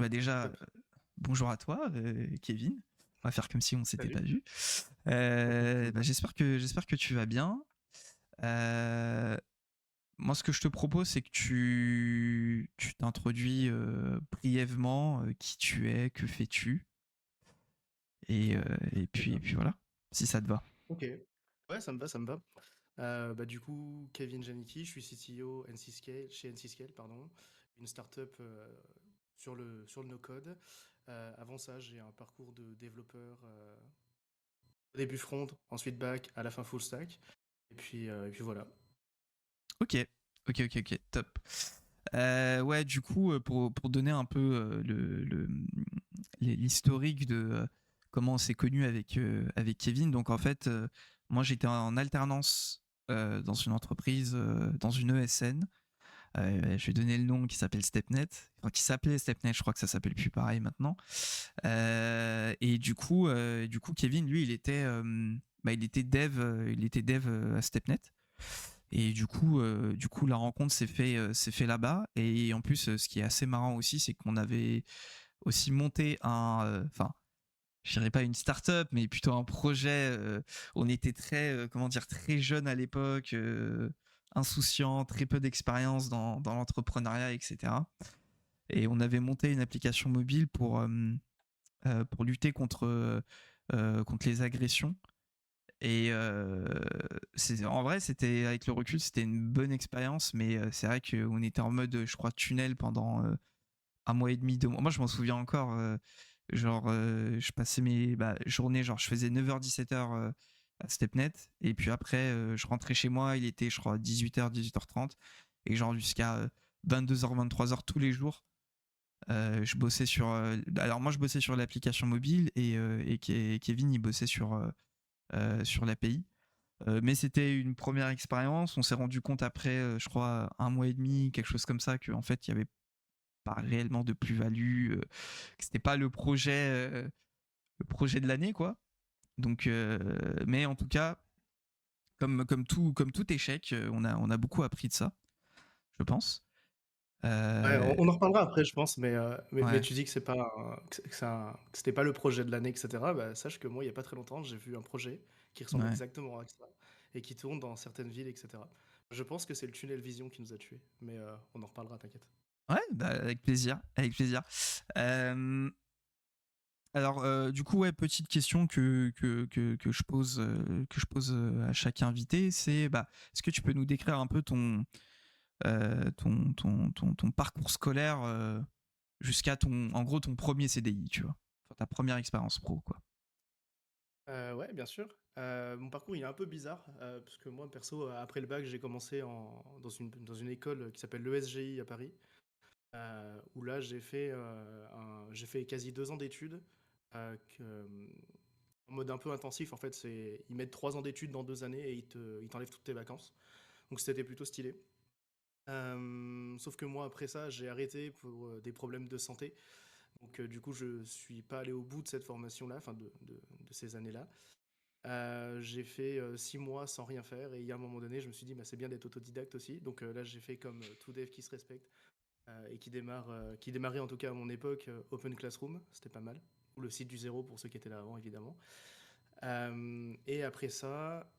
Bah déjà, Top. bonjour à toi, Kevin. On va faire comme si on ne s'était pas Salut. vu. Bah, j'espère que tu vas bien. Euh, Moi, ce que je te propose, c'est que tu t'introduis brièvement qui tu es, que fais-tu, et, euh, Très et bien. puis voilà, si ça te va. Ok. Ouais, ça me va, ça me va. Du coup, Kevin Janicki, je suis CTO NC-Scale, chez NC-Scale, pardon, une startup sur le no-code. Avant ça, j'ai un parcours de développeur, au début front, ensuite back, à la fin full stack. Et puis voilà. Ok, ok, top. Ouais, du coup, pour donner un peu l'historique de comment on s'est connu avec Kevin, donc en fait, moi j'étais en alternance dans une entreprise, dans une ESN. Je vais donner le nom qui s'appelle Stepnet, enfin, qui s'appelait Stepnet, je crois que ça s'appelle plus pareil maintenant. Et du coup, Kevin, lui, il était dev à Stepnet. Et du coup, la rencontre s'est fait là-bas. Et en plus, ce qui est assez marrant aussi, c'est qu'on avait aussi monté enfin, je dirais pas une start-up, mais plutôt un projet. On était très, comment dire, très jeune à l'époque, insouciant, très peu d'expérience dans l'entrepreneuriat, etc. Et on avait monté une application mobile pour lutter contre les agressions. Et en vrai, c'était avec le recul, c'était une bonne expérience, mais c'est vrai qu'on était en mode, je crois, tunnel pendant un mois et demi, 2 mois. Moi, je m'en souviens encore. Je passais mes journées, genre, je faisais 9h-17h à Stepnet, et puis après, je rentrais chez moi, il était, je crois, 18h, 18h30, et genre jusqu'à 22h, 23h tous les jours. Je bossais sur. Alors, moi, je bossais sur l'application mobile, et Kevin, il bossait sur l'API. Mais c'était une première expérience. On s'est rendu compte après, je crois, un mois et demi, quelque chose comme ça, qu'en fait, il n'y avait pas réellement de plus-value, que c'était pas le projet de l'année, quoi. Donc, mais en tout cas, comme tout échec, on a beaucoup appris de ça, je pense. Ouais, Euh, on en reparlera après, je pense, mais ouais, tu dis que c'est pas que c'était pas le projet de l'année, etc. Bah, sache que moi, il y a pas très longtemps, j'ai vu un projet qui ressemble ouais. exactement à ça et qui tourne dans certaines villes, etc. Je pense que c'est le tunnel vision qui nous a tués, mais on en reparlera, t'inquiète. Ouais, bah, avec plaisir, avec plaisir. Euh, Alors, du coup, ouais, petite question que je pose à chaque invité, c'est, bah, est-ce que tu peux nous décrire un peu ton parcours scolaire jusqu'à en gros, ton premier CDI, tu vois, enfin, ta première expérience pro, quoi. Ouais, bien sûr. Mon parcours, il est un peu bizarre, parce que moi, perso, après le bac, j'ai commencé dans une école qui s'appelle l'ESGI à Paris, où là, j'ai fait quasi 2 ans d'études, en mode un peu intensif. En fait, ils mettent 3 ans d'études dans 2 années et ils t'enlèvent toutes tes vacances. Donc c'était plutôt stylé. Sauf que moi, après ça, j'ai arrêté pour des problèmes de santé. Donc du coup, je suis pas allé au bout de cette formation-là, enfin de ces années-là. J'ai fait 6 mois sans rien faire et il y a un moment donné, je me suis dit, bah, c'est bien d'être autodidacte aussi. Donc là, j'ai fait comme tout dev qui se respecte et qui démarrait en tout cas à mon époque, Open Classroom, c'était pas mal. Ou le site du zéro pour ceux qui étaient là avant, évidemment. Et après ça,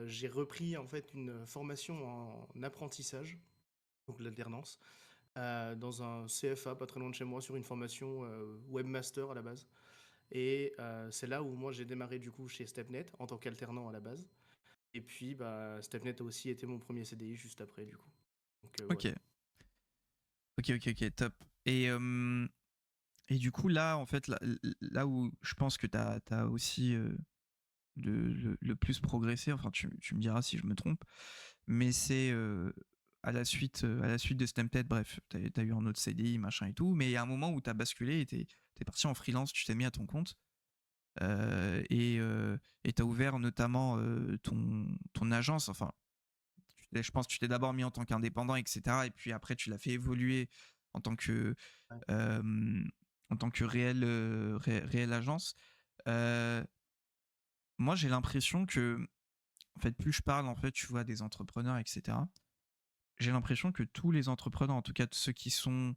j'ai repris en fait une formation en apprentissage, donc l'alternance, dans un CFA pas très loin de chez moi sur une formation webmaster à la base. Et c'est là où moi j'ai démarré du coup chez Stepnet en tant qu'alternant à la base. Et puis bah, Stepnet a aussi été mon premier CDI juste après du coup. Donc Ok, voilà. ok, top. Et du coup, là, en fait, là où je pense que t'as aussi le plus progressé, enfin, tu me diras si je me trompe, mais c'est à la suite de Stampede, bref, t'as eu un autre CDI, machin et tout, mais il y a un moment où t'as basculé et t'es parti en freelance, tu t'es mis à ton compte, et t'as ouvert notamment ton agence, enfin, je pense que tu t'es d'abord mis en tant qu'indépendant, etc., et puis après, tu l'as fait évoluer en tant que, Ouais. euh, en tant que réelle agence. Euh, Moi, j'ai l'impression que, en fait, plus je parle, en fait, tu vois, des entrepreneurs, etc., j'ai l'impression que tous les entrepreneurs, en tout cas ceux qui sont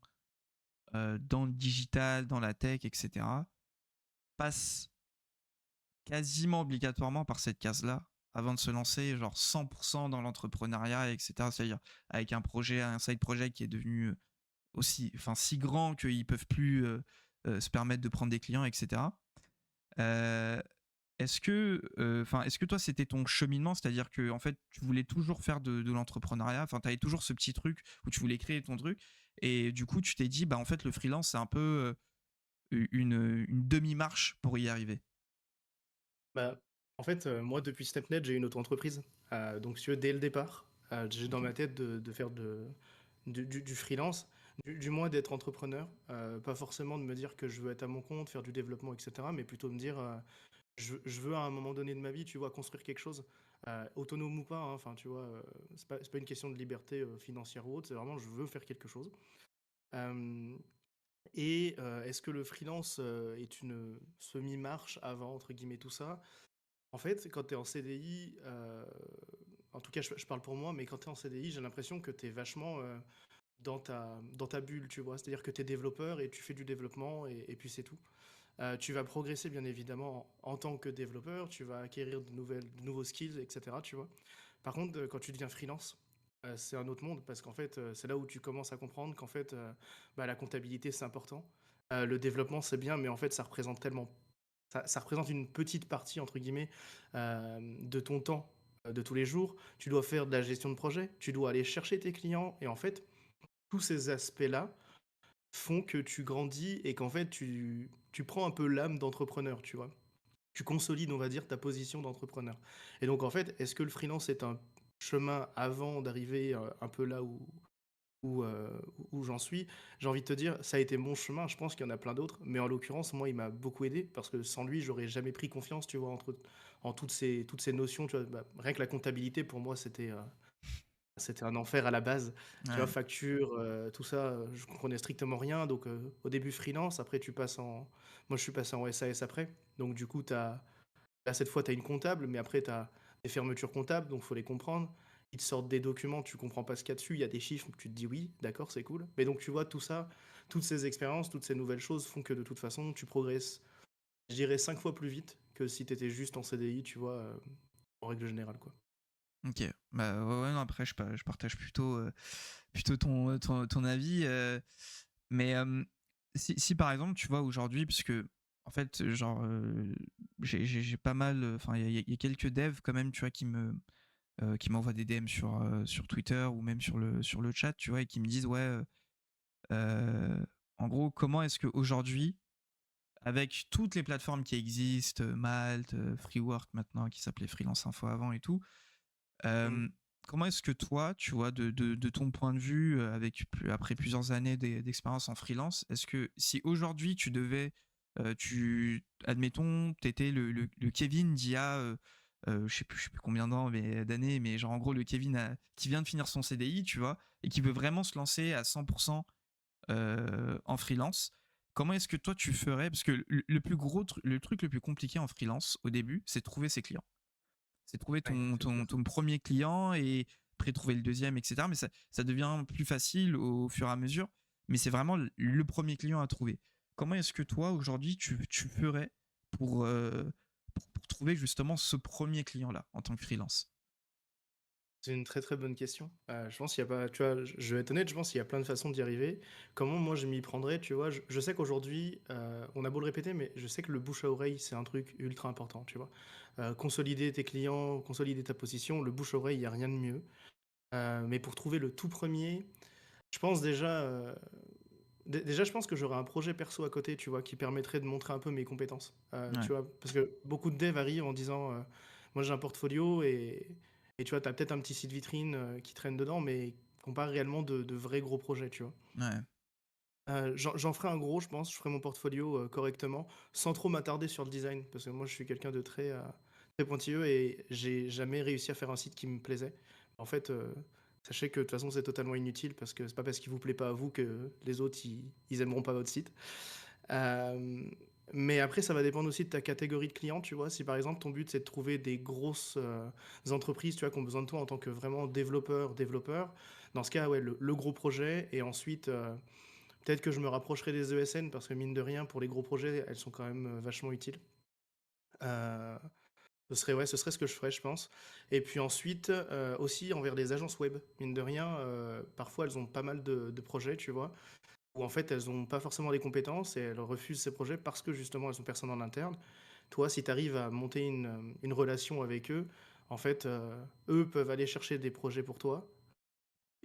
dans le digital, dans la tech, etc., passent quasiment obligatoirement par cette case-là avant de se lancer, genre 100% dans l'entrepreneuriat, etc. C'est-à-dire avec un projet, un side project qui est devenu si grand qu'ils peuvent plus se permettre de prendre des clients, etc. Euh, est-ce que toi c'était ton cheminement, c'est-à-dire que en fait tu voulais toujours faire de l'entrepreneuriat, enfin tu avais toujours ce petit truc où tu voulais créer ton truc et du coup tu t'es dit bah en fait le freelance c'est un peu une demi-marche pour y arriver. Bah, en fait, moi, depuis StepNet, j'ai une auto-entreprise. Donc, si tu veux, dès le départ, j'ai dans Ok. ma tête de faire du freelance, du moins d'être entrepreneur. Pas forcément de me dire que je veux être à mon compte, faire du développement, etc. Mais plutôt de me dire, je veux à un moment donné de ma vie, tu vois, construire quelque chose. Autonome ou pas, hein, enfin, tu vois, c'est pas une question de liberté financière ou autre, c'est vraiment je veux faire quelque chose. Euh, est-ce que le freelance est une semi-marche avant, entre guillemets, tout ça? En fait, quand tu es en CDI, en tout cas, je parle pour moi, mais quand tu es en CDI, j'ai l'impression que tu es vachement dans ta bulle, tu vois. C'est-à-dire que tu es développeur et tu fais du développement et puis c'est tout. Tu vas progresser, bien évidemment, en tant que développeur, tu vas acquérir de nouveaux skills, etc., tu vois. Par contre, quand tu deviens freelance, c'est un autre monde parce qu'en fait, c'est là où tu commences à comprendre qu'en fait, bah, la comptabilité, c'est important. Le développement, c'est bien, mais en fait, ça représente une petite partie, entre guillemets, de ton temps de tous les jours. Tu dois faire de la gestion de projet, tu dois aller chercher tes clients, et en fait, tous ces aspects-là font que tu grandis et qu'en fait, tu prends un peu l'âme d'entrepreneur, tu vois. Tu consolides, on va dire, ta position d'entrepreneur. Et donc, en fait, est-ce que le freelance est un chemin avant d'arriver un peu là où, euh, où j'en suis? J'ai envie de te dire, ça a été mon chemin, je pense qu'il y en a plein d'autres, mais en l'occurrence, moi, il m'a beaucoup aidé, parce que sans lui, j'aurais jamais pris confiance, tu vois, en toutes ces notions, tu vois. Bah, rien que la comptabilité, pour moi, c'était un enfer à la base. Tu vois, Ouais. facture, tout ça, je comprenais strictement rien. Donc, au début, freelance, après, moi, je suis passé en SAS après. Donc, du coup, là, cette fois, tu as une comptable, mais après, tu as des fermetures comptables, donc il faut les comprendre. Ils te sortent des documents, tu comprends pas ce qu'il y a dessus, il y a des chiffres, tu te dis oui, d'accord, c'est cool. Mais donc, tu vois, tout ça, toutes ces expériences, toutes ces nouvelles choses font que de toute façon, tu progresses, je dirais, 5 fois plus vite que si tu étais juste en CDI, tu vois, en règle générale, quoi. Ok. Bah ouais, non, après je partage plutôt ton avis. Mais si par exemple tu vois aujourd'hui, parce que en fait genre j'ai pas mal, enfin il y a quelques devs quand même tu vois qui m'envoient des DM sur Twitter ou même sur le chat, tu vois, et qui me disent ouais en gros comment est-ce qu'aujourd'hui avec toutes les plateformes qui existent, Malte, Freework maintenant qui s'appelait Freelance Info avant et tout, Mm. euh, comment est-ce que toi, tu vois, de ton point de vue, après plusieurs années d'expérience en freelance, est-ce que si aujourd'hui tu devais, admettons, tu étais le Kevin d'il y a, je sais plus combien d'années, mais genre en gros le Kevin qui vient de finir son CDI, tu vois, et qui veut vraiment se lancer à 100% en freelance, comment est-ce que toi tu ferais? Parce que le plus gros, le truc le plus compliqué en freelance au début, c'est de trouver ses clients. C'est trouver Ouais, c'est clair. ton premier client et après trouver le deuxième, etc. Mais ça devient plus facile au fur et à mesure. Mais c'est vraiment le premier client à trouver. Comment est-ce que toi, aujourd'hui, tu ferais pour, pour trouver justement ce premier client-là en tant que freelance? C'est une très très bonne question. Je pense qu'il y a pas, tu vois, je vais être honnête, je pense qu'il y a plein de façons d'y arriver. Comment moi je m'y prendrais, tu vois, je sais qu'aujourd'hui, on a beau le répéter, mais je sais que le bouche à oreille, c'est un truc ultra important, tu vois. Consolider tes clients, consolider ta position, le bouche à oreille, il n'y a rien de mieux. Mais pour trouver le tout premier, je pense déjà, je pense que j'aurais un projet perso à côté, tu vois, qui permettrait de montrer un peu mes compétences. Ouais, Tu vois, parce que beaucoup de devs arrivent en disant, moi j'ai un portfolio et tu vois, tu as peut-être un petit site vitrine qui traîne dedans, mais qui n'ont pas réellement de vrais gros projets, tu vois. ouais, J'en ferai un gros, je pense, je ferai mon portfolio correctement, sans trop m'attarder sur le design, parce que moi je suis quelqu'un de très pointilleux et j'ai jamais réussi à faire un site qui me plaisait. En fait, sachez que de toute façon c'est totalement inutile, parce que c'est pas parce qu'il vous plaît pas à vous que les autres ils aimeront pas votre site. Euh, mais après, ça va dépendre aussi de ta catégorie de clients, tu vois. Si par exemple ton but c'est de trouver des grosses entreprises, tu vois, qui ont besoin de toi en tant que vraiment développeur, dans ce cas, ouais, le gros projet, et ensuite Peut-être que je me rapprocherai des ESN parce que mine de rien, pour les gros projets, elles sont quand même vachement utiles. Euh, ce serait ce que je ferais, je pense. Et puis ensuite, aussi envers des agences web. Mine de rien, parfois elles ont pas mal de projets, tu vois, où en fait elles n'ont pas forcément les compétences et elles refusent ces projets parce que justement elles ont personne en interne. Toi, si tu arrives à monter une relation avec eux, en fait, eux peuvent aller chercher des projets pour toi.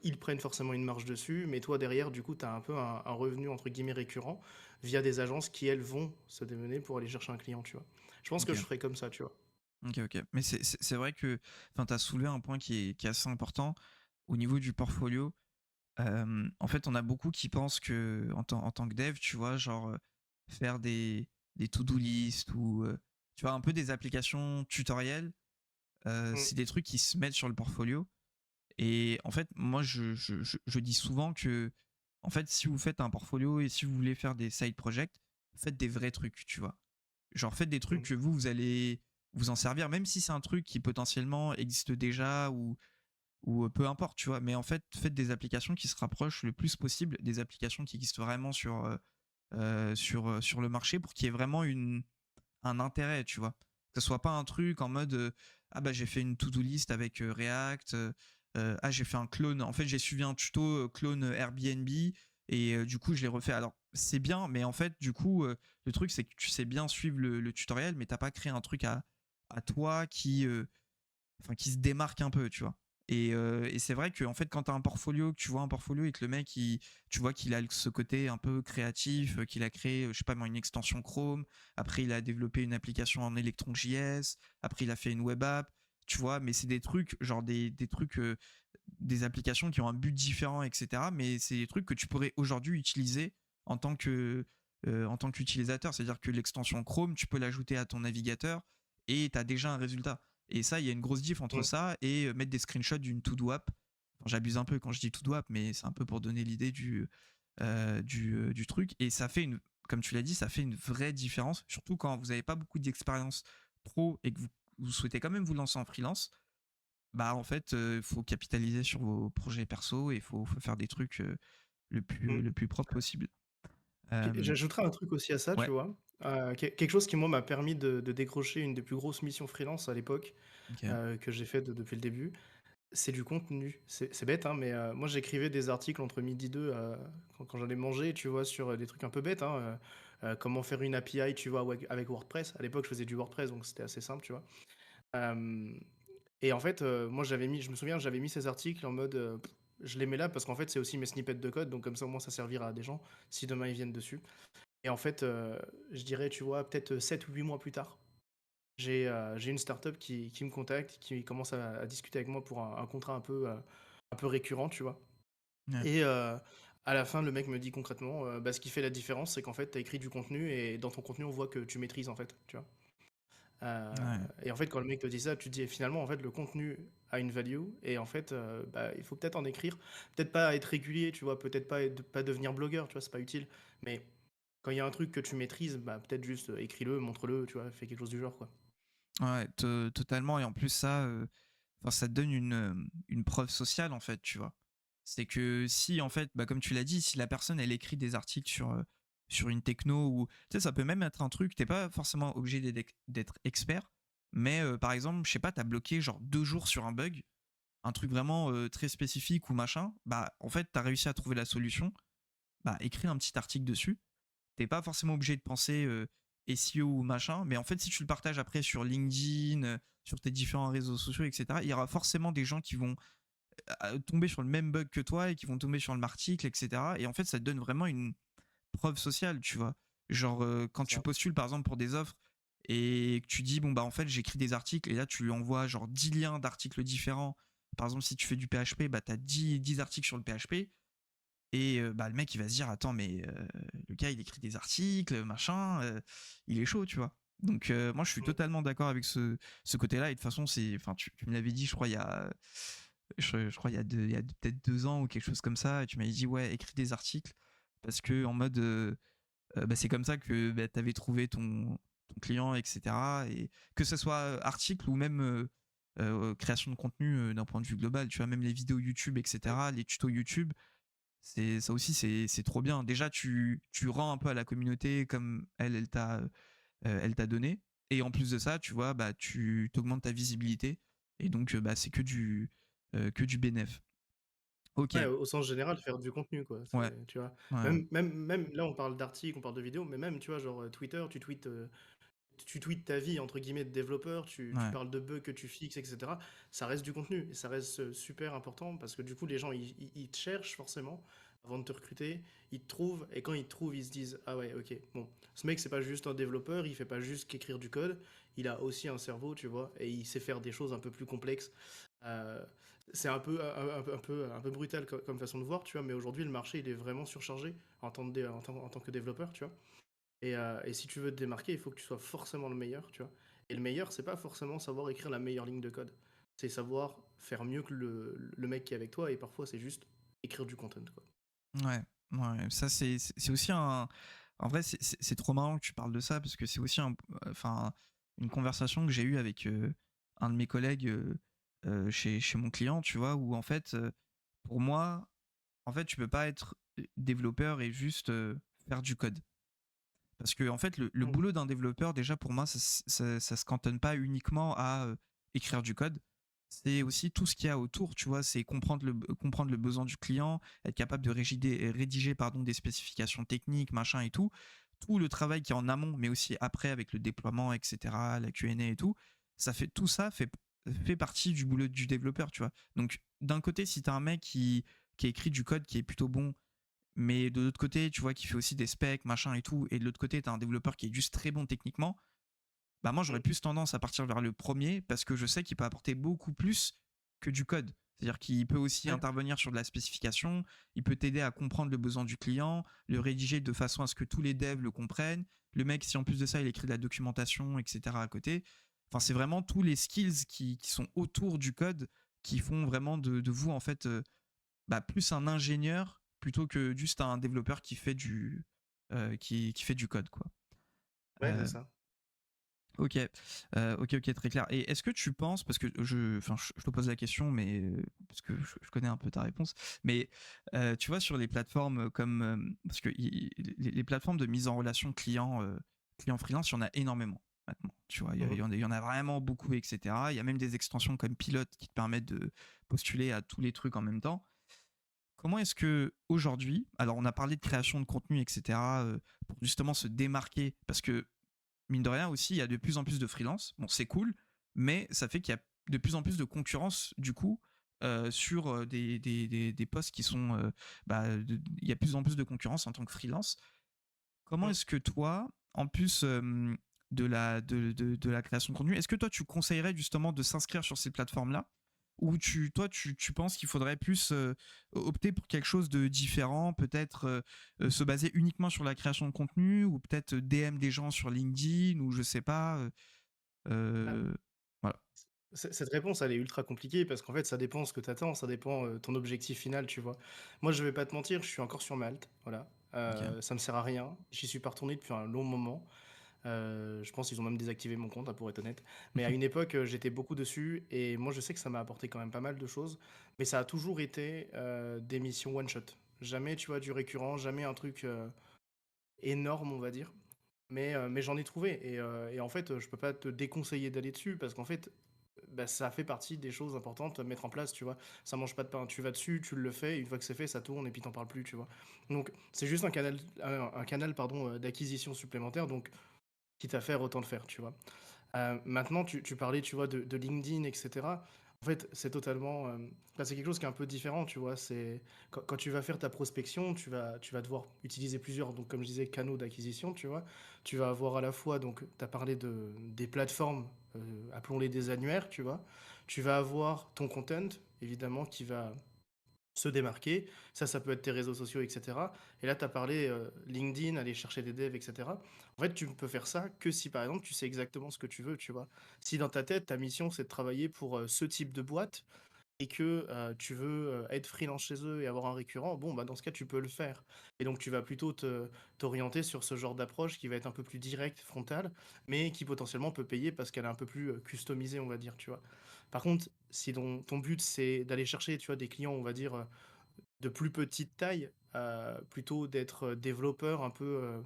Ils prennent forcément une marge dessus, mais toi derrière, du coup, tu as un peu un revenu entre guillemets récurrent via des agences qui, elles, vont se démener pour aller chercher un client, tu vois. Je pense que je Ok, ferais comme ça, tu vois. ok, ok. Mais c'est vrai que tu as soulevé un point qui est assez important au niveau du portfolio. En fait, on a beaucoup qui pensent que en tant que dev, tu vois, genre faire des to-do list ou tu vois un peu des applications tutoriels, Mm, c'est des trucs qui se mettent sur le portfolio. Et en fait, moi, je dis souvent que, en fait, si vous faites un portfolio et si vous voulez faire des side projects, faites des vrais trucs, tu vois. Genre, faites des trucs mm, que vous allez vous en servir, même si c'est un truc qui potentiellement existe déjà ou peu importe, tu vois. Mais en fait, faites des applications qui se rapprochent le plus possible des applications qui existent vraiment sur le marché pour qu'il y ait vraiment un intérêt, tu vois. Que ce soit pas un truc en mode ah bah j'ai fait une to-do list avec React, ah j'ai fait un clone, en fait j'ai suivi un tuto clone Airbnb et du coup je l'ai refait. Alors c'est bien, mais en fait du coup le truc c'est que tu sais bien suivre le tutoriel, mais t'as pas créé un truc à toi qui se démarque un peu, tu vois. Et c'est vrai que en fait, quand tu as un portfolio, que tu vois un portfolio et que le mec, tu vois qu'il a ce côté un peu créatif, qu'il a créé, je sais pas moi, une extension Chrome, après il a développé une application en Electron.js, après il a fait une web app, tu vois, mais c'est des trucs, genre des trucs, des applications qui ont un but différent, etc. Mais c'est des trucs que tu pourrais aujourd'hui utiliser en en tant qu'utilisateur. C'est-à-dire que l'extension Chrome, tu peux l'ajouter à ton navigateur et tu as déjà un résultat. Et ça, il y a une grosse diff entre mm, ça et mettre des screenshots d'une to-do app. Enfin, j'abuse un peu quand je dis to-do app, mais c'est un peu pour donner l'idée du truc. Et ça fait comme tu l'as dit, ça fait une vraie différence, surtout quand vous n'avez pas beaucoup d'expérience pro et que vous souhaitez quand même vous lancer en freelance. Bah en fait, il faut capitaliser sur vos projets perso et faut faire des trucs mm. le plus propre possible. Puis Euh, j'ajouterais un truc aussi à ça, ouais, tu vois. Quelque chose qui, moi, m'a permis de décrocher une des plus grosses missions freelance à l'époque, ok. que j'ai fait depuis le début, c'est du contenu. C'est bête, hein, mais moi, j'écrivais des articles entre midi 2 quand j'allais manger, tu vois, sur des trucs un peu bêtes, hein, comment faire une API, tu vois, avec WordPress. À l'époque, je faisais du WordPress, donc c'était assez simple, tu vois. Euh, et en fait, moi, je me souviens, j'avais mis ces articles en mode, je les mets là parce qu'en fait, c'est aussi mes snippets de code, donc comme ça, au moins, ça servira à des gens si demain ils viennent dessus. Et en fait, je dirais, tu vois, peut-être 7 ou 8 mois plus tard, j'ai une startup qui me contacte, qui commence à discuter avec moi pour un contrat un peu récurrent, tu vois. Ouais, Et à la fin, le mec me dit concrètement, bah, ce qui fait la différence, c'est qu'en fait, tu as écrit du contenu et dans ton contenu, on voit que tu maîtrises, en fait, tu vois. ouais, Et en fait, quand le mec te dit ça, tu te dis finalement, en fait, le contenu a une value et en fait, bah, il faut peut-être en écrire, peut-être pas être régulier, tu vois, peut-être pas devenir blogueur, tu vois, c'est pas utile, mais quand il y a un truc que tu maîtrises, bah, peut-être juste écris-le, montre-le, tu vois, fais quelque chose du genre, quoi. ouais, totalement. Et en plus, ça, enfin, ça te donne une preuve sociale, en fait, tu vois. C'est que si, en fait, bah, comme tu l'as dit, si la personne, elle écrit des articles sur une techno, ou, tu sais, ça peut même être un truc, t'es pas forcément obligé d'être expert, mais par exemple, je sais pas, t'as bloqué genre 2 jours sur un bug, un truc vraiment très spécifique ou machin, bah, en fait, t'as réussi à trouver la solution, bah, écris un petit article dessus. T'es pas forcément obligé de penser SEO ou machin, mais en fait, si tu le partages après sur LinkedIn, sur tes différents réseaux sociaux, etc., il y aura forcément des gens qui vont tomber sur le même bug que toi et qui vont tomber sur le même article, etc. Et en fait, ça te donne vraiment une preuve sociale, tu vois. Genre, quand C'est tu ça. postules, par exemple, pour des offres et que tu dis, bon, bah, en fait, j'écris des articles et là, tu lui envoies genre 10 liens d'articles différents. Par exemple, si tu fais du PHP, bah, tu as 10 articles sur le PHP. Et bah, le mec, il va se dire, attends, mais le gars, il écrit des articles, machin, il est chaud, tu vois. Donc, moi, je suis Mm. totalement d'accord avec ce côté-là. Et de toute façon, enfin, tu me l'avais dit, je crois, je crois, il y a peut-être 2 ans ou quelque chose comme ça. Et tu m'avais dit, ouais, écris des articles. Parce que, en mode, bah, c'est comme ça que bah, tu avais trouvé ton client, etc. Et que ce soit article ou même création de contenu d'un point de vue global, tu vois, même les vidéos YouTube, etc., les tutos YouTube, C'est ça aussi, c'est trop bien. Déjà, tu rends un peu à la communauté comme elle t'a donné. Et en plus de ça, tu vois, bah, tu augmentes ta visibilité. Et donc, bah, c'est que du bénéf. Ok, Ouais, au sens général, faire du contenu, quoi. ouais, Tu vois. ouais, ouais, Même là, on parle d'articles, on parle de vidéos, mais même, tu vois, genre Twitter, tu tweets ta vie, entre guillemets, de développeur, tu ouais, parles de bugs que tu fixes, etc. Ça reste du contenu et ça reste super important parce que du coup, les gens, ils te cherchent forcément avant de te recruter, ils te trouvent et quand ils te trouvent, ils se disent, ah ouais, ok, bon, ce mec, c'est pas juste un développeur, il fait pas juste qu'écrire du code, il a aussi un cerveau, tu vois, et il sait faire des choses un peu plus complexes. Euh, c'est un peu brutal comme façon de voir, tu vois, mais aujourd'hui, le marché, il est vraiment surchargé en tant que développeur, tu vois. Et si tu veux te démarquer, il faut que tu sois forcément le meilleur, tu vois. Et le meilleur, c'est pas forcément savoir écrire la meilleure ligne de code. C'est savoir faire mieux que le mec qui est avec toi, et parfois c'est juste écrire du content, quoi. ouais, ouais. Ça, c'est aussi un. En vrai, c'est trop marrant que tu parles de ça parce que c'est aussi enfin, une conversation que j'ai eue avec un de mes collègues chez mon client, tu vois, où en fait, pour moi, en fait, tu peux pas être développeur et juste faire du code. Parce que en fait, le Mm. boulot d'un développeur, déjà pour moi, ça se cantonne pas uniquement à écrire du code. C'est aussi tout ce qu'il y a autour, tu vois. C'est comprendre le besoin du client, être capable de rédiger pardon, des spécifications techniques, machin et tout. Tout le travail qui est en amont, mais aussi après avec le déploiement, etc., la Q&A et tout. Tout ça fait partie du boulot du développeur, tu vois. Donc, d'un côté, si tu as un mec qui écrit du code qui est plutôt bon, mais de l'autre côté, tu vois, qui fait aussi des specs, machin et tout, et de l'autre côté, tu as un développeur qui est juste très bon techniquement, bah moi j'aurais Mm. plus tendance à partir vers le premier parce que je sais qu'il peut apporter beaucoup plus que du code. C'est-à-dire qu'il peut aussi Ouais. intervenir sur de la spécification, il peut t'aider à comprendre le besoin du client, le rédiger de façon à ce que tous les devs le comprennent. Le mec, si en plus de ça, il écrit de la documentation, etc. à côté. Enfin, c'est vraiment tous les skills qui sont autour du code qui font vraiment de vous, en fait, bah, plus un ingénieur plutôt que juste un développeur qui fait du code, quoi. Ouais, c'est Euh, ça. ok, ok, très clair. Et est-ce que tu penses, parce que je te pose la question, mais parce que je connais un peu ta réponse, mais tu vois sur les plateformes comme parce que les plateformes de mise en relation client freelance, il y en a énormément maintenant. Tu vois, Mhm. il y en a vraiment beaucoup, etc. Il y a même des extensions comme Pilote qui te permettent de postuler à tous les trucs en même temps. Comment est-ce que aujourd'hui, alors on a parlé de création de contenu, etc., pour justement se démarquer, parce que mine de rien aussi, il y a de plus en plus de freelance. Bon, c'est cool, mais ça fait qu'il y a de plus en plus de concurrence du coup sur des postes qui sont, il y a de plus en plus de concurrence en tant que freelance. Comment Mm. est-ce que toi, en plus de la création de contenu, est-ce que toi tu conseillerais justement de s'inscrire sur ces plateformes-là ou tu penses qu'il faudrait plus opter pour quelque chose de différent, peut-être se baser uniquement sur la création de contenu ou peut-être DM des gens sur LinkedIn ou je sais pas. Ah, Euh, voilà. cette réponse, elle est ultra compliquée parce qu'en fait, ça dépend ce que tu attends, ça dépend ton objectif final, tu vois. Moi, je vais pas te mentir, je suis encore sur Malte, voilà. Ok. Ça me sert à rien. J'y suis pas retourné depuis un long moment. Je pense qu'ils ont même désactivé mon compte, hein, pour être honnête. Mais à une époque, j'étais beaucoup dessus et moi, je sais que ça m'a apporté quand même pas mal de choses. Mais ça a toujours été des missions one shot. Jamais, tu vois, du récurrent, jamais un truc énorme, on va dire. Mais j'en ai trouvé. Et en fait, je peux pas te déconseiller d'aller dessus parce qu'en fait, bah, ça fait partie des choses importantes à mettre en place, tu vois. Ça mange pas de pain. Tu vas dessus, tu le fais, et une fois que c'est fait, ça tourne et puis t'en parles plus, tu vois. Donc, c'est juste un canal pardon, d'acquisition supplémentaire. Donc, quitte à faire, autant le faire, tu vois. Maintenant, tu parlais, tu vois, de LinkedIn, etc. En fait, c'est totalement. Enfin, c'est quelque chose qui est un peu différent, tu vois. C'est quand tu vas faire ta prospection, tu vas devoir utiliser plusieurs, donc comme je disais, canaux d'acquisition, tu vois. Tu vas avoir à la fois, donc, tu as parlé des plateformes, appelons-les des annuaires, tu vois. Tu vas avoir ton content, évidemment, qui va se démarquer. Ça peut être tes réseaux sociaux, etc. Et là, tu as parlé LinkedIn, aller chercher des devs, etc. En fait, tu ne peux faire ça que si, par exemple, tu sais exactement ce que tu veux, tu vois. Si dans ta tête, ta mission, c'est de travailler pour ce type de boîte et que tu veux être freelance chez eux et avoir un récurrent, bon, bah, dans ce cas, tu peux le faire. Et donc, tu vas plutôt t'orienter sur ce genre d'approche qui va être un peu plus directe, frontale, mais qui potentiellement peut payer parce qu'elle est un peu plus customisée, on va dire, tu vois. Par contre, si ton but, c'est d'aller chercher, tu vois, des clients, on va dire, de plus petite taille, plutôt d'être développeur un peu,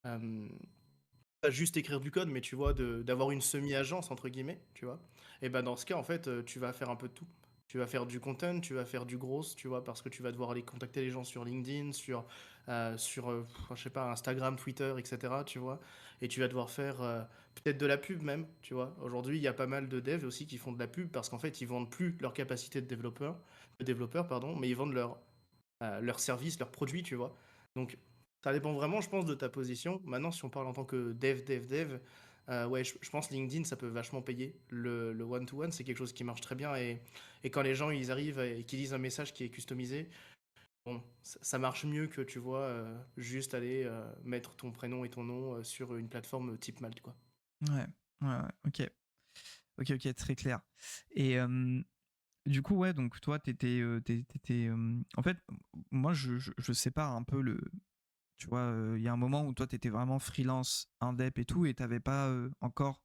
pas juste écrire du code, mais tu vois, d'avoir une semi-agence, entre guillemets, tu vois. Et ben dans ce cas, en fait, tu vas faire un peu de tout. Tu vas faire du content, tu vas faire du gros, tu vois, parce que tu vas devoir aller contacter les gens sur LinkedIn, je sais pas, Instagram, Twitter, etc., tu vois. Et tu vas devoir faire peut-être de la pub même, tu vois. Aujourd'hui, il y a pas mal de devs aussi qui font de la pub parce qu'en fait, ils vendent plus leur capacité de développeur, pardon, mais ils vendent leurs services, leurs produits, tu vois. Donc, ça dépend vraiment, je pense, de ta position. Maintenant, si on parle en tant que dev, ouais, je pense LinkedIn, ça peut vachement payer. Le one-to-one, c'est quelque chose qui marche très bien. Et quand les gens, ils arrivent et qu'ils lisent un message qui est customisé, bon, ça marche mieux que, tu vois, juste aller mettre ton prénom et ton nom sur une plateforme type Malte, quoi. Ouais, ouais, ok. Ok, très clair. Et du coup, ouais, donc toi, en fait, moi, je sépare un peu le. Tu vois, il y a un moment où toi, t'étais vraiment freelance, indep et tout, et t'avais pas encore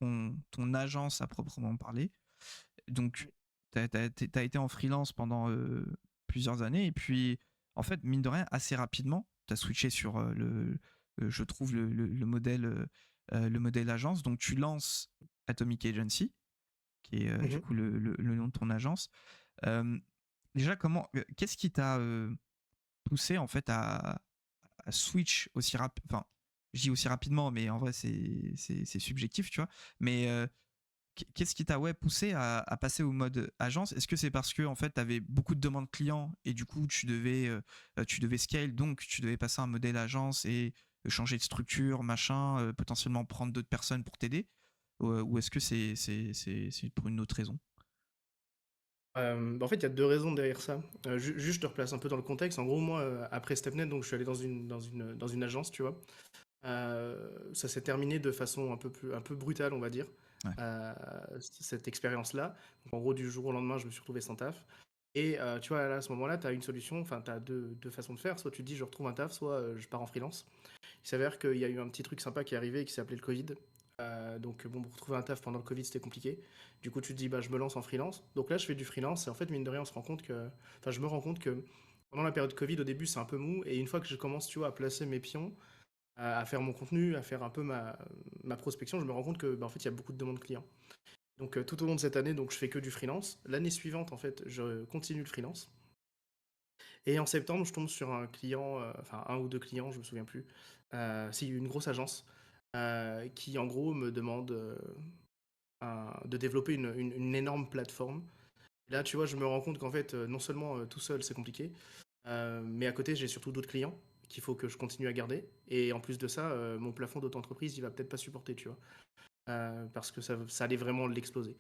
ton agence à proprement parler. Donc, t'as été en freelance pendant plusieurs années, et puis, en fait, mine de rien, assez rapidement, t'as switché sur je trouve, le modèle agence. Donc, tu lances Atomic Agency, qui est du Mhm. coup le nom de ton agence. Euh, Déjà, qu'est-ce qui t'a poussé en fait à switch aussi rapidement? Enfin, je dis aussi rapidement, mais en vrai c'est subjectif, tu vois. Mais qu'est-ce qui t'a poussé à passer au mode agence? Est-ce que c'est parce que en fait tu avais beaucoup de demandes clients et du coup tu devais scale, donc tu devais passer un modèle agence et changer de structure, machin, potentiellement prendre d'autres personnes pour t'aider, ou est-ce que c'est pour une autre raison? Bah, en fait, il y a deux raisons derrière ça. Juste, je te replace un peu dans le contexte. En gros, moi, après Stepnet, donc je suis allé dans une agence, tu vois. Ça s'est terminé de façon un peu brutale, on va dire, Ouais. euh, cette expérience-là. Donc, en gros, du jour au lendemain, je me suis retrouvé sans taf. Et tu vois, là, à ce moment-là, tu as une solution, enfin, tu as deux façons de faire. Soit tu te dis, je retrouve un taf, soit je pars en freelance. Il s'avère qu'il y a eu un petit truc sympa qui est arrivé qui s'appelait le Covid. Donc, bon, pour retrouver un taf pendant le Covid, c'était compliqué. Du coup, tu te dis, bah, je me lance en freelance. Donc là, je fais du freelance. Et en fait, mine de rien, on se rend compte que. Enfin, je me rends compte que pendant la période Covid, au début, c'est un peu mou. Et une fois que je commence, tu vois, à placer mes pions, à faire mon contenu, à faire un peu ma prospection, je me rends compte que, bah, en fait, il y a beaucoup de demandes clients. Donc, tout au long de cette année, donc, je fais que du freelance. L'année suivante, en fait, je continue le freelance. Et en septembre, je tombe sur un client, enfin, un ou deux clients, je me souviens plus. C'est une grosse agence qui, en gros, me demande de développer une énorme plateforme. Et là, tu vois, je me rends compte qu'en fait, non seulement tout seul, c'est compliqué, mais à côté, j'ai surtout d'autres clients qu'il faut que je continue à garder. Et en plus de ça, mon plafond d'auto-entreprise, il va peut-être pas supporter, tu vois, parce que ça allait vraiment l'exploser.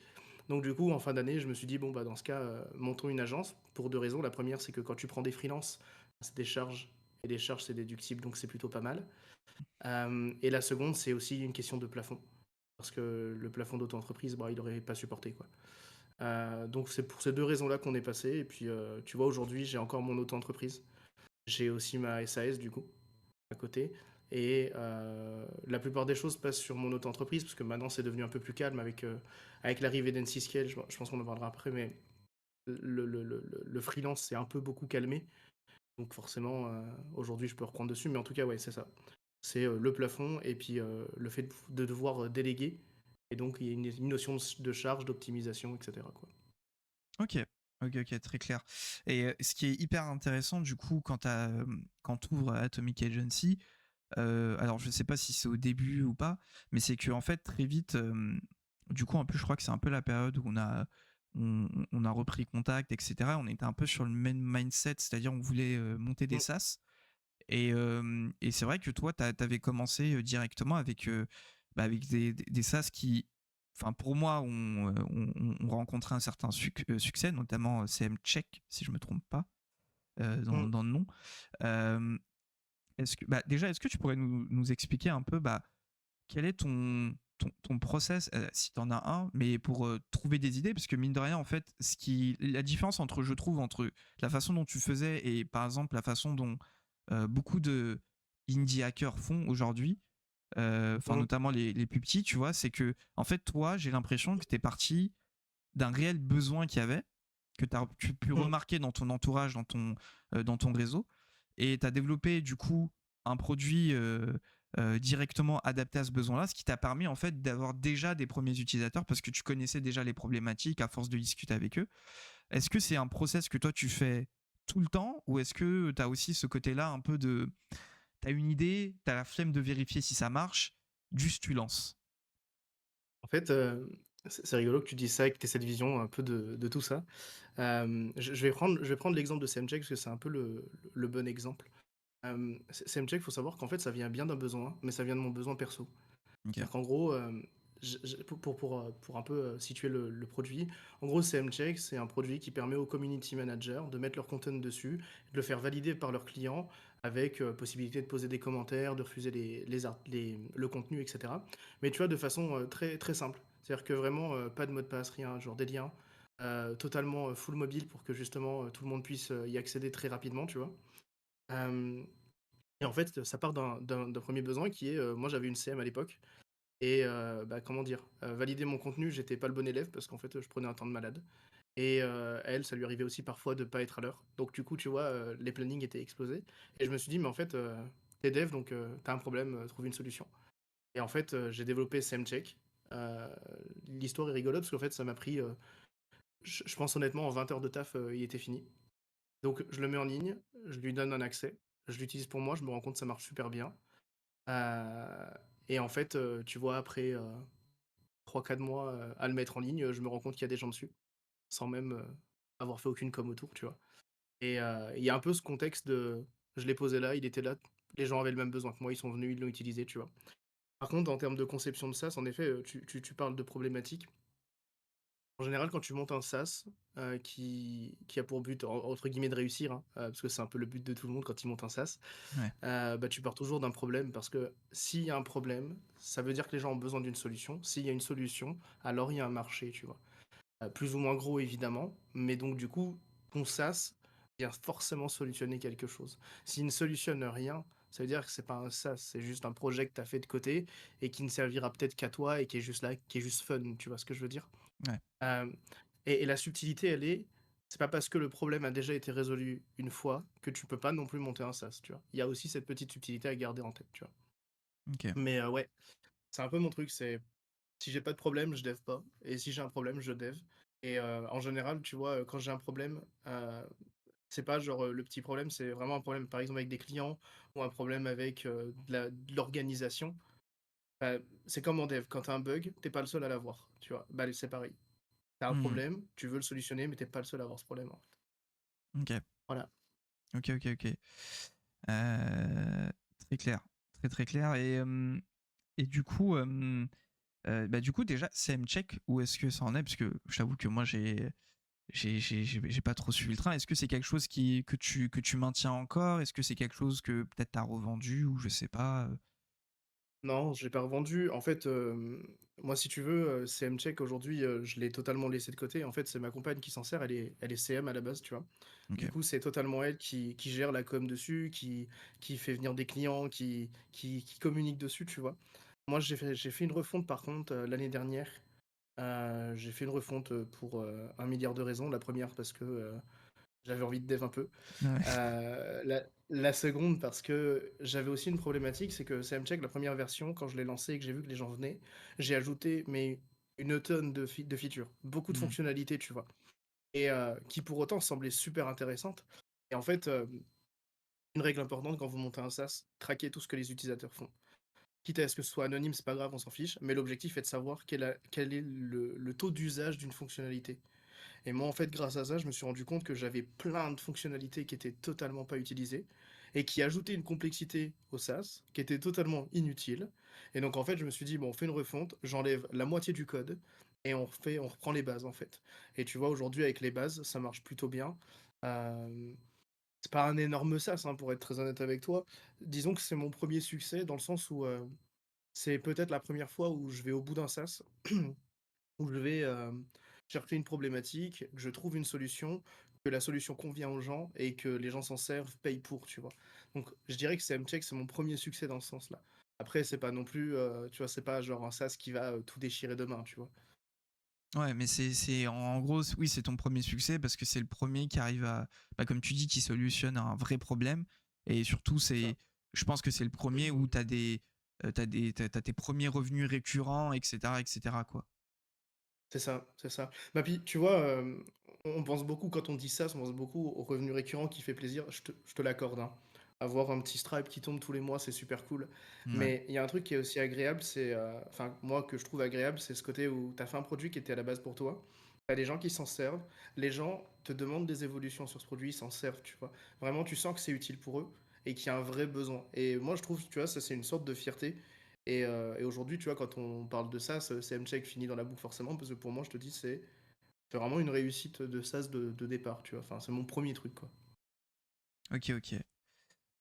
Donc du coup, en fin d'année, je me suis dit, bon, bah, dans ce cas, montons une agence pour deux raisons. La première, c'est que quand tu prends des freelances, c'est des charges, et des charges, c'est déductible, donc c'est plutôt pas mal. Et la seconde, c'est aussi une question de plafond, parce que le plafond d'auto-entreprise, bah, il n'aurait pas supporté, quoi. Donc c'est pour ces deux raisons-là qu'on est passé. Et puis, tu vois, aujourd'hui, j'ai encore mon auto-entreprise. J'ai aussi ma SAS, du coup, à côté. Et la plupart des choses passent sur mon auto-entreprise, parce que maintenant, c'est devenu un peu plus calme avec l'arrivée d'NC Scale. Je pense qu'on en parlera après, mais le freelance s'est un peu beaucoup calmé. Donc forcément, aujourd'hui, je peux reprendre dessus. Mais en tout cas, ouais, c'est ça. C'est le plafond et puis le fait de devoir déléguer. Et donc, il y a une notion de charge, d'optimisation, etc., quoi. Ok, ok, très clair. Et ce qui est hyper intéressant, du coup, quand tu ouvres Atomic Agency, alors je sais pas si c'est au début ou pas, mais c'est que en fait, très vite, du coup, en plus, je crois que c'est un peu la période où on a repris contact, etc. On était un peu sur le même mindset, c'est-à-dire on voulait monter des Mm. SaaS. Et c'est vrai que toi, tu avais commencé directement avec des SaaS qui, enfin pour moi, ont rencontré un certain succès, notamment CM Check, si je me trompe pas, Mm. dans le nom. Euh, déjà, est-ce que tu pourrais nous expliquer un peu quel est ton process, si tu en as un, mais pour trouver des idées, parce que mine de rien, en fait, la différence je trouve, entre la façon dont tu faisais et par exemple la façon dont beaucoup de indie hackers font aujourd'hui, enfin Mm. notamment les plus petits, tu vois, c'est que en fait, toi, j'ai l'impression que tu es parti d'un réel besoin qu'il y avait, que tu as pu Mm. remarquer dans ton entourage, dans ton réseau, et tu as développé du coup un produit directement adapté à ce besoin-là, ce qui t'a permis en fait d'avoir déjà des premiers utilisateurs parce que tu connaissais déjà les problématiques à force de discuter avec eux. Est-ce que c'est un process que toi tu fais tout le temps ou est-ce que tu as aussi ce côté-là un peu de tu as une idée, tu as la flemme de vérifier si ça marche, juste tu lances. En fait, c'est rigolo que tu dises ça et que tu aies cette vision un peu de tout ça. Je vais prendre l'exemple de CMcheck parce que c'est un peu le bon exemple. CMcheck, il faut savoir qu'en fait, ça vient bien d'un besoin, mais ça vient de mon besoin perso. Ok. C'est-à-dire qu'en gros, pour un peu situer le produit, en gros, CMcheck, c'est un produit qui permet aux community managers de mettre leur content dessus, de le faire valider par leurs clients, avec possibilité de poser des commentaires, de refuser le contenu, etc. Mais tu vois, de façon très, très simple. C'est-à-dire que vraiment, pas de mot de passe, rien, genre des liens, totalement full mobile pour que justement tout le monde puisse y accéder très rapidement, tu vois. Euh, et en fait, ça part d'un premier besoin qui est, moi j'avais une CM à l'époque, et bah, comment dire? Valider mon contenu, j'étais pas le bon élève parce qu'en fait, je prenais un temps de malade et elle, ça lui arrivait aussi parfois de pas être à l'heure. Donc du coup, tu vois, les plannings étaient explosés et je me suis dit: «Mais en fait, tu dev donc tu un problème, trouve une solution». Et en fait, j'ai développé SemCheck. Heu, L'histoire est rigolote parce qu'en fait, ça m'a pris, je pense honnêtement en 20 heures de taf, il était fini. Donc je le mets en ligne, je lui donne un accès, je l'utilise pour moi, je me rends compte que ça marche super bien. Heu et en fait, tu vois, après, 3-4 mois, à le mettre en ligne, je me rends compte qu'il y a des gens dessus, sans même, avoir fait aucune com autour, tu vois? Et il y a un peu ce contexte de je l'ai posé là, il était là, les gens avaient le même besoin que moi, ils sont venus, ils l'ont utilisé, tu vois? Par contre, en termes de conception de SaaS, en effet, tu parles de problématiques. En général, quand tu montes un SaaS, qui a pour but, entre guillemets, «de réussir», hein, parce que c'est un peu le but de tout le monde quand il monte un SaaS, Ouais. bah, tu pars toujours d'un problème parce que s'il y a un problème, ça veut dire que les gens ont besoin d'une solution. S'il y a une solution, alors il y a un marché, tu vois? Plus ou moins gros évidemment, mais donc du coup, ton SaaS vient forcément solutionner quelque chose. S'il ne solutionne rien, ça veut dire que c'est pas un SaaS, c'est juste un projet que tu as fait de côté et qui ne servira peut-être qu'à toi et qui est juste là, qui est juste fun, tu vois ce que je veux dire? Ouais. Hem et la subtilité, elle est, c'est pas parce que le problème a déjà été résolu une fois que tu peux pas non plus monter un SaaS, tu vois? Il y a aussi cette petite subtilité à garder en tête, tu vois? Ok. Mais ouais, c'est un peu mon truc, c'est si j'ai pas de problème, je dev pas et si j'ai un problème, je dev et en général, tu vois, quand j'ai un problème, c'est pas genre, le petit problème, c'est vraiment un problème, par exemple, avec des clients ou un problème avec, de l'organisation. C'est comme en dev, quand tu as un bug, tu pas le seul à l'avoir, tu vois? Bah, c'est pareil. Tu as un Hmm. problème, tu veux le solutionner, mais tu pas le seul à avoir ce problème, en fait. Ok. Voilà. Ok. Ok. Ok. Euh, Très clair. Très très clair. Et du coup, bah, du coup, déjà, CM-Check, où est-ce que ça en est? Parce que je t'avoue que moi, j'ai pas trop suivi le train. Est-ce que c'est quelque chose que tu maintiens encore? Est-ce que c'est quelque chose que peut-être t'as revendu ou je sais pas? Non, je l'ai pas revendu. En fait, moi, si tu veux, CM-Check aujourd'hui, je l'ai totalement laissé de côté. En fait, c'est ma compagne qui s'en sert, elle est CM à la base, tu vois? Ok. Du coup, c'est totalement elle qui gère la com dessus, qui fait venir des clients, qui communique dessus, tu vois? Moi, j'ai fait une refonte par contre, l'année dernière. J'ai fait une refonte, pour, 1 milliard de raisons. La première parce que, j'avais envie de dev un peu. Ouais. La seconde parce que j'avais aussi une problématique, c'est que CMcheck, la première version, quand je l'ai lancée et que j'ai vu que les gens venaient, j'ai ajouté mais une tonne de features, beaucoup de Hmm. fonctionnalités, tu vois? Et qui pour autant semblaient super intéressantes. Et en fait, une règle importante quand vous montez un SaaS, traquez tout ce que les utilisateurs font. Quitte à ce que ce soit anonyme, c'est pas grave, on s'en fiche, mais l'objectif est de savoir quel est le taux d'usage d'une fonctionnalité. Et moi, en fait, grâce à ça, je me suis rendu compte que j'avais plein de fonctionnalités qui étaient totalement pas utilisées et qui ajoutaient une complexité au SaaS qui était totalement inutile. Et donc, en fait, je me suis dit, bon, on fait une refonte, j'enlève la moitié du code et on reprend les bases, en fait. Et tu vois, aujourd'hui, avec les bases, ça marche plutôt bien. Euh, c'est pas un énorme SaaS, hein, pour être très honnête avec toi. Disons que c'est mon premier succès dans le sens où c'est peut-être la première fois où je vais au bout d'un SaaS où je vais chercher une problématique, que je trouve une solution, que la solution convient aux gens et que les gens s'en servent, payent pour, tu vois. Donc je dirais que CMcheck, c'est mon premier succès dans ce sens-là. Après, c'est pas non plus, tu vois, c'est pas genre un SaaS qui va tout déchirer demain, tu vois. Ouais, mais en gros, oui, c'est ton premier succès parce que c'est le premier qui arrive à, bah, comme tu dis, qui solutionne un vrai problème. Et surtout, C'est ça. je pense que c'est le premier où t'as tes premiers revenus récurrents, etc., etc., quoi. C'est ça, c'est ça. Bah, puis, tu vois, on pense beaucoup quand on dit ça, on pense beaucoup au revenu récurrent qui fait plaisir. Je te l'accorde, hein. Avoir un petit Stripe qui tombe tous les mois, c'est super cool. Ouais. Mais il y a un truc qui est aussi agréable, enfin, moi, que je trouve agréable, c'est ce côté où tu as fait un produit qui était à la base pour toi. Tu as des gens qui s'en servent. Les gens te demandent des évolutions sur ce produit, ils s'en servent, tu vois. Vraiment, tu sens que c'est utile pour eux et qu'il y a un vrai besoin. Et moi, je trouve, tu vois, ça, c'est une sorte de fierté. Et aujourd'hui, tu vois, quand on parle de SaaS, CM-Check finit dans la boucle forcément, parce que pour moi, je te dis, c'est vraiment une réussite de SaaS de départ, tu vois. Enfin, c'est mon premier truc, quoi. Ok, ok.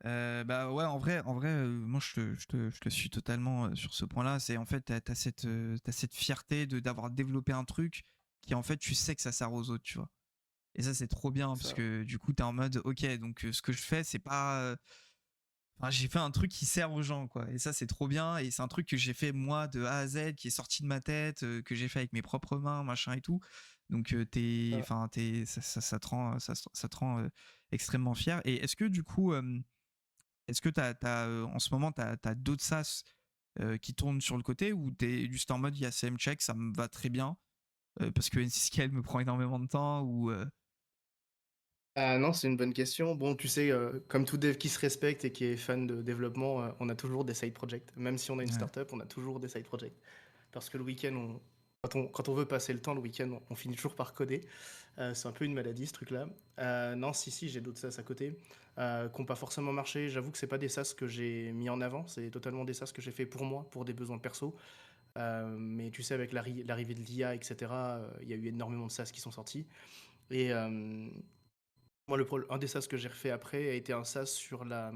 Bah ouais, en vrai, moi je te suis totalement sur ce point-là. C'est en fait, t'as cette fierté d'avoir développé un truc qui en fait, tu sais que ça sert aux autres, tu vois. Et ça, c'est trop bien parce Ça, que du coup, t'es en mode, ok, donc ce que je fais, c'est pas. Enfin, j'ai fait un truc qui sert aux gens, quoi. Et ça, c'est trop bien. Et c'est un truc que j'ai fait moi de A à Z, qui est sorti de ma tête, que j'ai fait avec mes propres mains, machin et tout. Donc, ça. enfin, ça te rend, ça te rend extrêmement fier. Et est-ce que du coup, est-ce que en ce moment, t'as d'autres SaaS qui tournent sur le côté ou t'es juste en mode, il y a CM Check, ça me va très bien parce que NCScale me prend énormément de temps ou. Ah non, c'est une bonne question. Bon, tu sais, comme tout dev qui se respecte et qui est fan de développement, on a toujours des side projects. Même si on a une Ouais. startup, on a toujours des side projects. Parce que le week-end, quand on veut passer le temps, le week-end, on finit toujours par coder. C'est un peu une maladie, ce truc-là. Non, si, j'ai d'autres SaaS à côté qui n'ont pas forcément marché. J'avoue que c'est pas des SaaS que j'ai mis en avant. C'est totalement des SaaS que j'ai fait pour moi, pour des besoins perso. Mais tu sais, avec l'arrivée de l'IA, etc., il y a eu énormément de SaaS qui sont sortis. Et moi, un des SaaS que j'ai refait après a été un SaaS sur la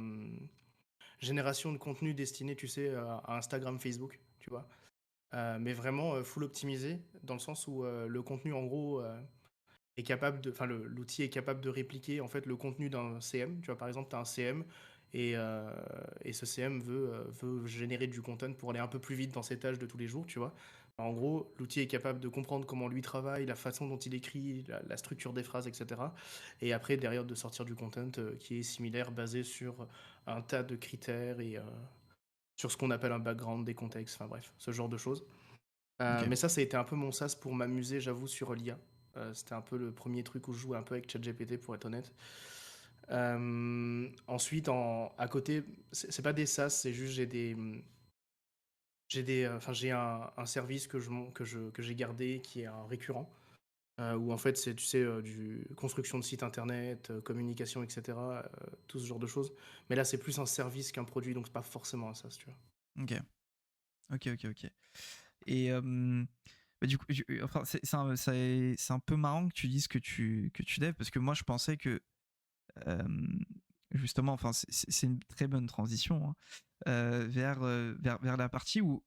génération de contenu destiné, tu sais, à Instagram, Facebook, tu vois. Mais vraiment full optimisé, dans le sens où le contenu, en gros, est capable de, enfin, l'outil est capable de répliquer en fait le contenu d'un CM. Tu vois, par exemple, tu as un CM et ce CM veut générer du content pour aller un peu plus vite dans ses tâches de tous les jours, tu vois. En gros, l'outil est capable de comprendre comment lui travaille, la façon dont il écrit, la structure des phrases, etc. Et après, derrière, de sortir du content qui est similaire, basé sur un tas de critères et sur ce qu'on appelle un background, des contextes, enfin bref, ce genre de choses. Ok. Mais ça a été un peu mon sas pour m'amuser, j'avoue, sur l'IA. C'était un peu le premier truc où je jouais un peu avec ChatGPT, pour être honnête. Ensuite, à côté, c'est pas des SaaS, c'est juste j'ai un service que j'ai gardé qui est un récurrent, où en fait c'est, tu sais, du construction de site internet, communication, etc., tout ce genre de choses. Mais là, c'est plus un service qu'un produit, donc c'est pas forcément un SaaS, tu vois. Ok. Ok. Ok. Ok. Et bah, du coup, enfin, c'est un peu marrant que tu dises que tu devs parce que moi je pensais que euh, justement, enfin, c'est une très bonne transition hein, vers la partie où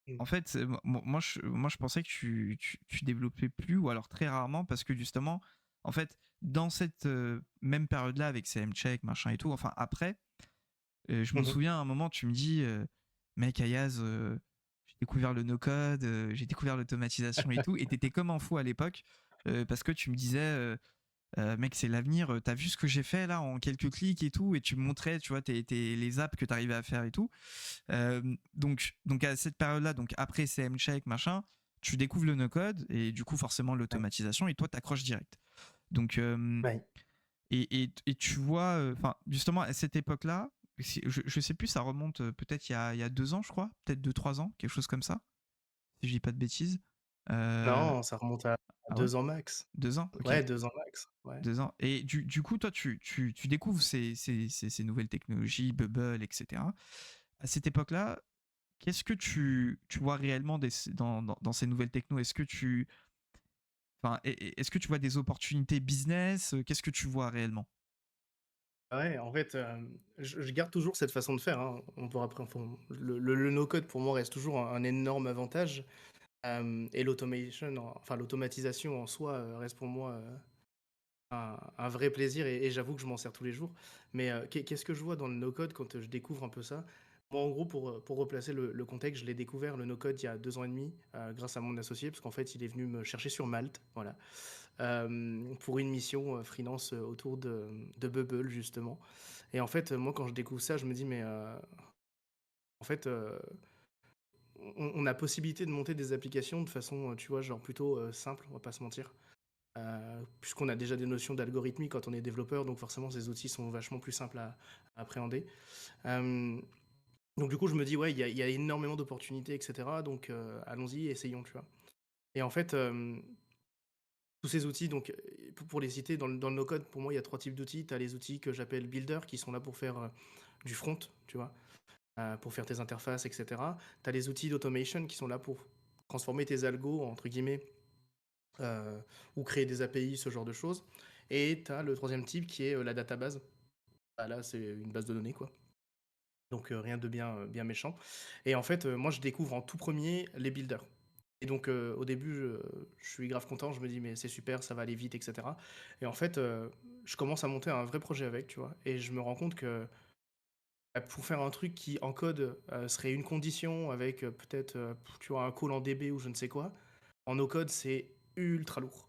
Mm. en fait, moi je pensais que tu développais plus ou alors très rarement parce que justement, en fait, dans cette même période-là avec CM Check, machin et tout, enfin après, je me Mhm. souviens à un moment, tu me dis, mec, Ayaz, j'ai découvert le no-code, j'ai découvert l'automatisation et tout, et t'étais comme un fou à l'époque, parce que tu me disais, mec, c'est l'avenir, t'as vu ce que j'ai fait là en quelques clics et tout, et tu me montrais, tu vois, les apps que t'arrivais à faire et tout. Donc à cette période-là, donc après CM Check, machin, tu découvres le no-code, et du coup, forcément, Ouais. l'automatisation, et toi, t'accroches direct. Donc, Ouais. et tu vois, enfin, justement, à cette époque-là, je sais plus, ça remonte peut-être il y a 2 ans, je crois, peut-être 2, 3 ans, quelque chose comme ça, si je dis pas de bêtises. Euh, Non, ça remonte à ah ouais, 2 ans max. 2 ans, ok, Ouais, 2 ans max. Ouais. 2 ans. Et du coup, toi, tu découvres ces nouvelles technologies, Bubble, etc. À cette époque-là, qu'est-ce que tu vois réellement dans ces nouvelles technos? Enfin, est-ce que tu vois des opportunités business? Qu'est-ce que tu vois réellement? Ouais, en fait, je garde toujours cette façon de faire, hein. On pourra après enfin, le no-code pour moi reste toujours un énorme avantage, et l'automatisation en soi, reste pour moi, un vrai plaisir et j'avoue que je m'en sers tous les jours. Mais qu'est-ce que je vois dans le no-code quand je découvre un peu ça? Moi, en gros, pour replacer le contexte, je l'ai découvert, le no-code, il y a 2 ans et demi, grâce à mon associé, parce qu'en fait, il est venu me chercher sur Malte, voilà, pour une mission freelance autour de Bubble, justement. Et en fait, moi, quand je découvre ça, je me dis, mais en fait, on a possibilité de monter des applications de façon, tu vois, genre plutôt simple, on va pas se mentir. Puisqu'on a déjà des notions d'algorithmie quand on est développeur, donc forcément, ces outils sont vachement plus simples à appréhender. Euh, donc du coup, je me dis, ouais, il y a énormément d'opportunités, etc. Donc allons-y, essayons, tu vois. Et en fait, tous ces outils, donc pour les citer, dans le no-code, pour moi, il y a 3 types d'outils. Tu as les outils que j'appelle builder, qui sont là pour faire du front, tu vois, pour faire tes interfaces, etc. Tu as les outils d'automation qui sont là pour transformer tes algos, entre guillemets, euh, ou créer des API, ce genre de choses. Et tu as le troisième type qui est la database. Ah, là, c'est une base de données, quoi. Donc rien de bien méchant. Et en fait, moi, je découvre en tout premier les builders. Et donc au début, je suis grave content, je me dis mais c'est super, ça va aller vite, etc. Et en fait, je commence à monter un vrai projet avec, tu vois. Et je me rends compte que pour faire un truc qui en code serait une condition avec peut-être tu vois un call en DB ou je ne sais quoi, en no code c'est ultra lourd.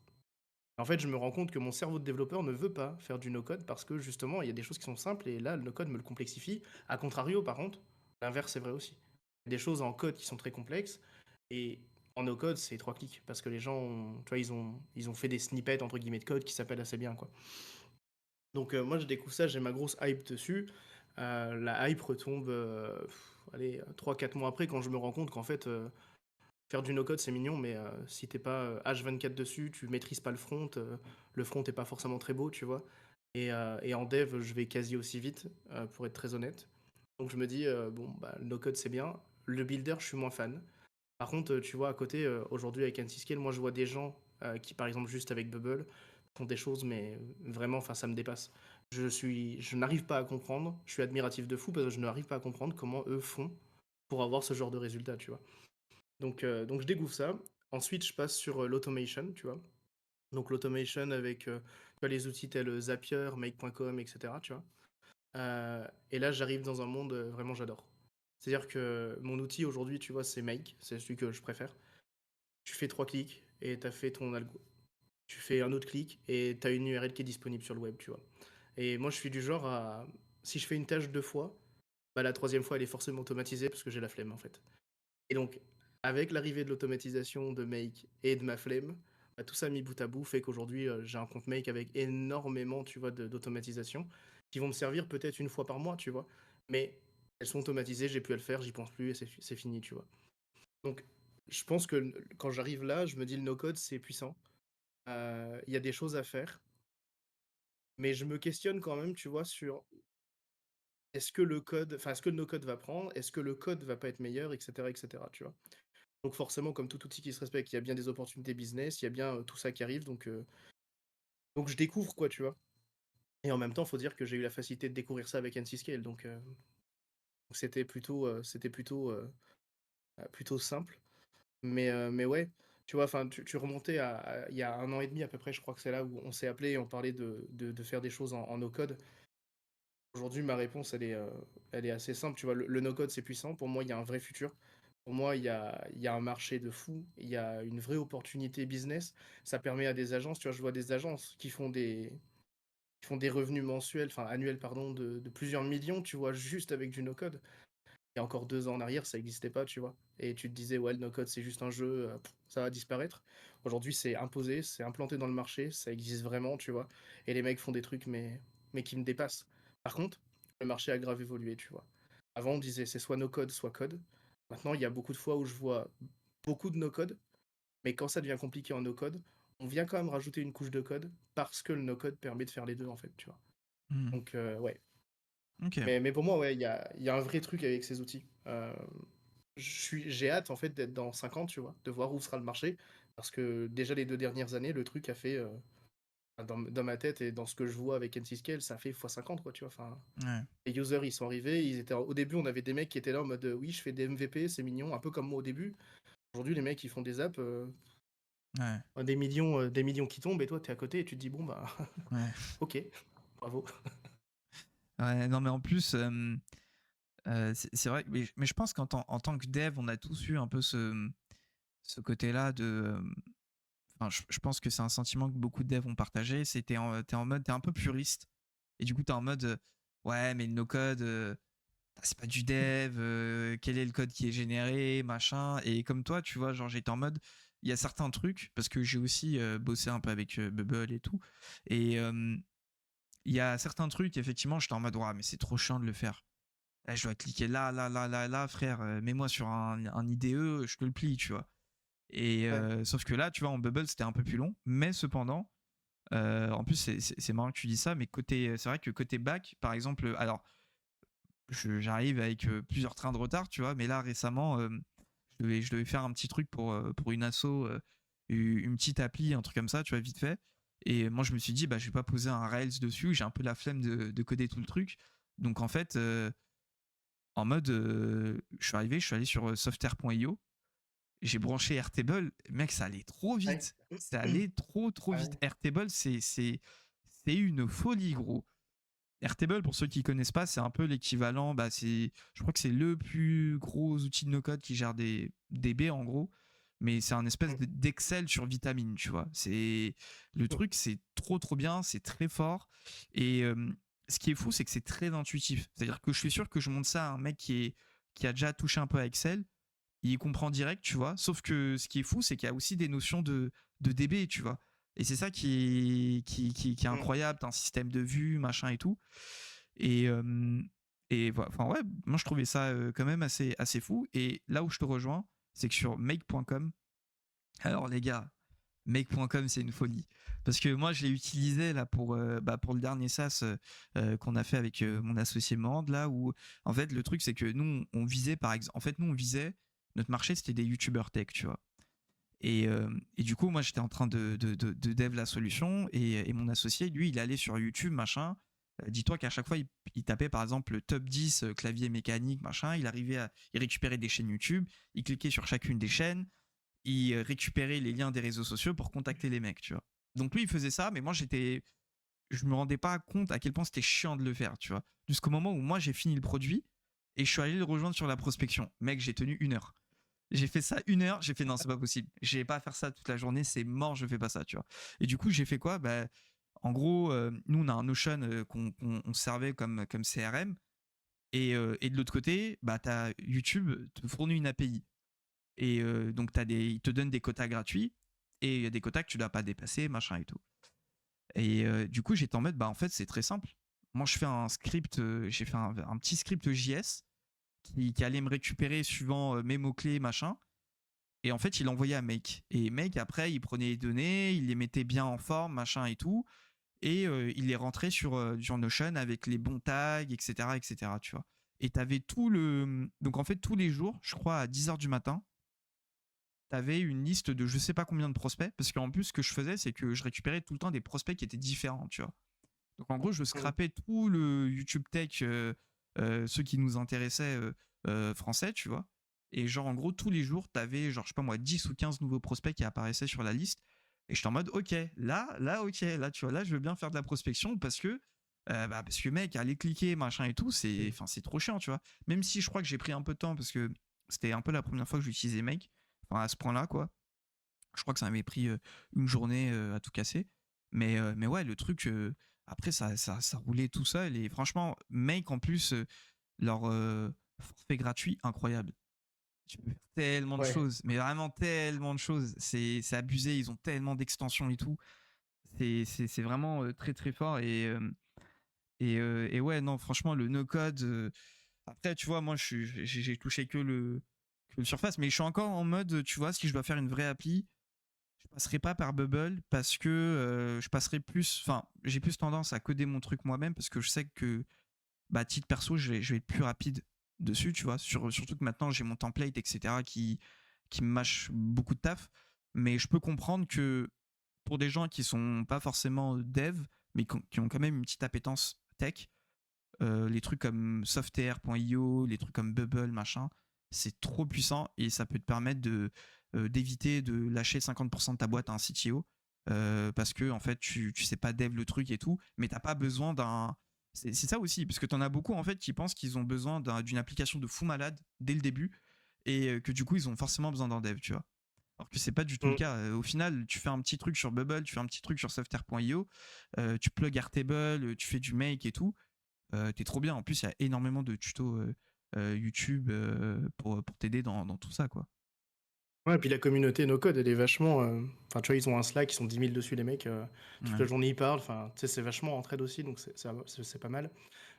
En fait, je me rends compte que mon cerveau de développeur ne veut pas faire du no-code parce que justement, il y a des choses qui sont simples et là, le no-code me le complexifie. A contrario, par contre, l'inverse est vrai aussi. Il y a des choses en code qui sont très complexes et en no-code, c'est 3 clics parce que les gens, tu vois, ils ont fait des snippets entre guillemets de code qui s'appellent assez bien, quoi. Donc moi, je découvre ça, j'ai ma grosse hype dessus. La hype retombe, allez, 3-4 mois après quand je me rends compte qu'en fait, faire du no-code, c'est mignon, mais si t'es pas H24 dessus, tu maîtrises pas le front est pas forcément très beau, tu vois. Et en dev, je vais quasi aussi vite, pour être très honnête. Donc je me dis, bon, bah, le no-code, c'est bien. Le builder, je suis moins fan. Par contre, tu vois, à côté, aujourd'hui, avec Antiscale, moi, je vois des gens qui, par exemple, juste avec Bubble, font des choses, mais vraiment, enfin, ça me dépasse. Je n'arrive pas à comprendre, je suis admiratif de fou parce que je n'arrive pas à comprendre comment eux font pour avoir ce genre de résultat, tu vois. Donc je découvre ça. Ensuite, je passe sur l'automation, tu vois. Donc l'automation avec tu vois, les outils tels Zapier, Make.com, etc. Tu vois. Et là, j'arrive dans un monde vraiment j'adore. C'est-à-dire que mon outil aujourd'hui, tu vois, c'est Make, c'est celui que je préfère. Tu fais 3 clics et tu as fait ton algo. Tu fais un autre clic et tu as une URL qui est disponible sur le web, tu vois. Et moi, je suis du genre à... Si je fais une tâche 2 fois, bah, la troisième fois, elle est forcément automatisée parce que j'ai la flemme, en fait. Et donc, avec l'arrivée de l'automatisation de Make et de ma flemme, bah, tout ça mis bout à bout fait qu'aujourd'hui, j'ai un compte Make avec énormément, tu vois, d'automatisation qui vont me servir peut-être une fois par mois, tu vois. Mais elles sont automatisées, j'ai plus à le faire, j'y pense plus et c'est fini, tu vois. Donc, je pense que quand j'arrive là, je me dis le no-code, c'est puissant. Il y a des choses à faire, mais je me questionne quand même, tu vois, sur est-ce que le code, enfin, est-ce que le no-code va prendre, est-ce que le code va pas être meilleur, etc., tu vois. Donc forcément, comme tout outil qui se respecte, il y a bien des opportunités business, il y a bien tout ça qui arrive, donc je découvre quoi, tu vois. Et en même temps, faut dire que j'ai eu la facilité de découvrir ça avec NC-Scale, donc c'était plutôt simple. Mais ouais, tu vois, enfin, tu remontais il y a 1 an et demi à peu près, je crois que c'est là où on s'est appelé et on parlait de faire des choses en no-code. Aujourd'hui, ma réponse, elle est assez simple. Tu vois, le no-code, c'est puissant. Pour moi, il y a un vrai futur. Pour moi, il y a un marché de fou. Il y a une vraie opportunité business. Ça permet à des agences, tu vois, je vois des agences qui font des revenus mensuels, enfin annuels, pardon, de plusieurs millions, tu vois, juste avec du no-code. Il y a encore 2 ans en arrière, ça n'existait pas, tu vois. Et tu te disais, ouais, le no-code, c'est juste un jeu, ça va disparaître. Aujourd'hui, c'est imposé, c'est implanté dans le marché, ça existe vraiment, tu vois. Et les mecs font des trucs, mais qui me dépassent. Par contre, le marché a grave évolué, tu vois. Avant, on disait, c'est soit no-code, soit code. Maintenant, il y a beaucoup de fois où je vois beaucoup de no-code, mais quand ça devient compliqué en no-code, on vient quand même rajouter une couche de code parce que le no-code permet de faire les deux, en fait, tu vois. Hmm. Donc, ouais. Ok. Mais pour moi, ouais, il y a un vrai truc avec ces outils. J'ai hâte en fait d'être dans 5 ans, tu vois, de voir où sera le marché. Parce que déjà les 2 dernières années, le truc a fait, dans ma tête et dans ce que je vois avec NC-Scale, ça a fait x50, quoi, tu vois. Enfin, Ouais. les users, ils sont arrivés, au début, on avait des mecs qui étaient là en mode, oui, je fais des MVP, c'est mignon, un peu comme moi au début. Aujourd'hui, les mecs, ils font des apps, Ouais. des millions qui tombent, et toi, t'es à côté et tu te dis, bon, bah, Ouais. ok, bravo. Ouais, non, mais en plus, C'est vrai, mais je pense en tant que dev, on a tous eu un peu ce côté-là de. Enfin, je pense que c'est un sentiment que beaucoup de devs ont partagé. T'es en mode, t'es un peu puriste. Et du coup, t'es en mode, ouais, mais le no-code, c'est pas du dev, quel est le code qui est généré, machin. Et comme toi, tu vois, genre, j'étais en mode, il y a certains trucs, parce que j'ai aussi bossé un peu avec Bubble et tout. Et il y a certains trucs, effectivement, j'étais en mode, ouais, mais c'est trop chiant de le faire. Eh, je dois cliquer là, là, là, là, là, frère, mets-moi sur un IDE, je te le plie, tu vois. Et Ouais. sauf que là, tu vois, en Bubble, c'était un peu plus long, mais cependant, en plus, c'est marrant que tu dis ça, mais c'est vrai que côté back, par exemple, alors, j'arrive avec plusieurs trains de retard, tu vois, mais là, récemment, je devais faire un petit truc pour une asso, une petite appli, un truc comme ça, tu vois, vite fait. Et moi, je me suis dit, bah, je vais pas poser un Rails dessus, j'ai un peu la flemme de coder tout le truc. Donc, en fait, en mode, je suis allé sur software.io, j'ai branché Airtable, mec, ça allait trop Ouais. vite. Ça allait trop Ah vite. ouais. Airtable, c'est une folie, gros. Airtable, pour ceux qui connaissent pas, c'est un peu l'équivalent. Bah, je crois que c'est le plus gros outil de no-code qui gère des DB en gros. Mais c'est un espèce Mm. d'Excel sur vitamine, tu vois. Le truc, c'est trop bien, c'est très fort. Et ce qui est fou, c'est que c'est très intuitif. C'est-à-dire que je suis sûr que je montre ça à un mec qui a déjà touché un peu à Excel, il comprend direct, tu vois. Sauf que ce qui est fou, c'est qu'il y a aussi des notions de DB, tu vois. Et c'est ça qui est Mm. incroyable. T'as un système de vue, machin et tout. Et, voilà. Enfin, ouais, moi je trouvais ça quand même assez fou. Et là où je te rejoins, c'est que sur make.com, alors les gars, make.com c'est une folie. Parce que moi je l'ai utilisé là pour le dernier SaaS qu'on a fait avec mon associé Mand, là où en fait le truc c'est que nous on visait par exemple, en fait nous on visait, notre marché c'était des youtubeurs tech, tu vois. Et du coup, moi, j'étais en train de dev la solution et mon associé, lui, il allait sur YouTube, machin. Dis-toi qu'à chaque fois, il tapait par exemple le top 10 clavier mécanique, machin. Il récupérait des chaînes YouTube, il cliquait sur chacune des chaînes, il récupérait les liens des réseaux sociaux pour contacter les mecs, tu vois. Donc lui, il faisait ça, mais moi, je me rendais pas compte à quel point c'était chiant de le faire, tu vois. Jusqu'au moment où moi, j'ai fini le produit et je suis allé le rejoindre sur la prospection. Mec, j'ai tenu 1 heure. J'ai fait ça 1 heure, j'ai fait non, c'est pas possible. J'ai pas à faire ça toute la journée, c'est mort, je fais pas ça, tu vois. Et du coup, j'ai fait quoi? Bah, en gros, nous, on a un Notion qu'on servait comme CRM. Et de l'autre côté, bah, YouTube te fournit une API. Et donc, il te donne des quotas gratuits. Et il y a des quotas que tu dois pas dépasser, machin et tout. Et du coup, j'étais en mode, bah, en fait, c'est très simple. Moi, je fais un script, j'ai fait un petit script JS qui allait me récupérer suivant mes mots-clés, machin. Et en fait, il envoyait à Make. Et Make, après, il prenait les données, il les mettait bien en forme, machin et tout. Et il les rentrait sur Notion avec les bons tags, etc., etc., tu vois. Et t'avais tout le. Donc, en fait, tous les jours, je crois à 10h du matin, t'avais une liste de je sais pas combien de prospects. Parce qu'en plus, ce que je faisais, c'est que je récupérais tout le temps des prospects qui étaient différents, tu vois. Donc, en gros, je Mm. scrapais tout le YouTube Tech, ceux qui nous intéressaient français, tu vois. Et genre, en gros, tous les jours, t'avais, genre, je sais pas moi, 10 ou 15 nouveaux prospects qui apparaissaient sur la liste. Et j'étais en mode, ok, ok, là, tu vois, là, je veux bien faire de la prospection parce que mec, aller cliquer, machin et tout, c'est trop chiant, tu vois. Même si je crois que j'ai pris un peu de temps parce que c'était un peu la première fois que j'utilisais Make, enfin, à ce point-là, quoi. Je crois que ça m'avait pris une journée à tout casser. Mais ouais, le truc, après, ça roulait tout seul. Et franchement, Make, en plus, leur forfait gratuit, incroyable. Tu peux faire tellement de Ouais. choses, mais vraiment tellement de choses. C'est abusé, ils ont tellement d'extensions et tout. C'est vraiment très très fort. Et ouais, non, franchement, le no-code. Après, tu vois, moi, j'ai touché que le surface, mais je suis encore en mode, tu vois, si je dois faire une vraie appli, je passerai pas par Bubble parce que je passerai plus. Enfin, j'ai plus tendance à coder mon truc moi-même parce que je sais que, bah, à titre perso, je vais être plus rapide dessus, tu vois. Surtout que maintenant, j'ai mon template, etc., qui me mâche beaucoup de taf. Mais je peux comprendre que pour des gens qui sont pas forcément dev, mais qui ont quand même une petite appétence tech, les trucs comme Softair.io, les trucs comme Bubble, machin, c'est trop puissant et ça peut te permettre d'éviter de lâcher 50% de ta boîte à un CTO parce que en fait tu sais pas dev le truc et tout, mais t'as pas besoin d'un. c'est ça aussi, parce que t'en as beaucoup en fait qui pensent qu'ils ont besoin d'une application de fou malade dès le début et que du coup ils ont forcément besoin d'un dev, tu vois. Alors que c'est pas du tout le Mm. cas. Au final, tu fais un petit truc sur Bubble, tu fais un petit truc sur Software.io, tu plug Airtable, tu fais du make et tout. T'es trop bien. En plus, il y a énormément de tutos YouTube pour t'aider dans tout ça, quoi. Ouais, et puis la communauté no code, elle est vachement. Enfin, tu vois, ils ont un Slack, ils sont 10 000 dessus, les mecs. Toute la Ouais. journée, ils parlent. Enfin, tu sais, c'est vachement entraide aussi, donc c'est pas mal.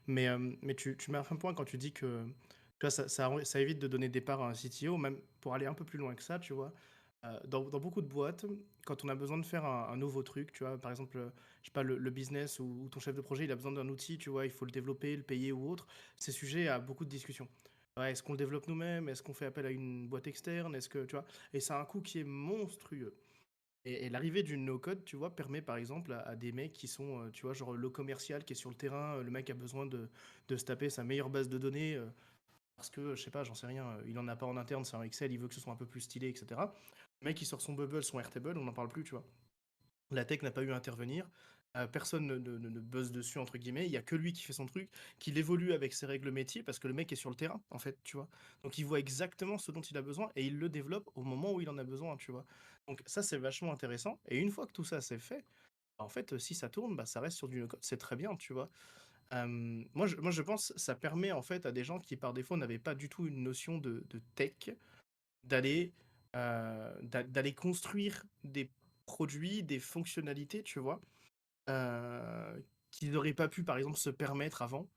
Mais tu mets un point quand tu dis que. Tu vois, ça évite de donner des parts à un CTO, même pour aller un peu plus loin que ça, tu vois. Dans beaucoup de boîtes, quand on a besoin de faire un nouveau truc, tu vois, par exemple, je sais pas, le business ou ton chef de projet, il a besoin d'un outil, tu vois, il faut le développer, le payer ou autre, c'est sujet à beaucoup de discussions. Ouais, est-ce qu'on le développe nous-mêmes? Est-ce qu'on fait appel à une boîte externe? Est-ce que, tu vois, et c'est un coût qui est monstrueux. Et l'arrivée du no-code, tu vois, permet par exemple à des mecs qui sont, tu vois, genre le commercial qui est sur le terrain, le mec a besoin de se taper sa meilleure base de données parce que, je sais pas, j'en sais rien, il en a pas en interne, c'est un Excel, il veut que ce soit un peu plus stylé, etc. Le mec, il sort son Bubble, son Airtable, on n'en parle plus, tu vois. La tech n'a pas eu à intervenir. Personne ne buzz dessus, entre guillemets. Il y a que lui qui fait son truc, qu'il évolue avec ses règles métiers, parce que le mec est sur le terrain, en fait, tu vois. Donc il voit exactement ce dont il a besoin et il le développe au moment où il en a besoin, tu vois. Donc ça, c'est vachement intéressant. Et une fois que tout ça c'est fait, bah, en fait, si ça tourne, bah, ça reste sur du no-code. C'est très bien, tu vois. Moi, je pense que ça permet, en fait, à des gens qui, par défaut, n'avaient pas du tout une notion de tech, d'aller d'aller construire des produits, des fonctionnalités, tu vois, qu'ils n'auraient pas pu, par exemple, se permettre avant.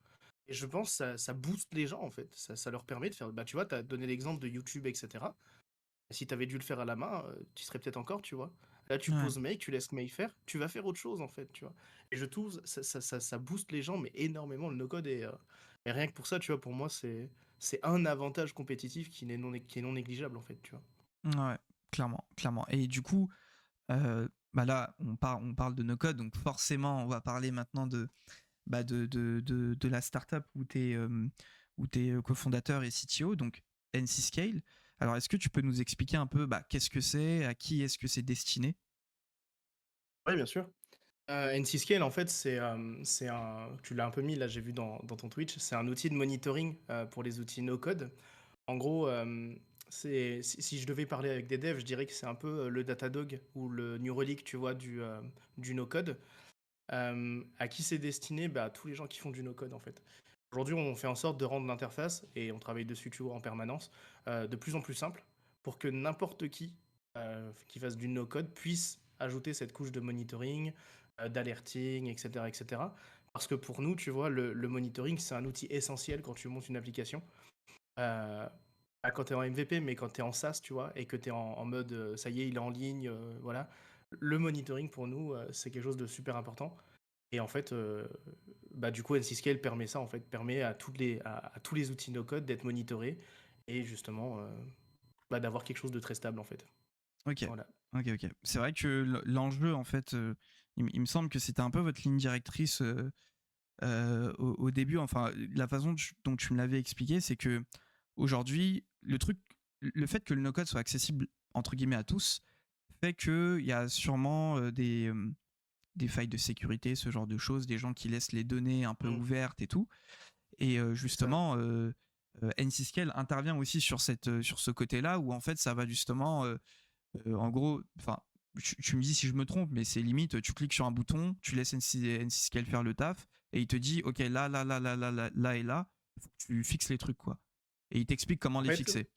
Et je pense que ça booste les gens, en fait. Ça leur permet de faire. Bah, tu vois, tu as donné l'exemple de YouTube, etc. Si tu avais dû le faire à la main, tu serais peut-être encore, tu vois. Là, tu Ouais. poses Make, tu laisses Make faire, tu vas faire autre chose, en fait, tu vois. Et je trouve ça booste les gens, mais énormément, le no-code. Et rien que pour ça, tu vois, pour moi, c'est un avantage compétitif qui est non négligeable, en fait, tu vois. Ouais, clairement, clairement. Et du coup, bah là, on parle de no code, donc forcément, on va parler maintenant de la startup où tu es cofondateur et CTO, donc NC Scale. Alors, est-ce que tu peux nous expliquer un peu qu'est-ce que c'est, à qui est-ce que c'est destiné? Oui, bien sûr. NC-Scale, en fait, c'est un. Tu l'as un peu mis, là, j'ai vu dans ton Twitch. C'est un outil de monitoring pour les outils no-code. En gros, si je devais parler avec des devs, je dirais que c'est un peu le Datadog ou le New Relic, tu vois, du no-code. À qui c'est destiné? Bah, à tous les gens qui font du no-code, en fait. Aujourd'hui, on fait en sorte de rendre l'interface, et on travaille dessus, tu vois, en permanence, de plus en plus simple pour que n'importe qui fasse du no-code puisse ajouter cette couche de monitoring, d'alerting, etc., etc. Parce que pour nous, tu vois, le monitoring, c'est un outil essentiel quand tu montes une application. Euh, Pas quand tu es en MVP, mais quand tu es en SaaS, tu vois, et que tu es en mode ça y est, il est en ligne, voilà. Le monitoring pour nous, c'est quelque chose de super important. Et en fait, bah, du coup, NC-Scale permet ça, en fait, permet à tous les outils no-code d'être monitorés et justement bah, d'avoir quelque chose de très stable, en fait. Ok, Voilà. ok. C'est vrai que l'enjeu, en fait, il me semble que c'était un peu votre ligne directrice au début. Enfin, la façon dont tu me l'avais expliqué, c'est que aujourd'hui, le fait que le no-code soit accessible entre guillemets à tous, fait qu'il y a sûrement des failles de sécurité, ce genre de choses, des gens qui laissent les données un peu Mm, ouvertes et tout. Et c'est ça. justement, NC-Scale intervient aussi sur ce côté-là où en fait ça va justement, en gros, enfin, tu me dis si je me trompe, mais c'est limite, tu cliques sur un bouton, tu laisses NC-Scale faire le taf et il te dit, ok, là et là, faut que tu fixes les trucs, quoi. Et il t'explique comment En les fait, fixer.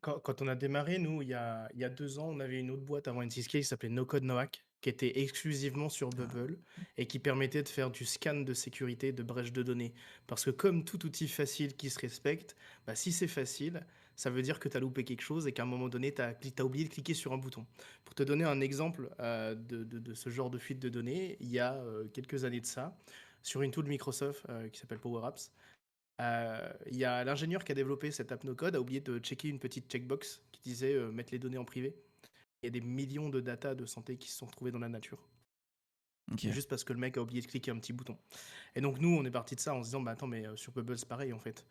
quand on a démarré, nous, il y a 2 ans, on avait une autre boîte avant NC-Scale qui s'appelait No Code No Hack, qui était exclusivement sur Ah, Bubble et qui permettait de faire du scan de sécurité de brèches de données. Parce que comme tout outil facile qui se respecte, bah, si c'est facile, ça veut dire que tu as loupé quelque chose et qu'à un moment donné, tu as oublié de cliquer sur un bouton. Pour te donner un exemple de ce genre de fuite de données, il y a quelques années de ça, sur une tool Microsoft qui s'appelle Power Apps, il y a l'ingénieur qui a développé cette app no-code a oublié de checker une petite checkbox qui disait mettre les données en privé. Il y a des millions de data de santé qui se sont retrouvés dans la nature. ok. Juste parce que le mec a oublié de cliquer un petit bouton. Et donc nous, on est parti de ça en se disant, bah attends, mais sur Bubble, c'est pareil en fait.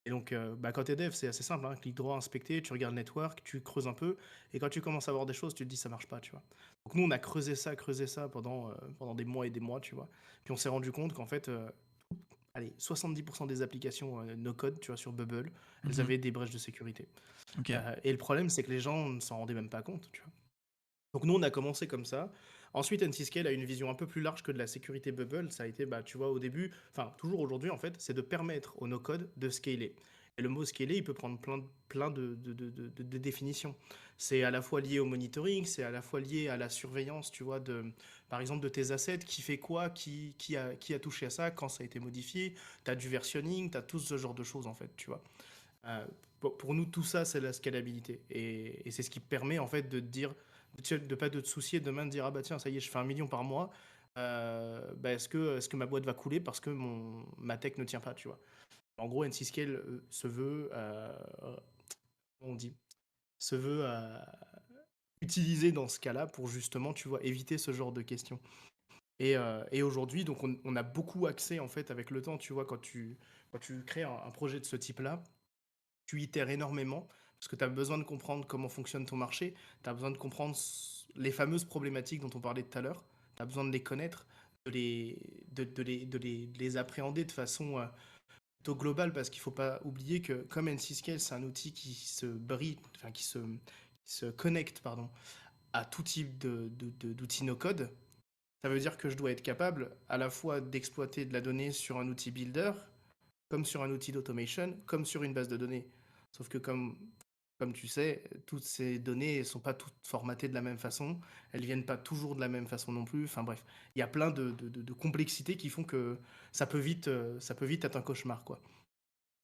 Et donc, bah, quand t'es dev, c'est assez simple, hein. Clic droit, inspecter, tu regardes le network, tu creuses un peu, et quand tu commences à voir des choses, tu te dis, ça marche pas, tu vois. Donc nous, on a creusé ça pendant des mois et des mois, tu vois. Puis on s'est rendu compte qu'en fait, allez, 70% des applications no-code, tu vois, sur Bubble, elles Mhm. avaient des brèches de sécurité. Ok. Et le problème, c'est que les gens ne s'en rendaient même pas compte, tu vois. Donc nous, on a commencé comme ça. Ensuite, NCScale a une vision un peu plus large que de la sécurité Bubble. Ça a été, bah, tu vois, au début, enfin toujours aujourd'hui en fait, c'est de permettre au no-code de scaler. Et le mot scaler, il peut prendre plein de définitions. C'est à la fois lié au monitoring, c'est à la fois lié à la surveillance, tu vois, par exemple, de tes assets, qui fait quoi, qui a touché à ça, quand ça a été modifié. Tu as du versionning, tu as tout ce genre de choses en fait, tu vois. Euh, pour nous, tout ça, c'est la scalabilité. Et c'est ce qui permet, en fait, de te dire, de pas de te soucier demain de dire, ah bah tiens, ça y est, je fais 1 million par mois. Bah, est-ce que ma boîte va couler parce que ma tech ne tient pas, tu vois. En gros, NCScale se veut, comment on dit, se veut utilisé dans ce cas-là pour justement, tu vois, éviter ce genre de questions. Et aujourd'hui, donc on a beaucoup accès, en fait, avec le temps, tu vois, quand tu crées un projet de ce type-là, tu itères énormément parce que tu as besoin de comprendre comment fonctionne ton marché, tu as besoin de comprendre les fameuses problématiques dont on parlait tout à l'heure, tu as besoin de les connaître, de les appréhender de façon plutôt globale parce qu'il ne faut pas oublier que comme NCScale, c'est un outil qui se bride, enfin qui se connecte pardon, à tout type d'outils no-code. Ça veut dire que je dois être capable à la fois d'exploiter de la donnée sur un outil builder, comme sur un outil d'automation, comme sur une base de données. Sauf que comme tu sais, toutes ces données ne sont pas toutes formatées de la même façon, elles viennent pas toujours de la même façon non plus. Enfin bref, il y a plein de complexités qui font que ça peut vite être un cauchemar, quoi.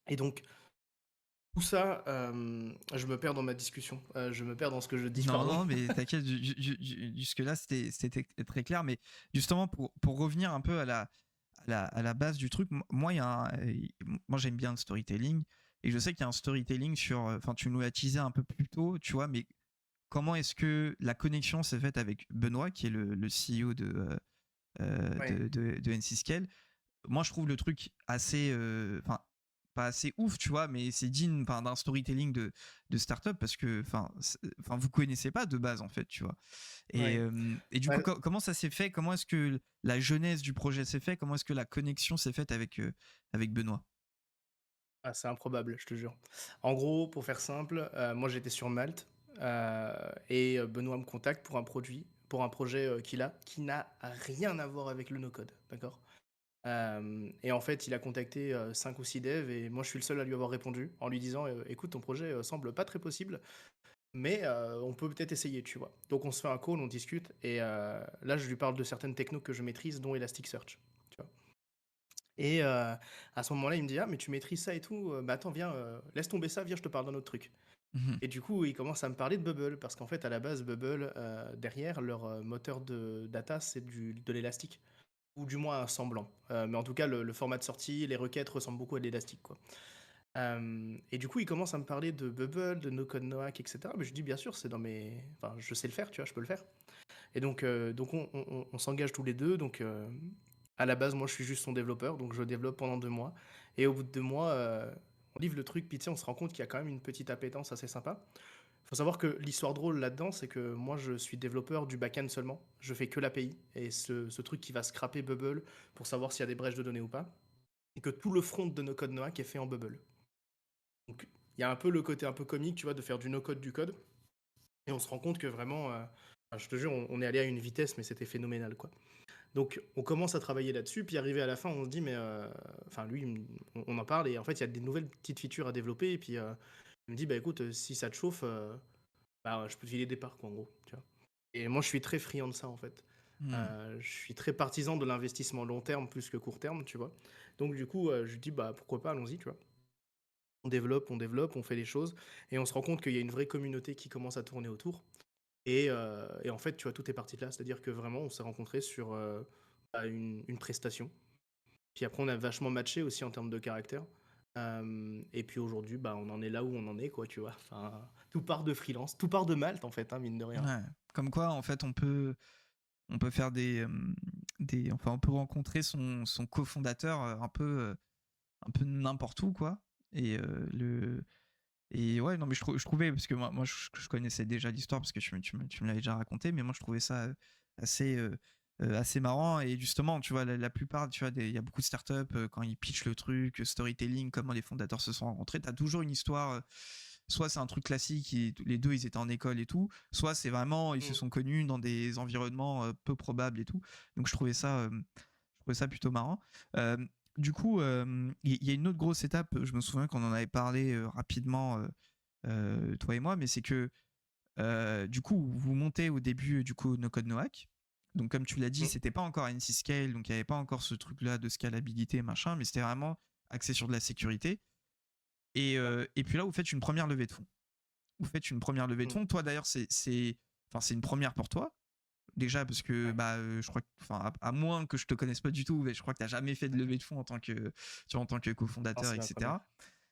Et donc, tout ça, je me perds dans ma discussion, je me perds dans ce que je dis, Non, pardon. non, mais t'inquiète, jusque-là, c'était très clair. Mais justement, pour revenir un peu à la base du truc, moi, moi j'aime bien le storytelling. Et je sais qu'il y a un storytelling sur. Enfin, tu nous l'as teasé un peu plus tôt, tu vois, mais comment est-ce que la connexion s'est faite avec Benoît, qui est le CEO Ouais, de NCScale? Moi, je trouve le truc assez. Enfin, pas assez ouf, tu vois, mais c'est digne d'un storytelling de startup parce que vous connaissez pas de base en fait, tu vois. Et, ouais. et du coup, Bah, comment ça s'est fait? Comment est-ce que la genèse du projet s'est fait? Comment est-ce que la connexion s'est faite avec Benoît? c'est improbable, je te jure. En gros, pour faire simple, moi j'étais sur Malte et Benoît me contacte pour un projet qui n'a rien à voir avec le no-code, d'accord? Et en fait, il a contacté 5 ou 6 devs et moi je suis le seul à lui avoir répondu en lui disant écoute, ton projet semble pas très possible, mais on peut peut-être essayer, tu vois. Donc on se fait un call, on discute et là je lui parle de certaines technos que je maîtrise, dont Elasticsearch, tu vois. Et à ce moment-là, il me dit: «Ah, mais tu maîtrises ça et tout, bah attends, viens, laisse tomber ça, viens, je te parle d'un autre truc». Mhm. Et du coup, il commence à me parler de Bubble, parce qu'en fait, à la base, Bubble, derrière, leur moteur de data, c'est de l'élastique, ou du moins un semblant. Mais en tout cas, le format de sortie, les requêtes ressemblent beaucoup à de l'élastique, quoi. Et du coup, il commence à me parler de Bubble, de NoCode Noack, etc. Mais je dis, bien sûr, c'est dans mes. Enfin, je sais le faire, tu vois, je peux le faire. Et donc on s'engage tous les deux. Donc, à la base, moi, je suis juste son développeur, donc je développe pendant 2 mois. Et au bout de 2 mois, on livre le truc, puis tu sais, on se rend compte qu'il y a quand même une petite appétence assez sympa. Il faut savoir que l'histoire drôle là-dedans, c'est que moi, je suis développeur du back-end seulement. Je fais que l'API. Et ce truc qui va scraper Bubble pour savoir s'il y a des brèches de données ou pas. Et que tout le front de NoCode Noack est fait en Bubble. Donc, il y a un peu le côté un peu comique, tu vois, de faire du no-code du code. Et on se rend compte que vraiment, enfin, je te jure, on est allé à une vitesse, mais c'était phénoménal, quoi. Donc, on commence à travailler là-dessus, puis arrivé à la fin, on se dit, mais. Enfin, lui, on en parle, et en fait, il y a des nouvelles petites features à développer, et puis il me dit, bah écoute, si ça te chauffe, bah, je peux te filer des parts, quoi, en gros, tu vois. Et moi, je suis très friand de ça, en fait. Mhm. Je suis très partisan de l'investissement long terme plus que court terme, tu vois. Donc, du coup, je lui dis, bah pourquoi pas, allons-y, tu vois. On développe, on fait les choses, et on se rend compte qu'il y a une vraie communauté qui commence à tourner autour. Et en fait, tu vois, tout est parti de là. C'est-à-dire que vraiment, on s'est rencontrés sur bah, une prestation. Puis après, on a vachement matché aussi en termes de caractère. Et puis aujourd'hui, bah, on en est là où on en est, quoi, tu vois. Enfin, tout part de freelance, tout part de Malte, en fait, hein, mine de rien. Ouais. Comme quoi, en fait, on peut faire enfin, on peut rencontrer son cofondateur un peu n'importe où, quoi. Et ouais, non, mais je trouvais, parce que moi je connaissais déjà l'histoire parce que tu me l'avais déjà raconté, mais moi je trouvais ça assez. assez marrant. Et justement, tu vois, la plupart, tu vois, il y a beaucoup de startups, quand ils pitchent le truc, storytelling, comment les fondateurs se sont rencontrés, tu as toujours une histoire. Soit c'est un truc classique, les deux ils étaient en école et tout, soit c'est vraiment ils se Mm. sont connus dans des environnements peu probables et tout. Donc je trouvais ça plutôt marrant. Euh, du coup, il y a une autre grosse étape, je me souviens qu'on en avait parlé rapidement, toi et moi, mais c'est que du coup, vous montez au début du coup No Code No Hack. Donc comme tu l'as dit, Mm. c'était pas encore NC Scale, donc il n'y avait pas encore ce truc-là de scalabilité, machin, mais c'était vraiment axé sur de la sécurité. Et puis là, vous faites une première levée de fonds. Vous faites une première levée de Mm. fonds. Toi, d'ailleurs, c'est une première pour toi. Déjà, parce que Ouais. bah, je crois que, enfin, à moins que je te connaisse pas du tout, mais je crois que tu n'as jamais fait de levée de fonds en tant que, tu vois, en tant que Non, cofondateur, c'est ma première. etc.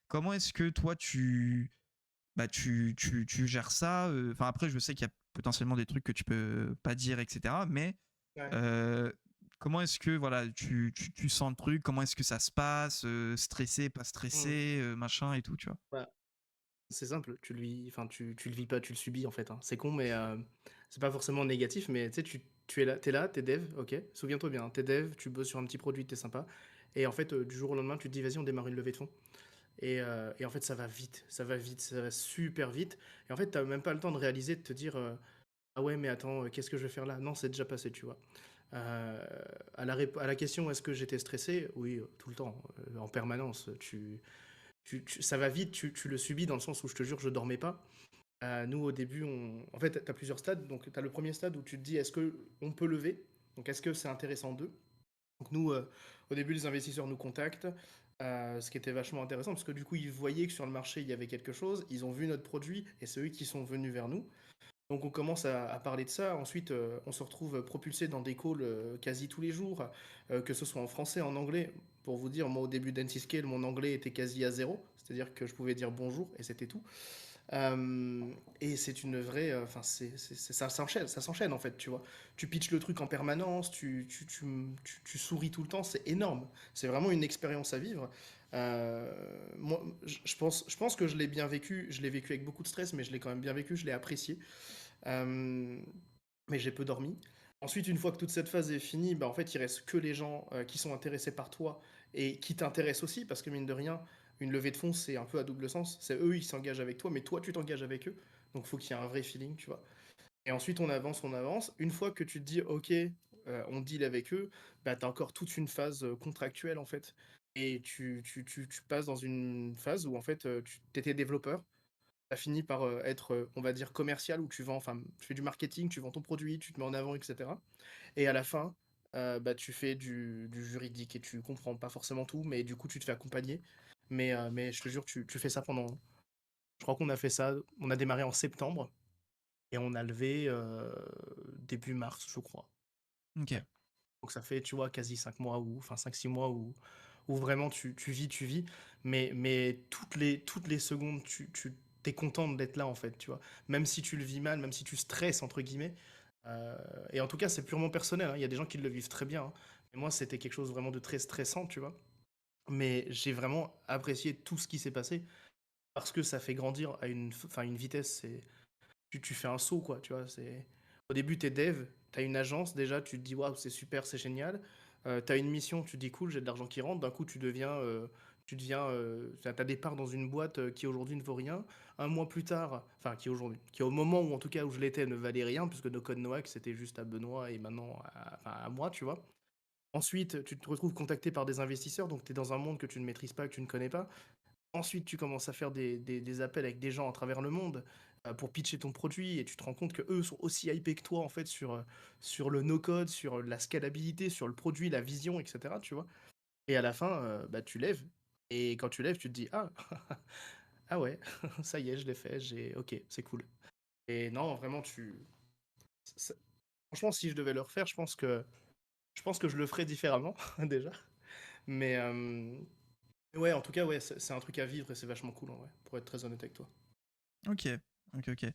Comment est-ce que toi, tu gères ça? Enfin, après, je sais qu'il y a potentiellement des trucs que tu peux pas dire, etc. Mais Ouais. euh, comment est-ce que voilà, tu sens le truc? Comment est-ce que ça se passe? Stressé, pas Mm. stressé, machin et tout, tu vois? Bah, c'est simple, enfin, tu le vis pas, tu le subis en fait, hein. C'est con, mais c'est pas forcément négatif, mais tu sais, t'es là, t'es dev, ok. Souviens-toi bien, t'es dev, tu bosses sur un petit produit, t'es sympa. Et en fait, du jour au lendemain, tu te dis, vas-y, on démarre une levée de fonds. Et en fait, ça va vite, ça va super vite. Et en fait, t'as même pas le temps de réaliser, de te dire, ah ouais, mais attends, qu'est-ce que je vais faire là? Non, c'est déjà passé, tu vois. Euh, à la question, est-ce que j'étais stressé? Oui, tout le temps, en permanence. Ça va vite, tu le subis dans le sens où je te jure, je dormais pas. Nous, au début, en fait, tu as plusieurs stades. Donc, tu as le premier stade où tu te dis, est-ce qu'on peut lever? Donc, est-ce que c'est intéressant d'eux? Donc, nous, au début, les investisseurs nous contactent, ce qui était vachement intéressant parce que du coup, ils voyaient que sur le marché, il y avait quelque chose. Ils ont vu notre produit et c'est eux qui sont venus vers nous. Donc on commence à parler de ça. Ensuite, on se retrouve propulsé dans des calls quasi tous les jours, que ce soit en français, en anglais. Pour vous dire, moi au début d'NC-Scale, mon anglais était quasi à zéro. C'est-à-dire que je pouvais dire bonjour et c'était tout. Et c'est une vraie. Enfin, ça s'enchaîne en fait, tu vois. Tu pitches le truc en permanence, tu souris tout le temps, c'est énorme. C'est vraiment une expérience à vivre. Moi, je pense que je l'ai bien vécu. Je l'ai vécu avec beaucoup de stress, mais je l'ai quand même bien vécu, je l'ai apprécié. Euh, mais j'ai peu dormi. Ensuite, une fois que toute cette phase est finie, bah, en fait, il reste que les gens qui sont intéressés par toi et qui t'intéressent aussi, parce que mine de rien, une levée de fonds, c'est un peu à double sens. C'est eux, ils s'engagent avec toi, mais toi, tu t'engages avec eux. Donc, il faut qu'il y ait un vrai feeling, tu vois. Et ensuite, on avance, on avance. Une fois que tu te dis, OK, on deal avec eux, bah, tu as encore toute une phase contractuelle, en fait. Et tu passes dans une phase où, en fait, tu étais développeur, ça finit par être, on va dire, commercial, où tu vends, enfin, tu fais du marketing, tu vends ton produit, tu te mets en avant, etc. Et à la fin, bah, tu fais du juridique et tu comprends pas forcément tout, mais du coup, tu te fais accompagner. Mais je te jure, tu fais ça pendant. Je crois qu'on a fait ça, on a démarré en septembre et on a levé début mars, je crois. Ok. Ouais. Donc ça fait, tu vois, quasi 5 mois, ou enfin 5-6 mois où vraiment tu vis, mais toutes les secondes, tu t'es content d'être là, en fait, tu vois. Même si tu le vis mal, même si tu stresses, entre guillemets. Euh, et en tout cas, c'est purement personnel, hein. Il y a des gens qui le vivent très bien, hein. Mais moi, c'était quelque chose vraiment de très stressant, tu vois. Mais j'ai vraiment apprécié tout ce qui s'est passé parce que ça fait grandir à enfin, une vitesse. Tu fais un saut, quoi, tu vois. Au début, t'es dev, t'as une agence, déjà, tu te dis, waouh, c'est super, c'est génial. T'as une mission, tu te dis, cool, j'ai de l'argent qui rentre. D'un coup, t'as des parts dans une boîte qui aujourd'hui ne vaut rien. Un mois plus tard, enfin, qui au moment où, en tout cas, où je l'étais, ne valait rien, puisque No Code No Hack, c'était juste à Benoît et maintenant enfin, à moi, tu vois. Ensuite, tu te retrouves contacté par des investisseurs, donc tu es dans un monde que tu ne maîtrises pas, que tu ne connais pas. Ensuite, tu commences à faire des appels avec des gens à travers le monde pour pitcher ton produit et tu te rends compte que eux sont aussi hypés que toi en fait sur le no-code, sur la scalabilité, sur le produit, la vision, etc. Tu vois. Et à la fin, bah, tu lèves. Et quand tu lèves, tu te dis, ah, ah ouais, ça y est, je l'ai fait, ok, c'est cool. Et non, vraiment, ça- franchement, si je devais le refaire, je pense que je le ferais différemment déjà. Mais ouais, en tout cas, ouais, c'est un truc à vivre et c'est vachement cool en vrai, pour être très honnête avec toi. Ok. Ok. Ok.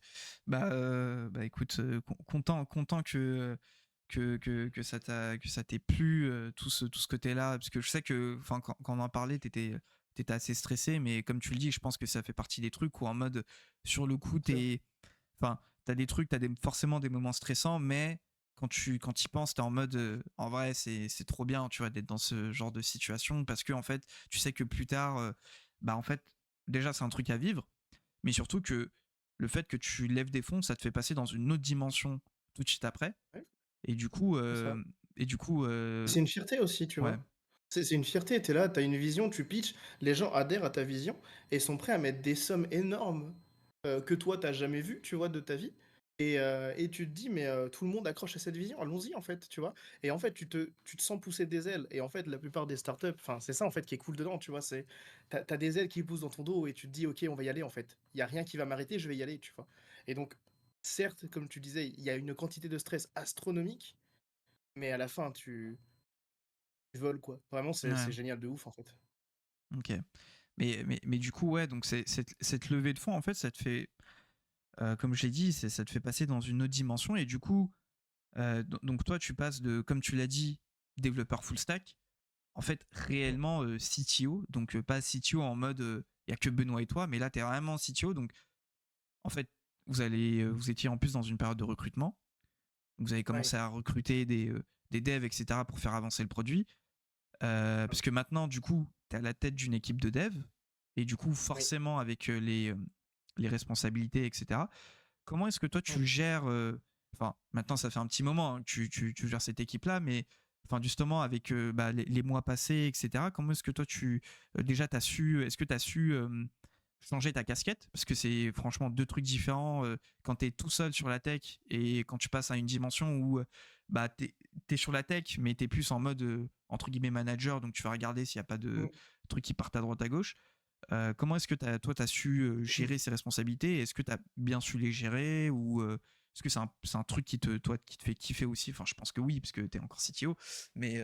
Bah écoute, content que ça t'ait plu, tout ce côté-là, parce que je sais que, enfin, quand on en parlait, t'étais assez stressé, mais comme tu le dis, je pense que ça fait partie des trucs où en mode, sur le coup, Sûr. enfin, t'as des trucs, forcément des moments stressants, mais quand y penses, t'es en mode, en vrai, c'est trop bien, tu vois, d'être dans ce genre de situation parce que en fait, tu sais que plus tard, bah en fait, déjà c'est un truc à vivre, mais surtout que le fait que tu lèves des fonds, ça te fait passer dans une autre dimension tout de suite après, Ouais, et du coup, c'est ça. et du coup, C'est une fierté aussi, tu ouais, vois? C'est une fierté, tu es là, tu as une vision, tu pitches, les gens adhèrent à ta vision et sont prêts à mettre des sommes énormes, que toi tu jamais vues, tu vois, de ta vie et tu te dis: «Mais tout le monde accroche à cette vision, allons-y en fait», tu vois? Et en fait, tu te sens pousser des ailes et en fait, la plupart des startups, enfin, c'est ça en fait qui est cool dedans, tu vois? C'est tu as des ailes qui poussent dans ton dos et tu te dis: «OK, on va y aller en fait. Il y a rien qui va m'arrêter, je vais y aller», tu vois? Et donc, certes, comme tu disais, il y a une quantité de stress astronomique, mais à la fin, tu voles, quoi. Vraiment, c'est ouais, génial de ouf, en fait. ok. Mais du coup, ouais, donc cette levée de fonds, en fait, ça te fait, comme je l'ai dit, ça te fait passer dans une autre dimension. Et du coup, donc toi, tu passes de, comme tu l'as dit, développeur full stack, en fait, Mmh. réellement CTO. Donc pas CTO en mode, il y a que Benoît et toi, mais là, tu es vraiment CTO. Donc en fait, vous étiez en plus dans une période de recrutement. Vous avez Ouais, commencé à recruter des devs, etc., pour faire avancer le produit. ouais, Parce que maintenant, du coup, tu es à la tête d'une équipe de dev, et du coup, oui. forcément, avec les responsabilités, etc. Comment est-ce que toi, Mmh. tu gères. Enfin, maintenant, ça fait un petit moment, hein, que tu gères cette équipe-là, mais enfin, justement, avec bah, les mois passés, etc., comment est-ce que toi, déjà, est-ce que tu as su changer ta casquette? Parce que c'est franchement deux trucs différents, quand tu es tout seul sur la tech et quand tu passes à une dimension où bah, tu es sur la tech, mais tu es plus en mode, entre guillemets, manager, donc tu vas regarder s'il n'y a pas de Mmh. trucs qui partent à droite à gauche. Comment est-ce que toi, tu as su gérer ces responsabilités? Est-ce que tu as bien su les gérer, ou est-ce que c'est un truc qui te fait kiffer aussi? Enfin, je pense que oui, parce que tu es encore CTO. Mais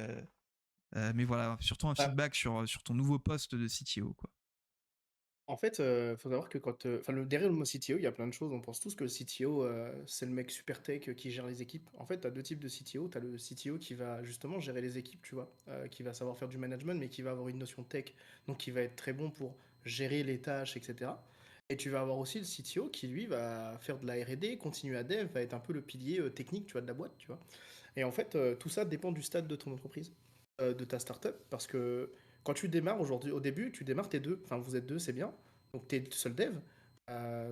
voilà, surtout un Bah, feedback sur ton nouveau poste de CTO, quoi. en fait, faut savoir que quand, enfin, derrière le mot CTO, il y a plein de choses. On pense tous que le CTO, c'est le mec super tech, qui gère les équipes. En fait, tu as 2 types de CTO. Tu as le CTO qui va justement gérer les équipes, tu vois? Qui va savoir faire du management, mais qui va avoir une notion tech, donc qui va être très bon pour gérer les tâches et cetera. Et tu vas avoir aussi le CTO qui, lui, va faire de la R&D, continuer à dev, va être un peu le pilier, technique, tu vois, de la boîte, tu vois? Et en fait, tout ça dépend du stade de ton entreprise, de ta startup, parce que quand tu démarres aujourd'hui, au début, tu démarres, t'es deux, enfin vous êtes deux, c'est bien, donc t'es seul dev,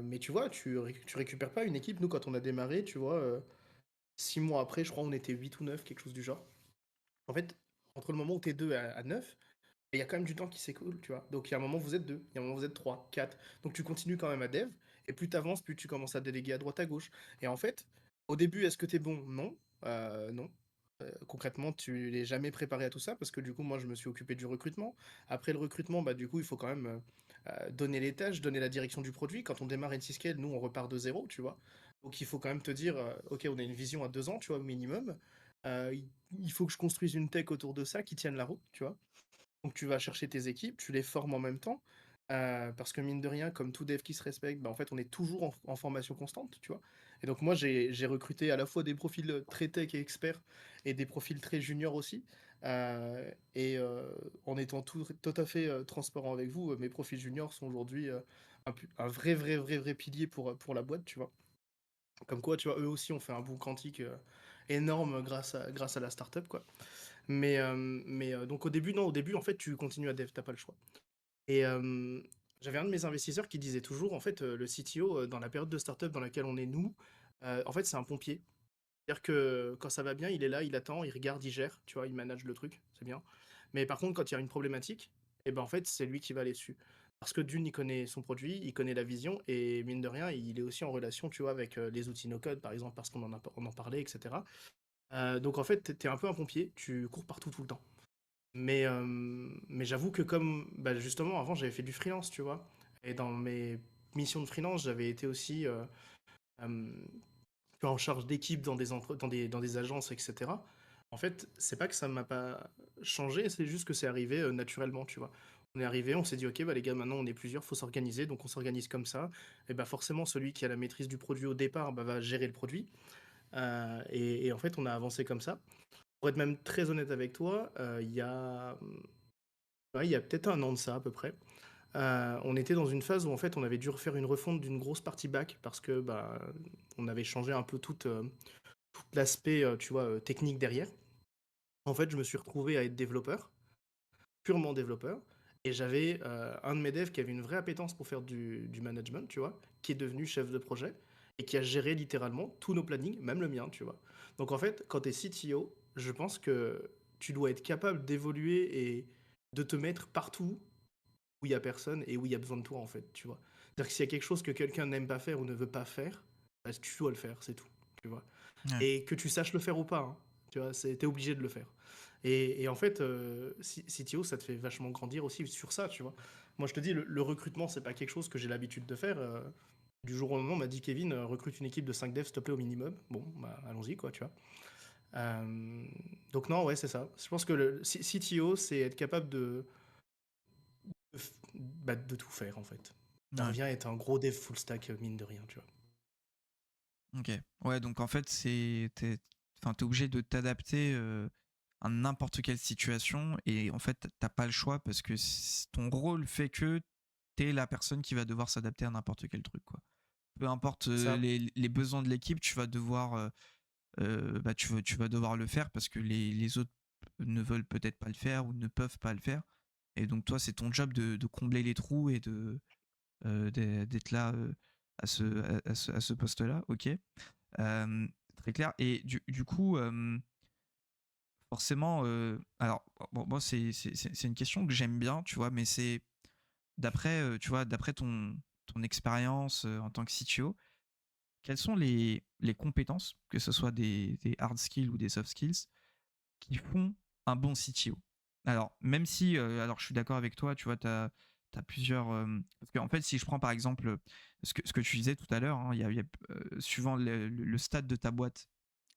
mais tu vois, tu récupères pas une équipe. Nous, quand on a démarré, tu vois, 6 mois après, je crois, on était 8 ou 9, quelque chose du genre. En fait, entre le moment où t'es deux à 9, il y a quand même du temps qui s'écoule, tu vois. Donc il y a un moment, vous êtes deux, il y a un moment, vous êtes trois, quatre. Donc tu continues quand même à dev, et plus t'avances, plus tu commences à déléguer à droite à gauche. Et en fait, au début, est-ce que t'es bon? Non. Non. Concrètement, tu n'es jamais préparé à tout ça parce que du coup, moi, je me suis occupé du recrutement. Après le recrutement, bah, du coup, il faut quand même donner les tâches, donner la direction du produit. Quand on démarre N6Scale, nous, on repart de zéro, tu vois. Donc, il faut quand même te dire, OK, on a une vision à 2 ans, tu vois, au minimum. Il faut que je construise une tech autour de ça qui tienne la route, tu vois. Donc tu vas chercher tes équipes, tu les formes en même temps, parce que mine de rien, comme tout dev qui se respecte, bah, en fait, on est toujours en formation constante, tu vois? Et donc moi, j'ai recruté à la fois des profils, très tech et experts et des profils très juniors aussi, et en étant tout à fait, transparent avec vous, mes profils juniors sont aujourd'hui, un vrai, vrai, vrai, vrai pilier pour la boîte, tu vois? Comme quoi, tu vois, eux aussi ont fait un bout quantique, énorme grâce à la startup, quoi. Mais donc au début, non, au début, en fait, tu continues à dev, t'as pas le choix. Et j'avais un de mes investisseurs qui disait toujours, en fait, le CTO, dans la période de startup dans laquelle on est nous, en fait, c'est un pompier. C'est-à-dire que quand ça va bien, il est là, il attend, il regarde, il gère, tu vois, il manage le truc, c'est bien. Mais par contre, quand il y a une problématique, et ben, en fait, c'est lui qui va aller dessus. Parce que d'une, il connaît son produit, il connaît la vision, et mine de rien, il est aussi en relation, tu vois, avec les outils no-code, par exemple, parce on en parlait, etc. Donc en fait, t'es un peu un pompier, tu cours partout tout le temps. Mais j'avoue que comme, bah, justement, avant, j'avais fait du freelance, tu vois. Et dans mes missions de freelance, j'avais été aussi euh, en charge d'équipe dans des agences, etc. En fait, c'est pas que ça m'a pas changé, c'est juste que c'est arrivé naturellement, tu vois. On est arrivé, on s'est dit, ok, bah les gars, maintenant on est plusieurs, faut s'organiser, donc on s'organise comme ça. Et bah forcément, celui qui a la maîtrise du produit au départ, bah, va gérer le produit. Et en fait, on a avancé comme ça. Pour être même très honnête avec toi, ouais, il y a peut-être un an de ça à peu près. On était dans une phase où en fait on avait dû refaire une refonte d'une grosse partie back parce que bah, on avait changé un peu tout l'aspect, tu vois, technique derrière. En fait, je me suis retrouvé à être développeur, purement développeur, et j'avais un de mes devs qui avait une vraie appétence pour faire du management, tu vois, qui est devenu chef de projet et qui a géré littéralement tous nos plannings, même le mien, tu vois. Donc en fait, quand tu es CTO, je pense que tu dois être capable d'évoluer et de te mettre partout où il y a personne et où il y a besoin de toi, en fait, tu vois. C'est-à-dire que s'il y a quelque chose que quelqu'un n'aime pas faire ou ne veut pas faire, bah, tu dois le faire, c'est tout, tu vois. Ouais. Et que tu saches le faire ou pas, hein, tu vois, t'es obligé de le faire. Et en fait, CTO, ça te fait vachement grandir aussi sur ça, tu vois. Moi, je te dis, le recrutement, c'est pas quelque chose que j'ai l'habitude de faire. Du jour au lendemain, on m'a dit, Kevin, recrute une équipe de 5 devs, s'il te plaît, au minimum. Bon, bah, allons-y, quoi, tu vois. Euh, donc non, ouais, c'est ça. Je pense que le CTO, c'est être capable de tout faire, en fait. Ça Ouais. revient à être un gros dev full stack, mine de rien, tu vois. Ok. Ouais, donc en fait, enfin, t'es obligé de t'adapter à n'importe quelle situation et en fait, t'as pas le choix parce que ton rôle fait que t'es la personne qui va devoir s'adapter à n'importe quel truc, quoi. Peu importe Ça, les besoins de l'équipe, tu vas devoir, bah, tu vas devoir le faire parce que les autres ne veulent peut-être pas le faire ou ne peuvent pas le faire. Et donc toi, c'est ton job de combler les trous et d'être là à ce poste-là. Ok. Euh, Très clair. Et du coup, forcément, alors, bon, moi, c'est une question que j'aime bien, tu vois, mais c'est d'après, tu vois, d'après ton expérience en tant que CTO, quelles sont les compétences, que ce soit des hard skills ou des soft skills, qui font un bon CTO? Alors, même si, alors je suis d'accord avec toi, tu vois, tu as plusieurs. Parce qu'en fait, si je prends par exemple ce que tu disais tout à l'heure, hein, suivant le stade de ta boîte,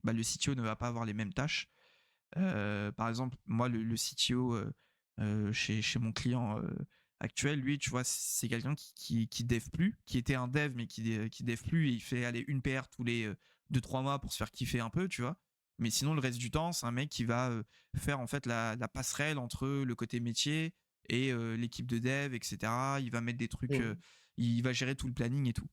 bah, le CTO ne va pas avoir les mêmes tâches. Par exemple, moi, le CTO chez mon client actuel, lui, tu vois, c'est quelqu'un qui dev plus, qui était un dev, mais qui dev plus, et il fait aller une PR tous les 2-3 mois pour se faire kiffer un peu, tu vois. Mais sinon, le reste du temps, c'est un mec qui va faire en fait la passerelle entre le côté métier et l'équipe de dev, etc. Il va mettre des trucs, mm. il va gérer tout le planning et tout.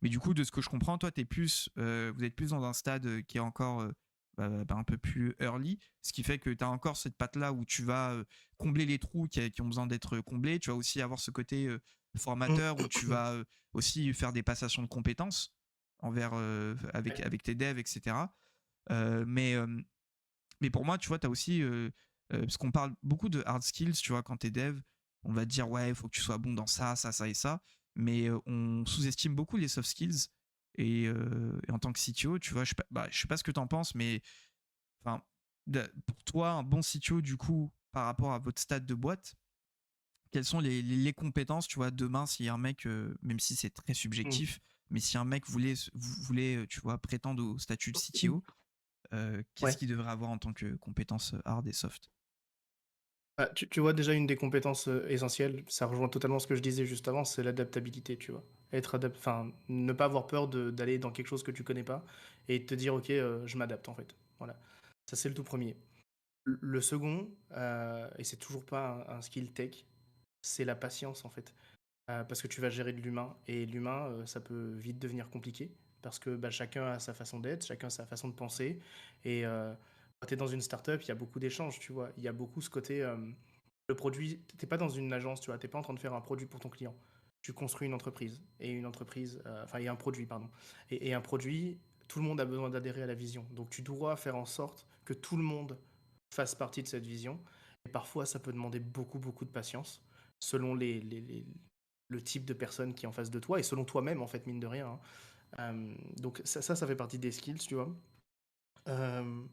Mais du coup, de ce que je comprends, toi, vous êtes plus dans un stade qui est encore un peu plus early, ce qui fait que tu as encore cette patte-là où tu vas combler les trous qui ont besoin d'être comblés. Tu vas aussi avoir ce côté formateur où tu vas aussi faire des passations de compétences avec tes devs, etc. Euh, mais, euh, mais pour moi, tu vois, tu as aussi, parce qu'on parle beaucoup de hard skills, tu vois, quand tu es dev, on va te dire, ouais, il faut que tu sois bon dans ça, ça, ça et ça. Mais on sous-estime beaucoup les soft skills. Et en tant que CTO, tu vois, je sais pas ce que tu en penses, mais enfin, pour toi, un bon CTO, du coup, par rapport à votre stade de boîte, quelles sont les compétences, tu vois, demain, s'il y a un mec, même si c'est très Mm. subjectif, mais si un mec voulait tu vois, prétendre au statut de CTO, qu'est-ce Ouais. qu'il devrait avoir en tant que compétences hard et soft? Bah, tu vois déjà une des compétences essentielles, ça rejoint totalement ce que je disais juste avant, c'est l'adaptabilité, tu vois. Enfin, ne pas avoir peur d'aller dans quelque chose que tu connais pas et te dire, ok, je m'adapte en fait. Voilà. Ça, c'est le tout premier. Le second, et c'est toujours pas un skill tech, c'est la patience en fait. Parce que tu vas gérer de l'humain et l'humain, ça peut vite devenir compliqué parce que bah, chacun a sa façon d'être, chacun a sa façon de penser. Et quand tu es dans une startup, il y a beaucoup d'échanges, tu vois. Il y a beaucoup ce côté. Le produit, t'es pas dans une agence, tu vois. T'es pas en train de faire un produit pour ton client. Tu construis une entreprise. Et une entreprise. Enfin, et un produit, pardon. Et un produit, tout le monde a besoin d'adhérer à la vision. Donc tu dois faire en sorte que tout le monde fasse partie de cette vision. Et parfois, ça peut demander beaucoup, beaucoup de patience selon le type de personne qui est en face de toi et selon toi-même, en fait, mine de rien, hein. Donc ça fait partie des skills, tu vois. Euh,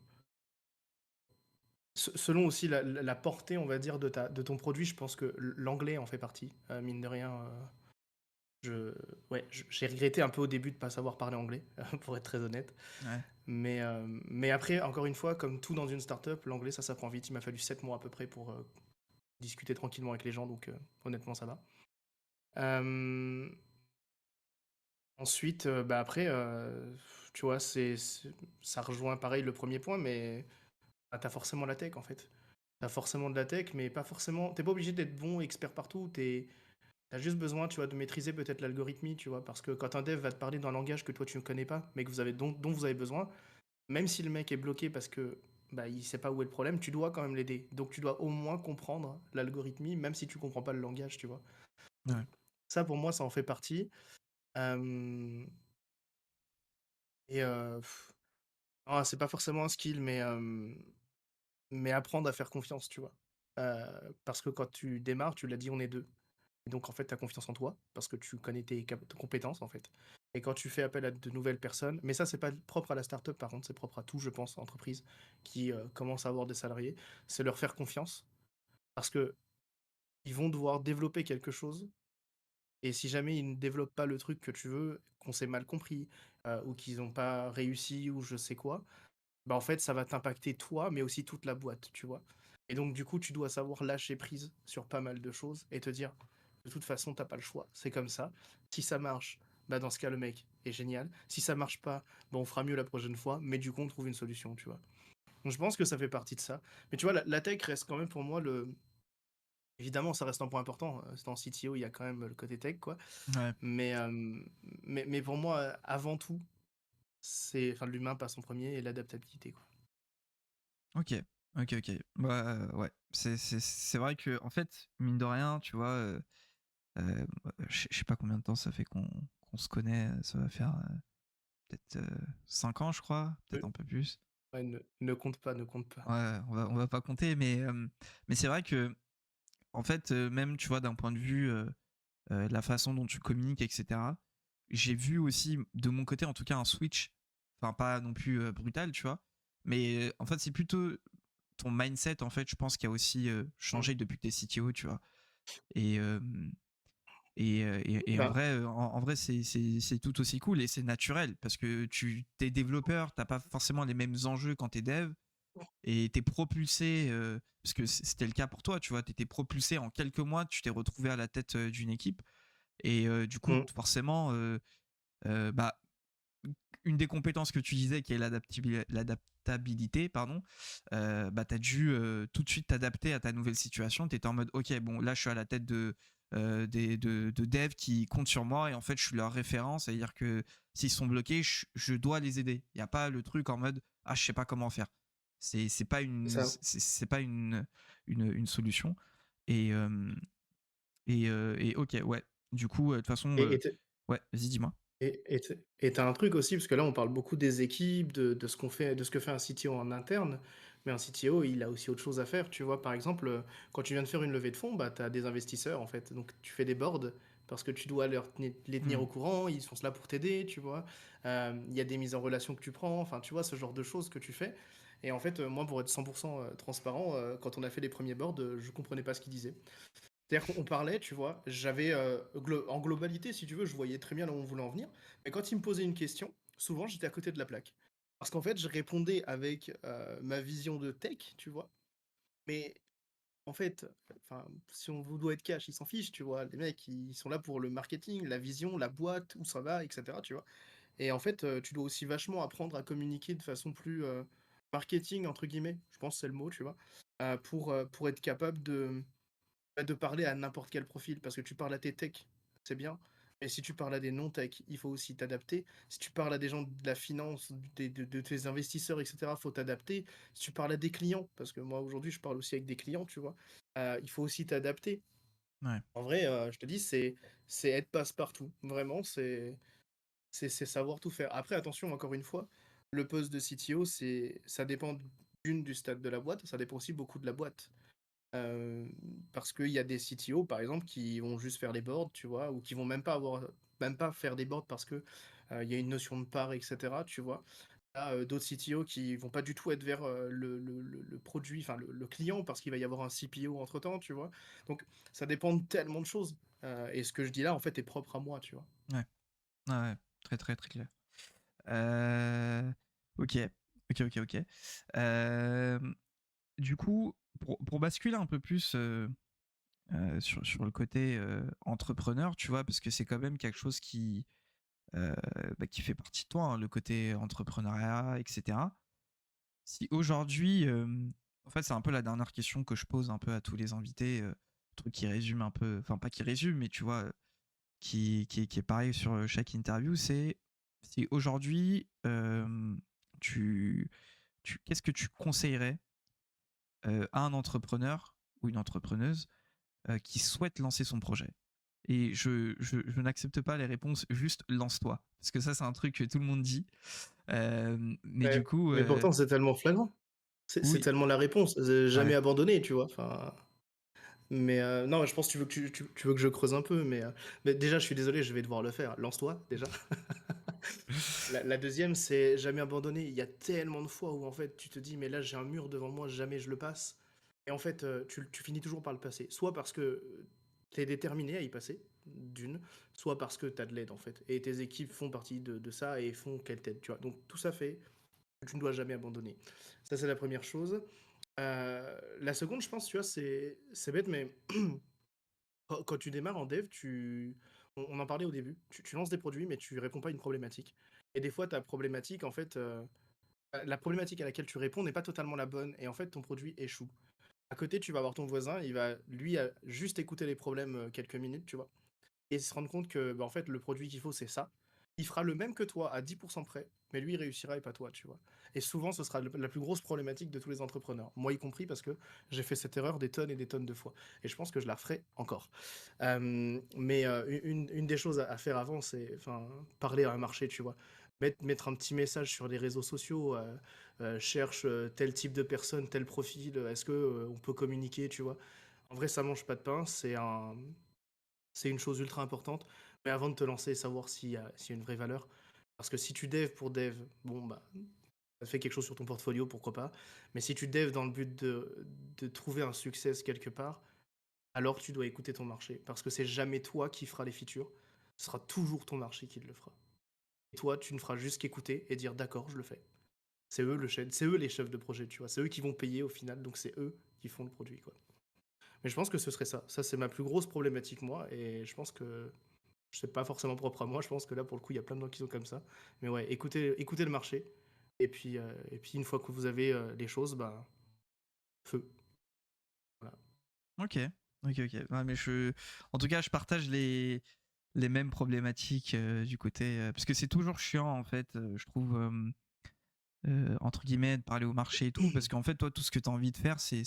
Selon aussi la portée, on va dire, de ton produit, je pense que l'anglais en fait partie, mine de rien. J'ai regretté un peu au début de ne pas savoir parler anglais, pour être très honnête. Ouais. Mais après, encore une fois, comme tout dans une startup, l'anglais, ça s'apprend vite. Il m'a fallu 7 mois à peu près pour discuter tranquillement avec les gens, donc honnêtement, ça va. Euh, Ensuite, bah après, tu vois, ça rejoint pareil le premier point, mais bah, t'as forcément la tech en fait. T'as forcément de la tech, mais pas forcément. T'es pas obligé d'être bon expert partout. T'as juste besoin, tu vois, de maîtriser peut-être l'algorithmie, tu vois, parce que quand un dev va te parler d'un langage que toi tu ne connais pas, mais que dont vous avez besoin, même si le mec est bloqué parce que bah, il sait pas où est le problème, tu dois quand même l'aider. Donc tu dois au moins comprendre l'algorithmie, même si tu comprends pas le langage, tu vois. Donc Ouais. ça, pour moi, ça en fait partie. Euh, et c'est pas forcément un skill, mais apprendre à faire confiance, tu vois. Parce que quand tu démarres, tu l'as dit, on est deux. Et donc, en fait, tu as confiance en toi, parce que tu connais tes compétences, en fait. Et quand tu fais appel à de nouvelles personnes, mais ça, c'est pas propre à la startup, par contre, c'est propre à tout, je pense, entreprise qui commence à avoir des salariés, c'est leur faire confiance, parce que ils vont devoir développer quelque chose, et si jamais ils ne développent pas le truc que tu veux, qu'on s'est mal compris, ou qu'ils n'ont pas réussi, ou je sais quoi, bah, en fait, ça va t'impacter toi, mais aussi toute la boîte, tu vois. Et donc, du coup, tu dois savoir lâcher prise sur pas mal de choses et te dire, de toute façon, t'as pas le choix. C'est comme ça. Si ça marche, bah, dans ce cas, le mec est génial. Si ça marche pas, bah, on fera mieux la prochaine fois, mais du coup, on trouve une solution, tu vois. Donc, je pense que ça fait partie de ça. Mais tu vois, la tech reste quand même pour moi le. Évidemment, ça reste un point important. C'est en CTO, il y a quand même le côté tech, quoi. Ouais. Mais, pour moi, avant tout, enfin, l'humain passe en premier et l'adaptabilité, quoi. Ok. Ok, ok. Bah, ouais. C'est vrai que, en fait, mine de rien, tu vois, je sais pas combien de temps ça fait qu'on se connaît. Ça va faire peut-être 5 ans, je crois. Peut-être un peu plus. Ouais, ne compte pas, ne compte pas. Ouais, on va pas compter, mais c'est vrai que, en fait, même, tu vois, d'un point de vue la façon dont tu communiques, etc., j'ai vu aussi, de mon côté, en tout cas, un switch. Enfin, pas non plus brutal, tu vois. Mais en fait, c'est plutôt ton mindset, en fait, je pense, qui a aussi Mm. changé depuis que t'es CTO, tu vois. Et, euh, et Ben, en vrai c'est tout aussi cool et c'est naturel parce que tu t'es développeur, t'as pas forcément les mêmes enjeux quand t'es dev et t'es propulsé, parce que c'était le cas pour toi, tu vois, t'étais propulsé en quelques mois, tu t'es retrouvé à la tête d'une équipe et du coup, mm. forcément, bah, une des compétences que tu disais qui est l'adaptabilité, pardon, bah, tu as dû tout de suite t'adapter à ta nouvelle situation. Tu étais en mode, ok, bon, là, je suis à la tête de devs qui comptent sur moi et en fait, je suis leur référence. C'est-à-dire que s'ils sont bloqués, je dois les aider. Il n'y a pas le truc en mode, ah, je sais pas comment faire. C'est pas Ça. c'est pas une solution. Et, et ok, ouais. Du coup, de toute façon, Et t'es- ouais, vas-y, dis-moi. et t'as un truc aussi, parce que là, on parle beaucoup des équipes, de ce qu'on fait, de ce que fait un CTO en interne, mais un CTO, il a aussi autre chose à faire. Tu vois, par exemple, quand tu viens de faire une levée de fonds, bah, tu as des investisseurs, en fait. Donc, tu fais des boards parce que tu dois les tenir Hmm. au courant, ils sont là pour t'aider, tu vois. Il y a des mises en relation que tu prends, enfin, tu vois, ce genre de choses que tu fais. Et en fait, moi, pour être 100% transparent, quand on a fait les premiers boards, je comprenais pas ce qu'ils disaient. C'est-à-dire qu'on parlait, tu vois, j'avais en globalité, si tu veux, je voyais très bien là où on voulait en venir, mais quand il me posait une question, souvent j'étais à côté de la plaque. Parce qu'en fait, je répondais avec ma vision de tech, tu vois, mais en fait, enfin, si on vous doit être cash, ils s'en fichent, tu vois, les mecs, ils sont là pour le marketing, la vision, la boîte, où ça va, etc., tu vois. Et en fait, tu dois aussi vachement apprendre à communiquer de façon plus marketing, entre guillemets, je pense que c'est le mot, tu vois, pour être capable de parler à n'importe quel profil, parce que tu parles à tes techs, c'est bien, mais si tu parles à des non-tech, il faut aussi t'adapter. Si tu parles à des gens de la finance, de tes investisseurs, etc., faut t'adapter. Si tu parles à des clients, parce que moi aujourd'hui je parle aussi avec des clients, tu vois, il faut aussi t'adapter. Ouais. En vrai, je te dis, c'est être passe-partout. Vraiment, c'est savoir tout faire. Après, attention, encore une fois, le poste de CTO, ça dépend du stade de la boîte, ça dépend aussi beaucoup de la boîte. Heu, Parce qu'il y a des CTO, par exemple, qui vont juste faire les boards, tu vois? Ou qui vont même pas faire des boards parce que, il y a une notion de part et cetera, tu vois? Tu as, d'autres CTO qui vont pas du tout être vers, le produit, enfin le client parce qu'il va y avoir un CPO entre temps, tu vois? Donc ça dépend de tellement de choses, et ce que je dis là, en fait, est propre à moi, tu vois? Ouais. Ouais, ouais. Très, très, très clair. Euh, ok, ok. Euh, du coup, pour basculer un peu plus sur le côté entrepreneur, tu vois, parce que c'est quand même quelque chose euh, qui fait partie de toi, hein, le côté entrepreneuriat, etc. Si aujourd'hui, en fait, c'est un peu la dernière question que je pose un peu à tous les invités, truc qui résume un peu, enfin pas qui résume, mais tu vois, qui est pareil sur chaque interview, c'est si aujourd'hui, tu, qu'est-ce que tu conseillerais à un entrepreneur ou une entrepreneuse qui souhaite lancer son projet? Et je n'accepte pas les réponses, juste lance-toi. Parce que ça, c'est un truc que tout le monde dit. Mais du Mais coup, mais pourtant, c'est tellement flagrant. C'est oui, tellement la réponse, jamais ouais. abandonner, tu vois? Enfin, mais non, je pense que tu veux que tu veux que je creuse un peu, mais déjà, je suis désolé, je vais devoir le faire. Lance-toi, déjà. La 2e, c'est jamais abandonner. Il y a tellement de fois où, en fait, tu te dis: «Mais là, j'ai un mur devant moi, jamais je le passe» et en fait, tu finis toujours par le passer. Soit parce que, tu es déterminé à y passer, d'une, soit parce que tu as de l'aide, en fait et tes équipes font partie de ça et font qu'elles t'aident, tu vois? Donc tout ça fait que tu ne dois jamais abandonner. Ça, c'est la première chose. La seconde, je pense, tu vois, c'est bête, mais quand tu démarres en dev, on en parlait au début, tu lances des produits, mais tu réponds pas à une problématique. Et des fois, ta problématique, en fait, la problématique à laquelle tu réponds n'est pas totalement la bonne, et en fait, ton produit échoue. À côté, tu vas avoir ton voisin, il va, lui, juste écouter les problèmes quelques minutes, tu vois, et se rendre compte que, bah, en fait, le produit qu'il faut, c'est ça. Il fera le même que toi à 10% près, mais lui, il réussira et pas toi, tu vois. Et souvent, ce sera la plus grosse problématique de tous les entrepreneurs. Moi y compris, parce que j'ai fait cette erreur des tonnes et des tonnes de fois. Et je pense que je la referai encore. Mais une des choses à faire avant, c'est enfin, parler à un marché, tu vois. Mettre un petit message sur les réseaux sociaux, cherche tel type de personne, tel profil, est-ce que on peut communiquer, tu vois. En vrai, ça mange pas de pain, c'est une chose ultra importante. Mais avant de te lancer, savoir s'il y a une vraie valeur. Parce que si tu dev pour dev, bon, bah, ça fait quelque chose sur ton portfolio, pourquoi pas. Mais si tu dev dans le but de trouver un succès quelque part, alors tu dois écouter ton marché. Parce que c'est jamais toi qui feras les features, ce sera toujours ton marché qui le fera. Et toi, tu ne feras juste qu'écouter et dire d'accord, je le fais. C'est eux les chefs de projet, tu vois. C'est eux qui vont payer au final, donc c'est eux qui font le produit, quoi. Mais je pense que ce serait ça. Ça, c'est ma plus grosse problématique, moi. Et je pense que c'est pas forcément propre à moi. Je pense que là, pour le coup, il y a plein de gens qui sont comme ça. Mais ouais, écoutez le marché. Et puis une fois que vous avez les choses, bah, feu. Voilà. Ok, ok, ok. Ouais, mais en tout cas, je partage les mêmes problématiques du côté, parce que c'est toujours chiant en fait, je trouve. Entre guillemets, de parler au marché et tout, parce qu'en fait, toi, tout ce que tu as envie de faire, c'est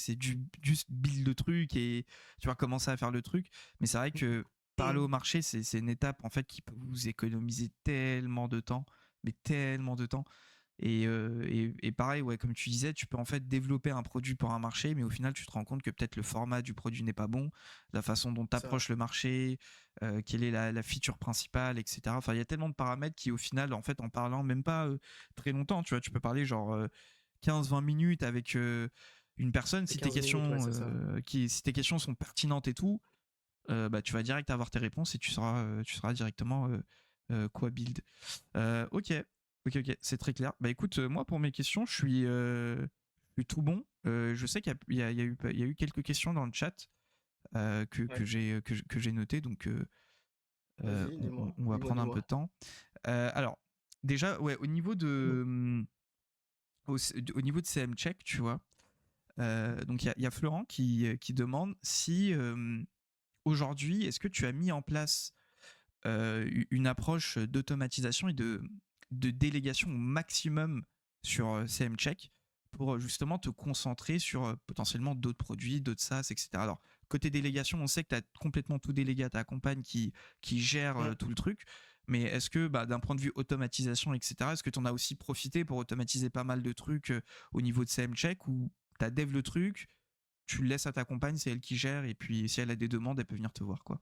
juste build le truc et tu vas commencer à faire le truc. Mais c'est vrai que parler au marché, c'est une étape en fait qui peut vous économiser tellement de temps, mais tellement de temps. Et pareil, ouais, comme tu disais, tu peux en fait développer un produit pour un marché, mais au final, tu te rends compte que peut-être le format du produit n'est pas bon, la façon dont tu Ça, approches le marché, quelle est la feature principale, etc. Enfin, il y a tellement de paramètres qui, au final, en fait, en parlant même pas très longtemps, tu vois, tu peux parler genre 15-20 minutes avec une personne. c'est 15 minutes, ouais, c'est ça. Si tes questions sont pertinentes et tout, bah, tu vas direct avoir tes réponses et tu sauras directement quoi build. Ok, ok, ok, c'est très clair. Bah écoute, moi pour mes questions, je suis tout bon. Je sais qu'il y a eu quelques questions dans le chat Ouais. que j'ai notées, donc Vas-y, dis-moi, on va dis-moi, prendre un peu dis-moi. de temps. Alors, déjà, ouais, au niveau de CM Check, tu vois, donc il y a Florent qui demande si aujourd'hui, est-ce que tu as mis en place une approche d'automatisation et de délégation au maximum sur CM Check pour justement te concentrer sur potentiellement d'autres produits, d'autres SaaS, etc. Alors, côté délégation, on sait que tu as complètement tout délégué à ta compagne qui gère Mm. tout le truc. Mais est-ce que, bah, d'un point de vue automatisation, etc., est-ce que tu en as aussi profité pour automatiser pas mal de trucs au niveau de CM Check ou tu as dev le truc, tu le laisses à ta compagne, c'est elle qui gère, et puis si elle a des demandes, elle peut venir te voir, quoi.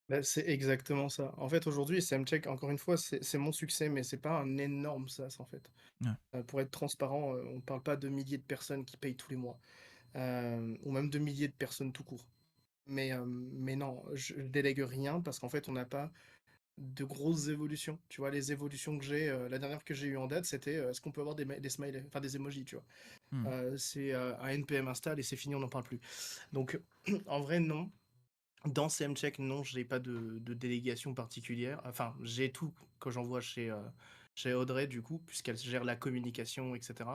Bah, c'est exactement ça. En fait, aujourd'hui, SamCheck, encore une fois, c'est mon succès, mais c'est pas un énorme SaaS, en fait. Ouais. Pour être transparent, on parle pas de milliers de personnes qui payent tous les mois, ou même de milliers de personnes tout court. Mais non, je délègue rien parce qu'en fait, on n'a pas de grosses évolutions. Tu vois, les évolutions que j'ai, la dernière que j'ai eue en date, c'était est-ce qu'on peut avoir des smileys, enfin des emojis, tu vois. Hmm. C'est un NPM install et c'est fini, on n'en parle plus. Donc, en vrai, non. Dans CMCheck, non, je n'ai pas de délégation particulière. Enfin, j'ai tout que j'envoie chez Audrey, du coup, puisqu'elle gère la communication, etc.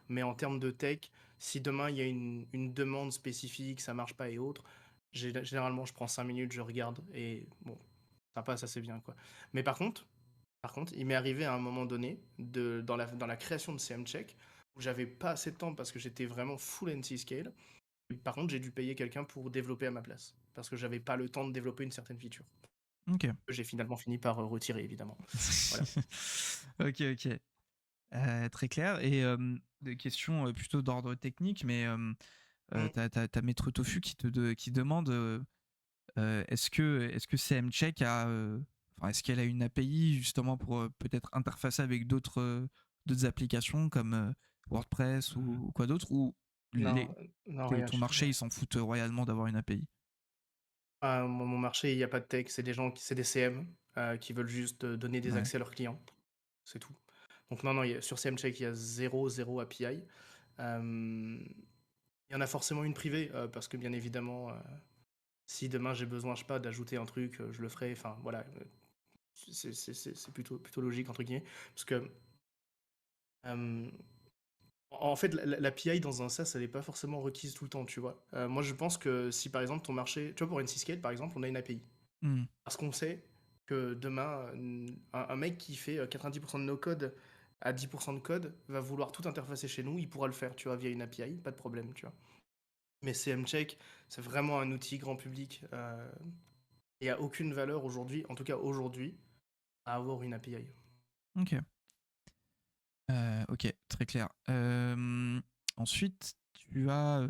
Mais en termes de tech, si demain il y a une demande spécifique, ça marche pas et autres, généralement je prends 5 minutes, je regarde et bon, ça passe assez bien, quoi. Mais par contre, Par contre, il m'est arrivé à un moment donné, dans la création de CMcheck, où j'avais pas assez de temps parce que j'étais vraiment full NC-Scale. Par contre, j'ai dû payer quelqu'un pour développer à ma place, parce que j'avais pas le temps de développer une certaine feature. Ok. Que j'ai finalement fini par retirer, évidemment. Voilà. Ok, ok. Très clair. Et des questions plutôt d'ordre technique, mais Mm. t'as Maître Tofu qui demande est-ce que CMcheck enfin, est-ce qu'elle a une API justement pour peut-être interfacer avec d'autres applications comme WordPress ou quoi d'autre, ou Non, non, rien ton du tout. marché ils s'en foutent royalement d'avoir une API? Mon marché, il n'y a pas de tech, c'est des gens, c'est des CM qui veulent juste donner des Ouais. accès à leurs clients. C'est tout. Donc non, non, sur CMcheck, il y a zéro API. Euh, Il y en a forcément une privée, parce que bien évidemment, si demain j'ai besoin, je sais pas, d'ajouter un truc, je le ferai. Enfin, voilà, c'est plutôt logique, entre guillemets. Parce que, euh, en fait, l'API dans un SaaS, elle n'est pas forcément requise tout le temps, tu vois. Moi, je pense que si par exemple ton marché, tu vois, pour NC-Scale, par exemple, on a une API. Hmm. Parce qu'on sait que demain, un mec qui fait 90% de nos codes à 10% de code va vouloir tout interfacer chez nous, il pourra le faire, tu vois, via une API, pas de problème, tu vois. Mais CMcheck, c'est vraiment un outil grand public et a aucune valeur aujourd'hui, en tout cas aujourd'hui, à avoir une API. Ok. Ok, très clair. Ensuite, tu as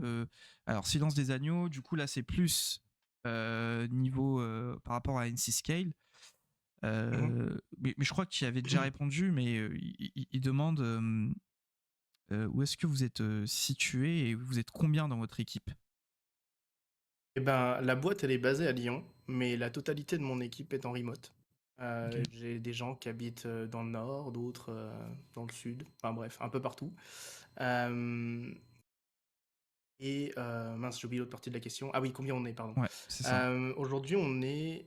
alors Silence des agneaux. Du coup, là, c'est plus niveau par rapport à NC Scale. Mhm. Mais je crois que tu y avais déjà répondu, mais il demande où est-ce que vous êtes situé et vous êtes combien dans votre équipe? Eh ben, la boîte, elle est basée à Lyon, mais la totalité de mon équipe est en remote. Ok. J'ai des gens qui habitent dans le nord, d'autres dans le sud, enfin bref, un peu partout. Euh, mince, j'ai oublié l'autre partie de la question. Ah oui, combien on est, pardon. Ouais, c'est ça. Aujourd'hui, on est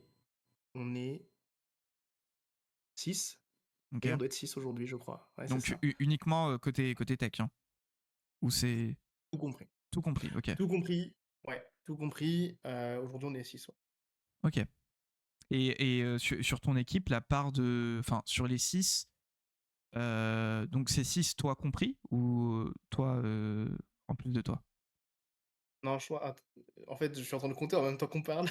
6. Ok. Et on doit être 6 aujourd'hui, je crois. Ouais, c'est Donc ça. uniquement côté tech, hein, ou c'est Tout compris. tout compris? Ok. Tout compris. Ouais, tout compris. Aujourd'hui, on est 6. Ouais. Ok. Et sur ton équipe, la part de, enfin sur les 6. Donc c'est 6 toi compris, ou toi en plus de toi? Non, en fait, je suis en train de compter en même temps qu'on parle.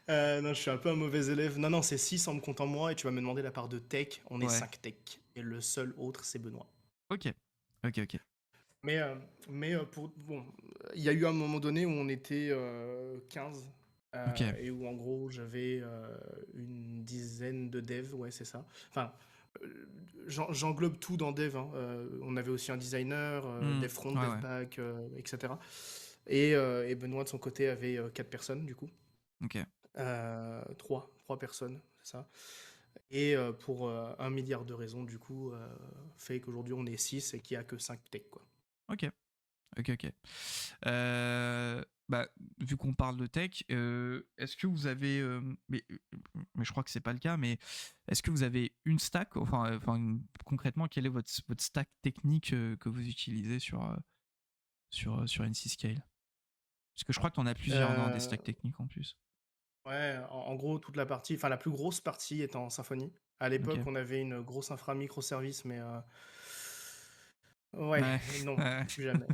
Ah, Non, je suis un peu un mauvais élève. Non, non, c'est 6 en me comptant moi et tu vas me demander la part de tech. On est ouais. 5 tech. Et le seul autre, c'est Benoît. Ok. Ok, ok. Mais, bon, il y a eu un moment donné où on était 15 Ok. et où en gros j'avais une dizaine de devs, ouais, c'est ça. Enfin, j'englobe tout dans dev, hein. On avait aussi un designer, Hmm. dev front, Ouais, dev ouais. back, etc. Et Benoît de son côté avait 4 personnes du coup. Ok. 3 personnes, c'est ça. Et pour 1 milliard de raisons, du coup, fait qu'aujourd'hui on est 6 et qu'il n'y a que 5 tech, quoi. Ok. Ok, ok. Bah, vu qu'on parle de tech, est-ce que vous avez, mais je crois que c'est pas le cas, mais est-ce que vous avez une stack, concrètement, quel est votre stack technique que vous utilisez sur NC Scale? Parce que je crois que tu en as plusieurs, non, des Euh, stacks techniques en plus. Ouais, en gros, toute la partie, enfin la plus grosse partie est en Symfony. À l'époque, Ok. on avait une grosse infra microservice, mais ouais, Ouais. non, Ouais. plus jamais.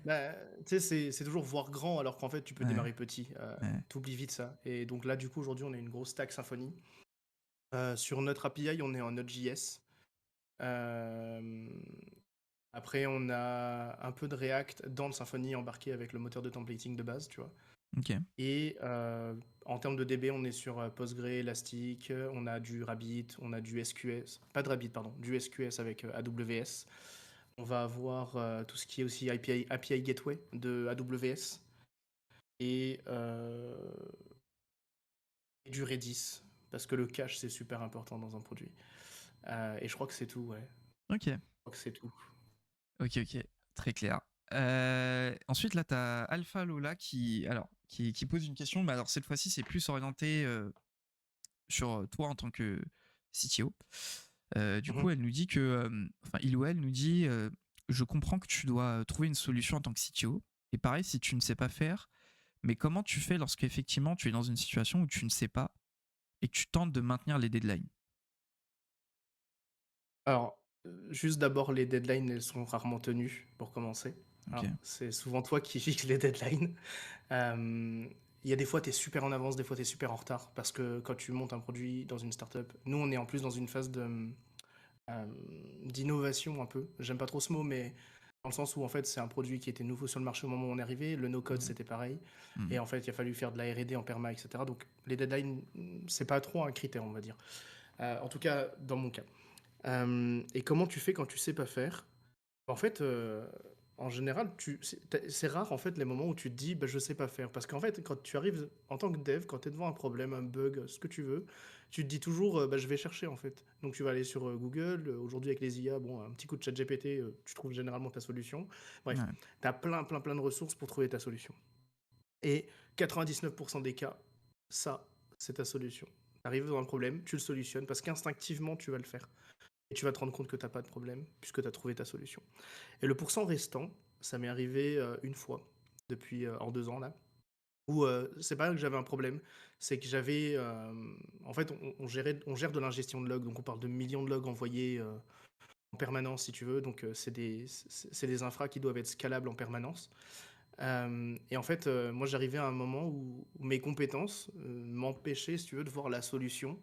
Bah, tu sais, c'est toujours voir grand, alors qu'en fait, tu peux Ouais. démarrer petit. Ouais. T'oublies vite ça. Et donc là, du coup, aujourd'hui, on a une grosse stack Symfony. Sur notre API, on est en Node.js. Euh, Après, on a un peu de React dans le Symfony embarqué avec le moteur de templating de base, tu vois. Ok. Et en termes de DB, on est sur Postgre, Elastic, on a du Rabbit, on a du SQS, pas de Rabbit, pardon, du SQS avec AWS. On va avoir tout ce qui est aussi API Gateway de AWS et, euh, et du Redis, parce que le cache, c'est super important dans un produit. Et je crois que c'est tout, ouais. Ok. Je crois que c'est tout. Ok, ok. Très clair. Ensuite, là, tu as Alpha Lola qui pose une question, mais alors cette fois-ci, c'est plus orienté sur toi en tant que CTO. Du coup, Mhm. elle nous dit que, il ou elle nous dit, je comprends que tu dois trouver une solution en tant que CTO. Et pareil, si tu ne sais pas faire, mais comment tu fais lorsque effectivement tu es dans une situation où tu ne sais pas et que tu tentes de maintenir les deadlines? Alors, juste d'abord, les deadlines, elles sont rarement tenues, pour commencer, Ok. hein. C'est souvent toi qui fixes les deadlines. Hem, il y a des fois, tu es super en avance, des fois, tu es super en retard parce que quand tu montes un produit dans une startup, nous, on est en plus dans une phase d'innovation un peu. J'aime pas trop ce mot, mais dans le sens où en fait c'est un produit qui était nouveau sur le marché au moment où on est arrivé. Le no-code Mhm. c'était pareil. Et Mhm. en fait il a fallu faire de la R&D en perma, etc. Donc les deadlines, c'est pas trop un critère, on va dire. En tout cas, dans mon cas. Et comment tu fais quand tu sais pas faire? En fait, en général, c'est rare en fait les moments où tu te dis bah, je sais pas faire. Parce qu'en fait, quand tu arrives en tant que dev, quand tu es devant un problème, un bug, ce que tu veux, tu te dis toujours bah, je vais chercher en fait. Donc tu vas aller sur Google. Aujourd'hui avec les IA, bon, un petit coup de chat GPT, tu trouves généralement ta solution. Bref, Ouais. tu as plein de ressources pour trouver ta solution. Et 99% des cas, ça, c'est ta solution. Tu arrives dans un problème, tu le solutionnes parce qu'instinctivement, tu vas le faire. Et tu vas te rendre compte que tu n'as pas de problème puisque tu as trouvé ta solution. Et le pourcent restant, ça m'est arrivé une fois, depuis en 2 ans là, où c'est pas que j'avais un problème, c'est que j'avais. En fait, on gère de l'ingestion de logs, donc on parle de millions de logs envoyés en permanence si tu veux, donc c'est des infras qui doivent être scalables en permanence. Et en fait, moi j'arrivais à un moment où mes compétences m'empêchaient, si tu veux, de voir la solution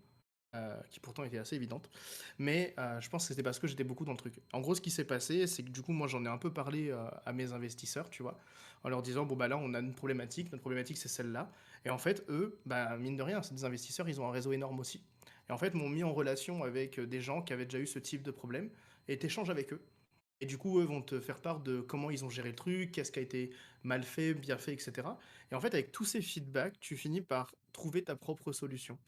qui pourtant était assez évidente. Mais je pense que c'était parce que j'étais beaucoup dans le truc. En gros, ce qui s'est passé, c'est que du coup, moi, j'en ai un peu parlé à mes investisseurs, tu vois, en leur disant, bon, bah là, on a une problématique, notre problématique, c'est celle-là. Et en fait, eux, bah, mine de rien, c'est des investisseurs, ils ont un réseau énorme aussi. Et en fait, m'ont mis en relation avec des gens qui avaient déjà eu ce type de problème et t'échanges avec eux. Et du coup, eux vont te faire part de comment ils ont géré le truc, qu'est-ce qui a été mal fait, bien fait, etc. Et en fait, avec tous ces feedbacks, tu finis par trouver ta propre solution.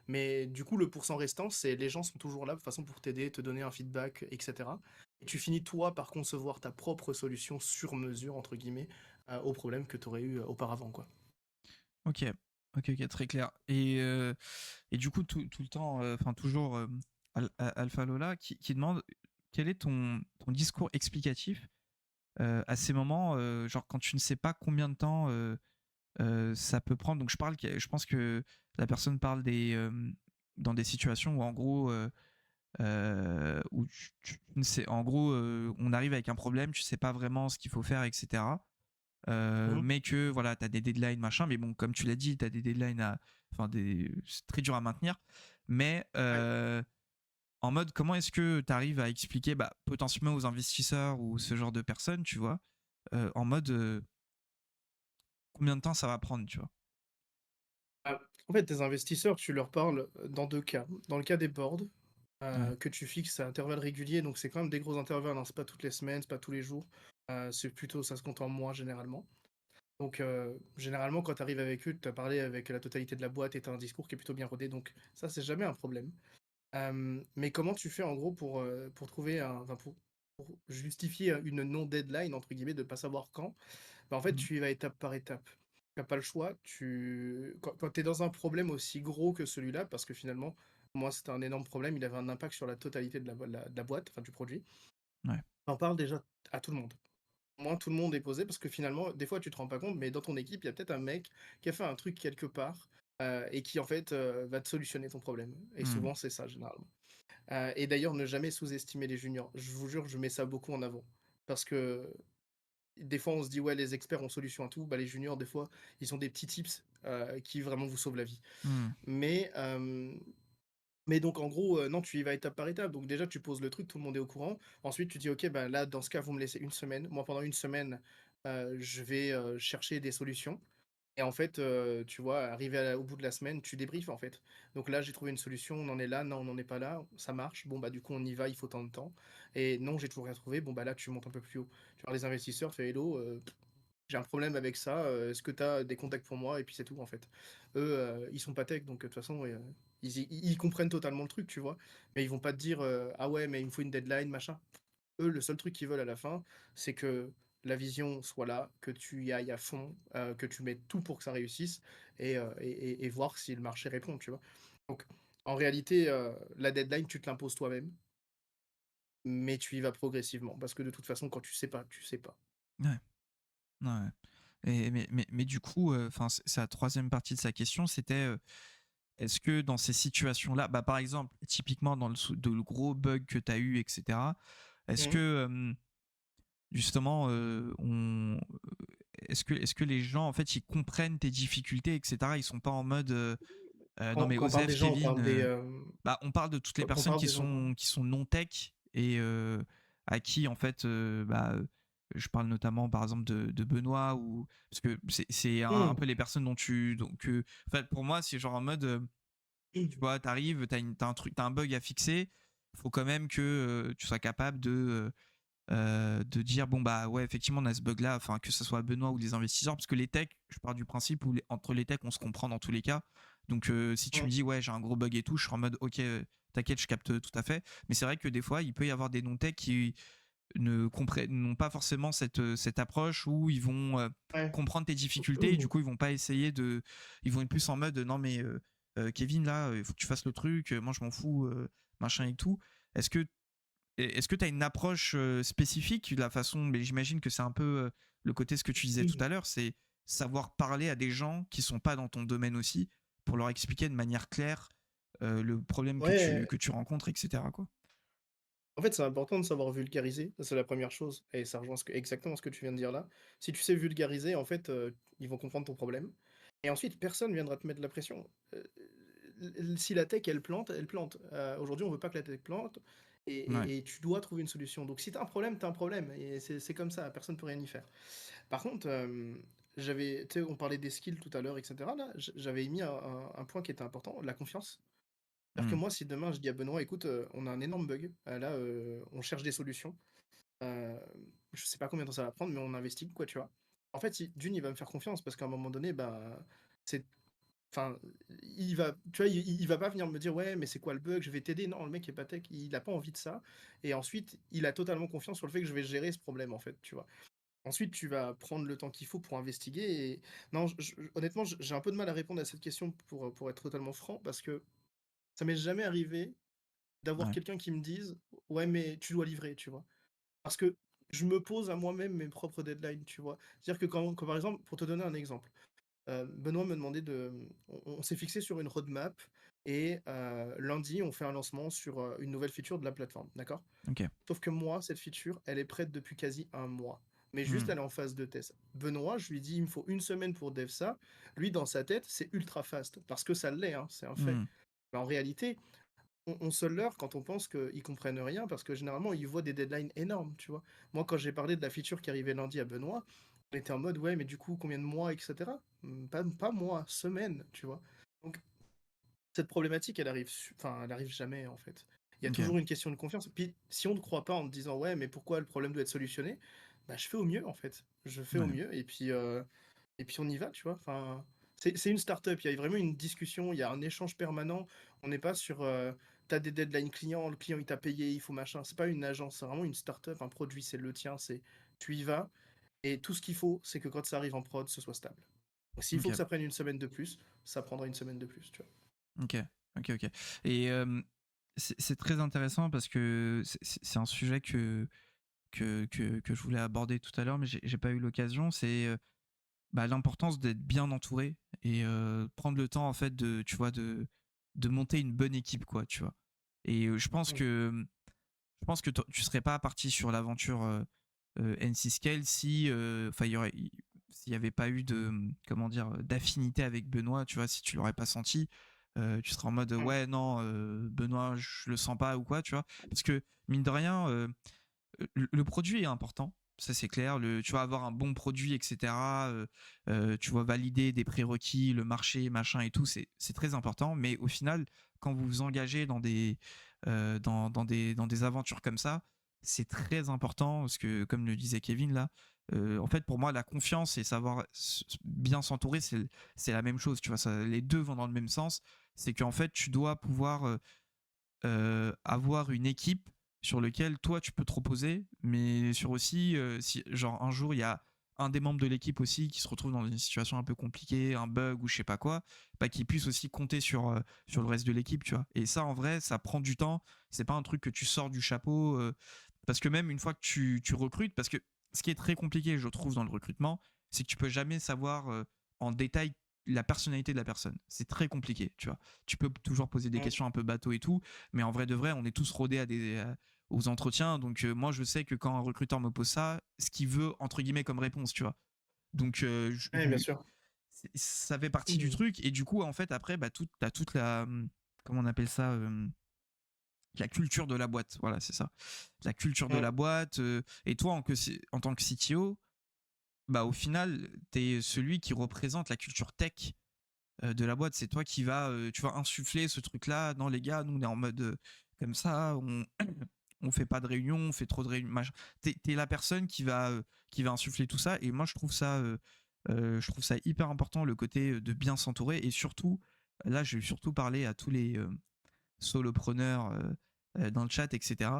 Mais du coup, le pourcent restant, c'est les gens sont toujours là de toute façon pour t'aider, te donner un feedback, etc. Et tu finis toi par concevoir ta propre solution sur mesure, entre guillemets, au problème que tu aurais eu auparavant, quoi. Ok. Ok, ok, très clair. Et du coup, tout le temps, enfin toujours, Alpha Lola qui demande quel est ton discours explicatif à ces moments, genre quand tu ne sais pas combien de temps ça peut prendre. Donc je pense que la personne parle dans des situations où en gros, où ne sais, en gros, on arrive avec un problème, tu sais pas vraiment ce qu'il faut faire, etc. Mhm. Mais que voilà, tu as des deadlines, machin. Mais bon, comme tu l'as dit, tu as des deadlines enfin, c'est très dur à maintenir. Mais Ouais. en mode, comment est-ce que tu arrives à expliquer bah, potentiellement aux investisseurs ou ce genre de personnes, tu vois, en mode combien de temps ça va prendre, tu vois. En fait, tes investisseurs, tu leur parles dans deux cas. Dans le cas des boards, Ouais. que tu fixes à intervalles réguliers, donc c'est quand même des gros intervalles, hein, c'est pas toutes les semaines, c'est pas tous les jours, c'est plutôt, ça se compte en mois généralement. Donc, généralement, quand tu arrives avec eux, tu as parlé avec la totalité de la boîte et tu as un discours qui est plutôt bien rodé, donc ça, c'est jamais un problème. Mais comment tu fais en gros pour trouver enfin, pour justifier une non-deadline, entre guillemets, de pas savoir quand? Bah, en fait, Mhm. tu y vas étape par étape. Tu as pas le choix. Quand tu es dans un problème aussi gros que celui-là, parce que finalement, moi, c'était un énorme problème, il avait un impact sur la totalité de la boîte, enfin du produit. Ouais. On parle déjà à tout le monde. Au moins, tout le monde est posé parce que finalement, des fois, tu te rends pas compte, mais dans ton équipe, il y a peut-être un mec qui a fait un truc quelque part et qui, en fait, va te solutionner ton problème. Et Mhm. souvent, c'est ça, généralement. Et d'ailleurs, ne jamais sous-estimer les juniors. Je vous jure, je mets ça beaucoup en avant. Parce que des fois, on se dit, ouais, les experts ont solution à tout. Bah, les juniors, des fois, ils ont des petits tips qui vraiment vous sauvent la vie. Mhm. Mais, mais donc, en gros, non, tu y vas étape par étape. Donc, déjà, tu poses le truc, tout le monde est au courant. Ensuite, tu dis, ok, bah, là, dans ce cas, vous me laissez une semaine. Moi, pendant une semaine, je vais chercher des solutions. Et en fait, tu vois, arrivé au bout de la semaine, tu débriefes, en fait. Donc là, j'ai trouvé une solution, on en est là, non, on n'en est pas là, ça marche. Bon, bah, du coup, on y va, il faut tant de temps. Et non, j'ai toujours rien trouvé. Bon, bah, là, tu montes un peu plus haut. Tu vois, les investisseurs, fais hello, j'ai un problème avec ça, est-ce que tu as des contacts pour moi? Et puis c'est tout, en fait. Eux, ils sont pas tech, donc de toute façon, ils comprennent totalement le truc, tu vois. Mais ils vont pas te dire, ah ouais, mais il me faut une deadline, machin. Eux, le seul truc qu'ils veulent à la fin, c'est que la vision soit là, que tu y ailles à fond, que tu mettes tout pour que ça réussisse et voir si le marché répond, tu vois. Donc, en réalité, la deadline, tu te l'imposes toi-même, mais tu y vas progressivement. Parce que de toute façon, quand tu sais pas, tu sais pas. Ouais. Ouais. Mais du coup, enfin, c'est la troisième partie de sa question, c'était est-ce que dans ces situations-là, bah, par exemple, typiquement dans le gros bug que tu as eu, etc., est-ce que Mhm. justement, est-ce que les gens, en fait, ils comprennent tes difficultés, etc. Ils sont pas en mode non mais Quand on parle Osef, des gens, on Kevin, parle des, bah, on parle de toutes les quand on personnes parle des gens, quoi. qui sont non tech et à qui en fait, bah, je parle notamment par exemple de Benoît ou parce que c'est un Mhm. peu les personnes dont en fait pour moi c'est genre en mode tu vois, t'arrives, t'as un truc, t'as un bug à fixer, il faut quand même que tu sois capable de dire bon bah ouais effectivement on a ce bug là, enfin que ce soit Benoît ou les investisseurs, parce que les techs, je pars du principe où entre les techs on se comprend dans tous les cas, donc si tu me Mhm. dis ouais j'ai un gros bug et tout, je suis en mode ok t'inquiète je capte tout à fait, mais c'est vrai que des fois il peut y avoir des non techs qui ne comprennent n'ont pas forcément cette approche où ils vont Ouais. comprendre tes difficultés et du coup ils vont pas essayer ils vont être plus en mode non mais Kevin là il faut que tu fasses le truc, moi je m'en fous machin et tout. est-ce que Est-ce que tu as une approche spécifique de la façon, mais j'imagine que c'est un peu le côté ce que tu disais tout à l'heure, c'est savoir parler à des gens qui sont pas dans ton domaine aussi pour leur expliquer de manière claire le problème Ouais, que tu rencontres, etc. Quoi. en fait, c'est important de savoir vulgariser, ça, c'est la première chose, et ça rejoint exactement ce que tu viens de dire là. Si tu sais vulgariser, en fait, ils vont comprendre ton problème. Et ensuite, personne viendra te mettre de la pression. Si la tech, elle plante, elle plante. Aujourd'hui, on veut pas que la tech plante, Ouais. et tu dois trouver une solution. Donc, si tu as un problème, tu as un problème, et c'est comme ça, personne ne peut rien y faire. Par contre, tu sais, on parlait des skills tout à l'heure, etc. Là, j'avais mis un point qui était important, la confiance. C'est-à-dire que Mm. moi, si demain je dis à Benoît, écoute, on a un énorme bug, là, on cherche des solutions, euh, je sais pas combien de temps ça va prendre, mais on investigue, quoi, tu vois. En fait, d'une, il va me faire confiance parce qu'à un moment donné, bah, c'est, enfin, il va, tu vois, il va pas venir me dire, ouais, mais c'est quoi le bug, je vais t'aider. Non, le mec est pas tech, il a pas envie de ça. Et ensuite, il a totalement confiance sur le fait que je vais gérer ce problème, en fait, tu vois. Ensuite, tu vas prendre le temps qu'il faut pour investiguer. Et non, honnêtement, j'ai un peu de mal à répondre à cette question pour être totalement franc parce que ça m'est jamais arrivé d'avoir Ouais. quelqu'un qui me dise: «Ouais, mais tu dois livrer», tu vois? Parce que je me pose à moi-même mes propres deadlines, tu vois? C'est-à-dire que quand par exemple, pour te donner un exemple, Benoît me demandait on s'est fixé sur une roadmap et lundi, on fait un lancement sur, une nouvelle feature de la plateforme, d'accord? Ok. Sauf que moi, cette feature, elle est prête depuis quasi un mois, mais juste Mm. elle est en phase de test. Benoît, je lui dis: «Il me faut une semaine pour dev ça». Lui, dans sa tête, c'est ultra fast parce que ça l'est, hein, c'est un fait. Mm. Mais en réalité, on se leurre quand on pense qu'ils comprennent rien parce que généralement ils voient des deadlines énormes, tu vois. Moi, quand j'ai parlé de la feature qui arrivait lundi à Benoît, on était en mode ouais, mais du coup, combien de mois, etc. Pas mois, semaines, tu vois. Donc, cette problématique, enfin, elle arrive jamais en fait. Il y a Ok. toujours une question de confiance. Puis, si on ne croit pas en te disant ouais, mais pourquoi le problème doit être solutionné, bah, je fais au mieux en fait. Je fais au Ouais. mieux et puis on y va, tu vois. Enfin, c'est une start-up, il y a vraiment une discussion, il y a un échange permanent. On n'est pas sur t'as des deadlines clients, le client il t'a payé, il faut machin. C'est pas une agence, c'est vraiment une start-up, un produit, c'est le tien, c'est tu y vas. Et tout ce qu'il faut, c'est que quand ça arrive en prod, ce soit stable. Donc, s'il faut que Ok. ça prenne une semaine de plus, ça prendra une semaine de plus, tu vois. Ok. Ok. Ok. Et c'est très intéressant parce que c'est un sujet que je voulais aborder tout à l'heure, mais j'ai pas eu l'occasion. C'est bah, l'importance d'être bien entouré et prendre le temps en fait tu vois de monter une bonne équipe quoi tu vois. Et Mm. je pense que tu serais pas parti sur l'aventure NC Scale si enfin s'il y avait pas eu de comment dire d'affinité avec Benoît, tu vois, si tu l'aurais pas senti, tu serais en mode Mm. ouais non Benoît je le sens pas ou quoi tu vois, parce que mine de rien le produit est important, ça c'est clair. Tu vas avoir un bon produit, etc. Tu vas valider des prérequis, le marché, machin et tout, c'est très important. Mais au final, quand vous vous engagez dans des aventures comme ça, c'est très important parce que, comme le disait Kevin là, en fait, pour moi, la confiance et savoir bien s'entourer, c'est la même chose. Tu vois, les deux vont dans le même sens. C'est qu'en fait, tu dois pouvoir avoir une équipe sur lequel toi tu peux te reposer, mais sur aussi si genre un jour il y a un des membres de l'équipe aussi qui se retrouve dans une situation un peu compliquée, un bug ou je sais pas quoi, bah qu'il puisse aussi compter sur le reste de l'équipe, tu vois. Et ça en vrai, ça prend du temps, c'est pas un truc que tu sors du chapeau parce que même une fois que tu recrutes, parce que ce qui est très compliqué, je trouve, dans le recrutement, c'est que tu peux jamais savoir en détail la personnalité de la personne. C'est très compliqué, tu vois. Tu peux toujours poser des questions un peu bateau et tout, mais en vrai de vrai, on est tous rodés aux entretiens. Donc moi, je sais que quand un recruteur me pose ça, ce qu'il veut entre guillemets comme réponse, tu vois. Donc Ouais, bien sûr. ça fait partie du Mhm. truc. Et du coup, en fait, après, bah, t'as toute la comment on appelle ça, la culture de la boîte. Voilà, c'est ça. La culture de Mm. la boîte. Et toi, en tant que CTO, bah au final, t'es celui qui représente la culture tech de la boîte. C'est toi qui vas, tu vas insuffler ce truc-là. Non, les gars, nous, on est en mode comme ça. On fait pas de réunion, on fait trop de réunions. T'es la personne qui va insuffler tout ça. Et moi, je trouve ça hyper important, le côté de bien s'entourer. Et surtout, là, je vais surtout parler à tous les solopreneurs dans le chat, etc.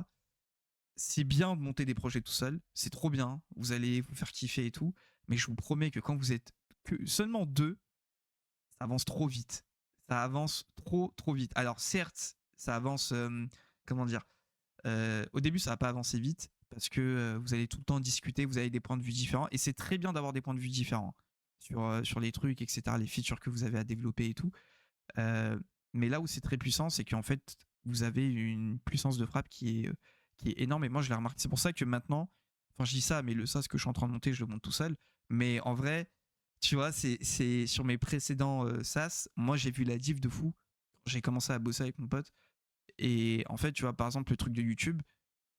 C'est bien de monter des projets tout seul, c'est trop bien, vous allez vous faire kiffer et tout, mais je vous promets que quand vous êtes que seulement deux, ça avance trop vite. Ça avance trop vite. Alors certes, ça avance, comment dire, au début ça va pas avancer vite parce que vous allez tout le temps discuter, vous avez des points de vue différents et c'est très bien d'avoir des points de vue différents sur les trucs, etc., les features que vous avez à développer et tout. Euh, mais là où c'est très puissant, c'est qu'en fait, vous avez une puissance de frappe qui est énorme. Et moi, je l'ai remarqué. C'est pour ça que maintenant, enfin, je dis ça, mais le SaaS que je suis en train de monter, je le monte tout seul. Mais en vrai, tu vois, c'est sur mes précédents SaaS, moi, j'ai vu la diff de fou. J'ai commencé à bosser avec mon pote. Et en fait, tu vois, par exemple, le truc de YouTube,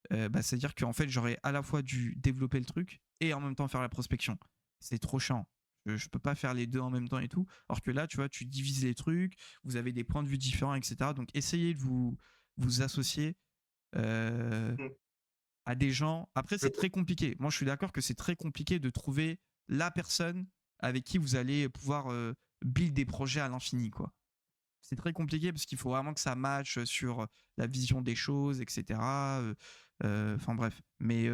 bah, c'est-à-dire qu'en fait, j'aurais à la fois dû développer le truc et en même temps faire la prospection. C'est trop chiant. Je peux pas faire les deux en même temps et tout. Alors que là, tu vois, tu divises les trucs, vous avez des points de vue différents, etc. Donc, essayez de vous associer euh, Mm. à des gens. Après, c'est très compliqué. Moi, je suis d'accord que c'est très compliqué de trouver la personne avec qui vous allez pouvoir build des projets à l'infini, quoi. C'est très compliqué parce qu'il faut vraiment que ça matche sur la vision des choses, etc. Enfin bref. Mais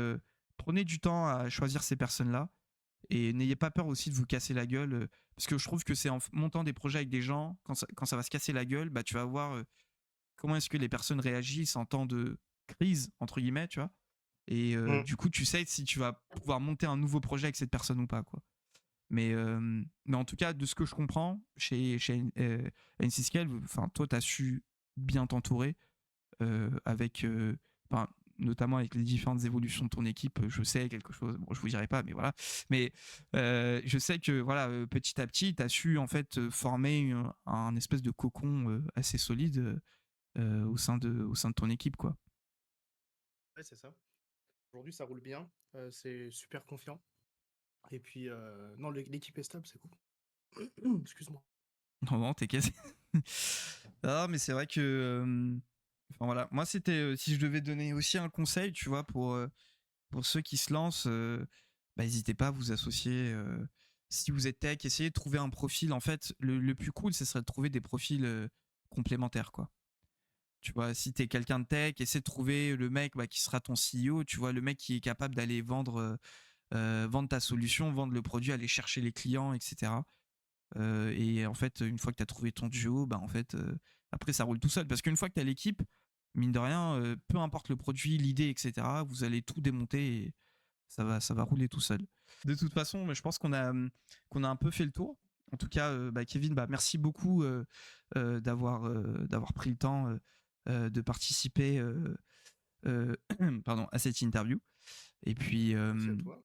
prenez du temps à choisir ces personnes-là et n'ayez pas peur aussi de vous casser la gueule. Parce que je trouve que c'est en montant des projets avec des gens, quand ça va se casser la gueule, bah, tu vas voir comment est-ce que les personnes réagissent en temps de crise, entre guillemets, tu vois. Et Mm. du coup, tu sais si tu vas pouvoir monter un nouveau projet avec cette personne ou pas, quoi. Mais en tout cas, de ce que je comprends, chez NC-Scale, enfin, toi, tu as su bien t'entourer avec, enfin, notamment avec les différentes évolutions de ton équipe. Je sais quelque chose, bon, je vous dirai pas, mais voilà. Mais je sais que voilà, petit à petit, tu as su en fait former un espèce de cocon assez solide au sein de ton équipe, quoi. Ouais, c'est ça. Aujourd'hui, ça roule bien. C'est super confiant. Et puis, non, l'équipe est stable, c'est cool. Excuse-moi. Non, non, t'es cassé. Non, mais c'est vrai que. Enfin voilà, moi c'était. Si je devais donner aussi un conseil, tu vois, pour ceux qui se lancent, bah, n'hésitez pas à vous associer. Si vous êtes tech, essayez de trouver un profil. En fait, le plus cool, ce serait de trouver des profils complémentaires, quoi. Tu vois, si t'es quelqu'un de tech, essaie de trouver le mec bah, qui sera ton CEO, tu vois, le mec qui est capable d'aller vendre ta solution, vendre le produit, aller chercher les clients, etc. Et en fait, une fois que tu as trouvé ton duo, bah en fait, après ça roule tout seul. Parce qu'une fois que tu as l'équipe, mine de rien, peu importe le produit, l'idée, etc., vous allez tout démonter et ça va rouler tout seul. De toute façon, je pense qu'on a un peu fait le tour. En tout cas, bah, Kevin, bah, merci beaucoup d'avoir pris le temps de participer pardon, à cette interview. Et puis, Merci à toi.